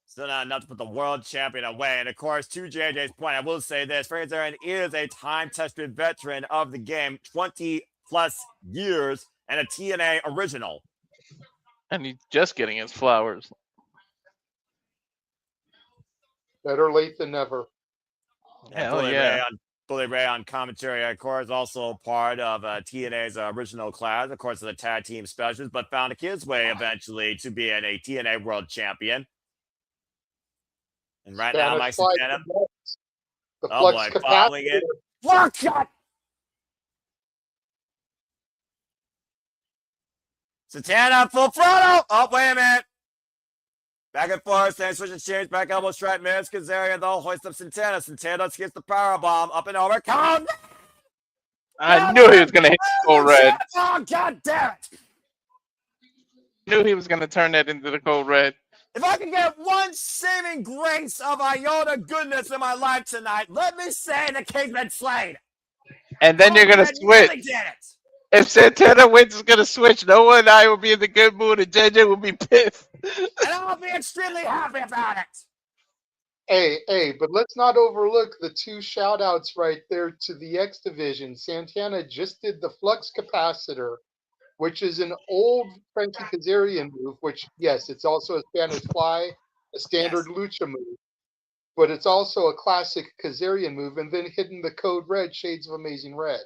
Still not enough to put the world champion away. And of course, to JJ's point, I will say this: Frankie Kazarian is a time-tested veteran of the game, 20+ years, and a TNA original. And he's just getting his flowers. Better late than never. Hell yeah. Bully Ray on commentary, of course, also part of TNA's original class, of course, the tag team specialist, but found his way eventually to being a TNA world champion. And right now, Mike Santana. The flux following it. Block shot! Santana, full throttle! Oh, wait a minute. Back and forth, then switch and change, back elbow strike, miss. Kazarian, though, hoist up Santana. Santana gets the powerbomb, up and over. Count! I knew he was going to hit the cold red. Oh, God damn it! Knew he was going to turn that into the cold red. If I can get one saving grace of iota goodness in my life tonight, let me say the king's been slain. And then you're going to switch. Really did it. If Santana wins, is going to switch. Noah and I will be in the good mood, and JJ will be pissed. And I'll be extremely happy about it. Hey, but let's not overlook the two shout-outs right there to the X Division. Santana just did the Flux Capacitor, which is an old Frankie Kazarian move, which, yes, it's also a Spanish Fly, a standard lucha move, but it's also a classic Kazarian move, and then hitting the code red, Shades of Amazing Red.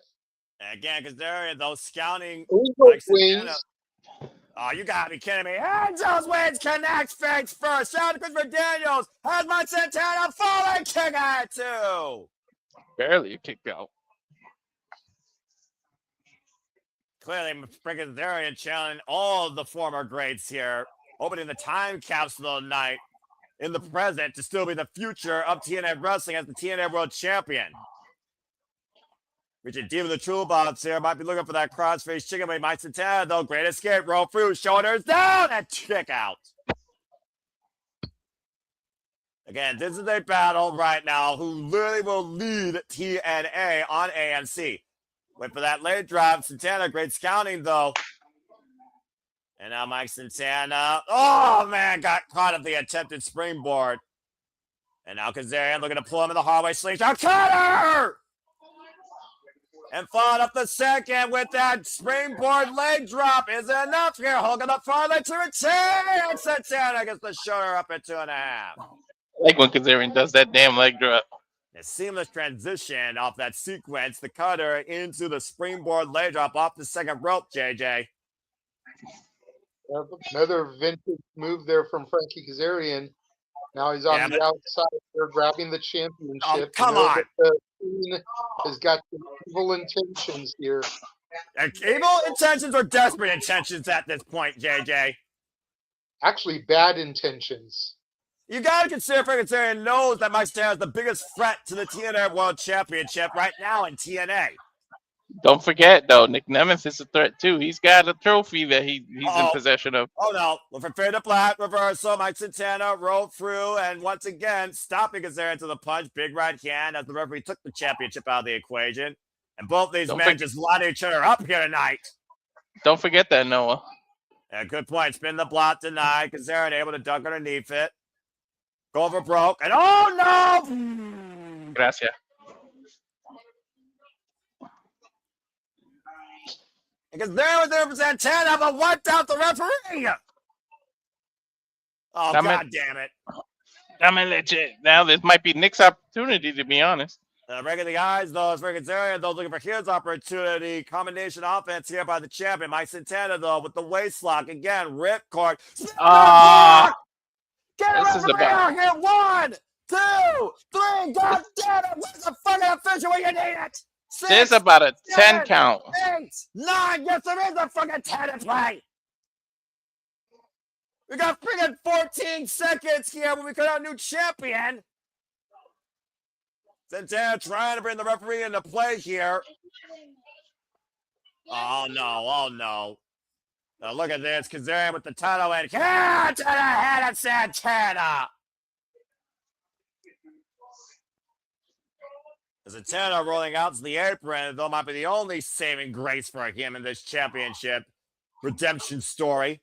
Again, Kazarian, though, scouting. Wings. Oh, you gotta be kidding me. Angels wins, connects, fakes first. Shout out to Christopher Daniels. Has my Santana falling, kick out too. Barely a kick out. Clearly, Kazarian challenging all of the former greats here, opening the time capsule tonight in the present to still be the future of TNA Wrestling as the TNA World Champion. Reaching deep in the toolbox here. Might be looking for that crossface chicken wing. Mike Santana, though. Great escape. Roll through. Shoulders down. And kick out. Again, this is a battle right now who literally will lead TNA on AMC. Wait for that late drop. Santana, great scouting, though. And now Mike Santana. Oh, man. Got caught at the attempted springboard. And now Kazarian looking to pull him in the hallway. Slingshot cutter! And followed up the second with that springboard leg drop. Is it enough here? Holding up far leg to retain. Santana gets the shoulder up at 2.5. I like when Kazarian does that damn leg drop. A seamless transition off that sequence. The cutter into the springboard leg drop off the second rope, JJ. Another vintage move there from Frankie Kazarian. Now he's on the outside there grabbing the championship. Oh, come on. The team has got some evil intentions here. Evil intentions or desperate intentions at this point, JJ? Actually, bad intentions. You got to consider Kazarian knows that Mike Santana is the biggest threat to the TNA World Championship right now in TNA. Don't forget, though, Nick Nemeth is a threat, too. He's got a trophy that he's in possession of. Oh, no. Well, for Fade to Black reversal, Mike Santana rolled through and once again stopping Kazarian to the punch. Big right hand as the referee took the championship out of the equation. And both these men just lining each other up here tonight. Don't forget that, Noah. Yeah, good point. Spin the block denied. Kazarian able to duck underneath it. Go over broke. And oh, no! Gracias. Because there was there for Santana, but wiped out the referee. Oh, God damn it. Now this might be Nick's opportunity, to be honest. Breaking the eyes, though, is for Kazarian, though, looking for his opportunity. Combination offense here by the champion. Mike Santana, though, with the waist lock. Again, ripcord. Get a referee out here. 1, 2, 3. God damn it. Where's the fucking official when you need it? 6, There's about a 10 count. 8, 9. Yes, there is a fucking 10 in play. We got freaking 14 seconds here when we got our new champion. Santana trying to bring the referee into play here. Oh, no. Oh, no. Now look at this. Kazarian with the title and to the head of Santana. Santana rolling out to the apron, though might be the only saving grace for him in this championship redemption story.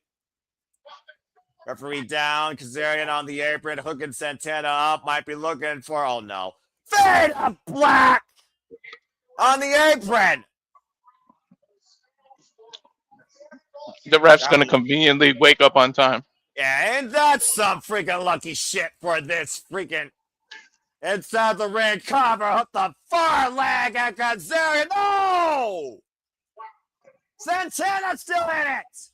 Referee down, Kazarian on the apron, hooking Santana up, might be looking for, oh no. Fade to Black on the apron. The ref's going to conveniently wake up on time. Yeah, and that's some freaking lucky shit for this freaking inside the ring cover. Hook the far leg at Kazarian. No! Santana's still in it.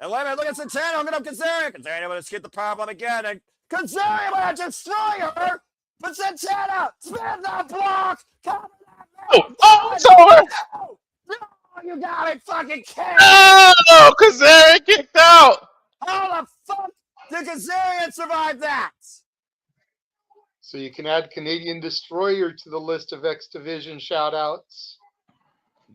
And wait a minute, look at Santana hooking up Kazarian. Kazarian able to skip the powerbomb again. And Kazarian will destroy her. But Santana spin the block. It's over. No, you got it, fucking kid. No, Kazarian kicked out. How the fuck did Kazarian survive that? So you can add Canadian Destroyer to the list of X Division shout-outs.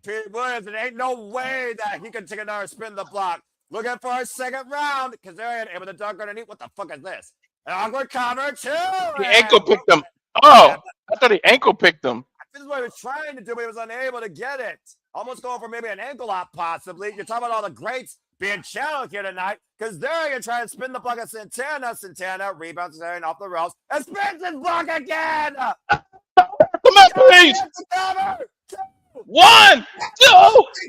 Pete Williams, it ain't no way that he can take another spin the block. Looking for a second round. Kazarian able to dunk underneath. What the fuck is this? An awkward cover, too. He ankle picked him. Oh, I thought he ankle picked him. This is what he was trying to do, but he was unable to get it. Almost going for maybe an ankle lock, possibly. You're talking about all the greats being channeled here tonight. Kazarian trying to spin the block of Santana. Santana rebounds Kazarian off the rails and spins his block again. Come on, please. Cover. 1, 2.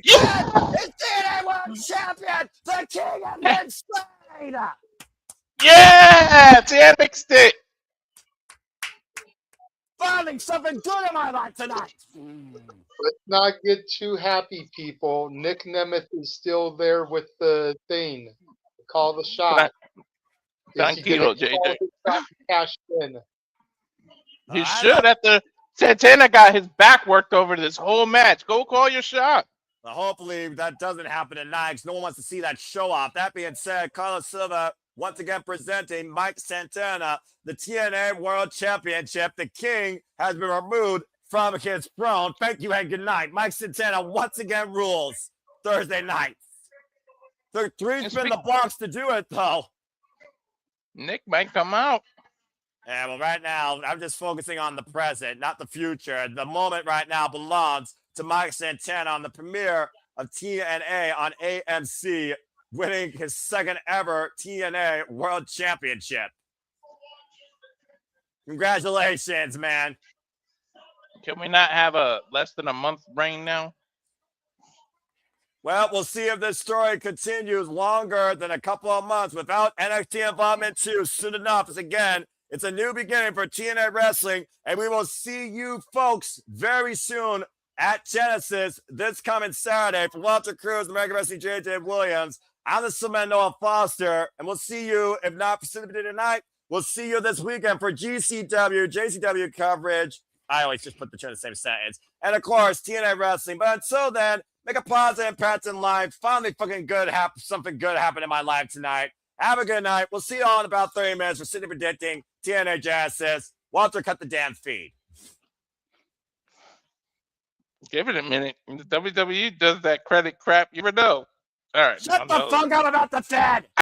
It's TNA World Champion, the King of Mid-Slade. Yeah, TNA mixed it. Finding something good in my life tonight. Let's not get too happy, people. Nick Nemeth is still there with the thing. Call the shot. Tranquilo, JJ. Cash in. He should after Santana got his back worked over this whole match. Go call your shot. Well, hopefully that doesn't happen tonight because no one wants to see that show off. That being said, Carlos Silva once again presenting Mike Santana, the TNA World Championship. The King has been removed from his throne. Thank you and good night. Mike Santana once again rules Thursday night. Took 3 spin the blocks to do it, though. Nick might come out. Yeah, well, right now, I'm just focusing on the present, not the future. The moment right now belongs to Mike Santana on the premiere of TNA on AMC, winning his second ever TNA World Championship. Congratulations, man. Can we not have a less than a month reign now? Well, we'll see if this story continues longer than a couple of months without NXT involvement too. Soon enough, as again, it's a new beginning for TNA Wrestling, and we will see you folks very soon at Genesis this coming Saturday. For Walter Cruz, American Wrestling JJ Williams, I'm the Cement Noah Foster, and we'll see you, if not for Cinematic tonight, we'll see you this weekend for GCW, JCW coverage I always just put the two in the same sentence. And of course, TNA Wrestling. But until then, make a positive impact in life. Finally, something good happened in my life tonight. Have a good night. We'll see you all in about 30 minutes for Sydney predicting TNA Jazz says, Walter, cut the damn feed. Give it a minute. The WWE does that credit crap. You never know. All right. Shut the fuck up about the Fed.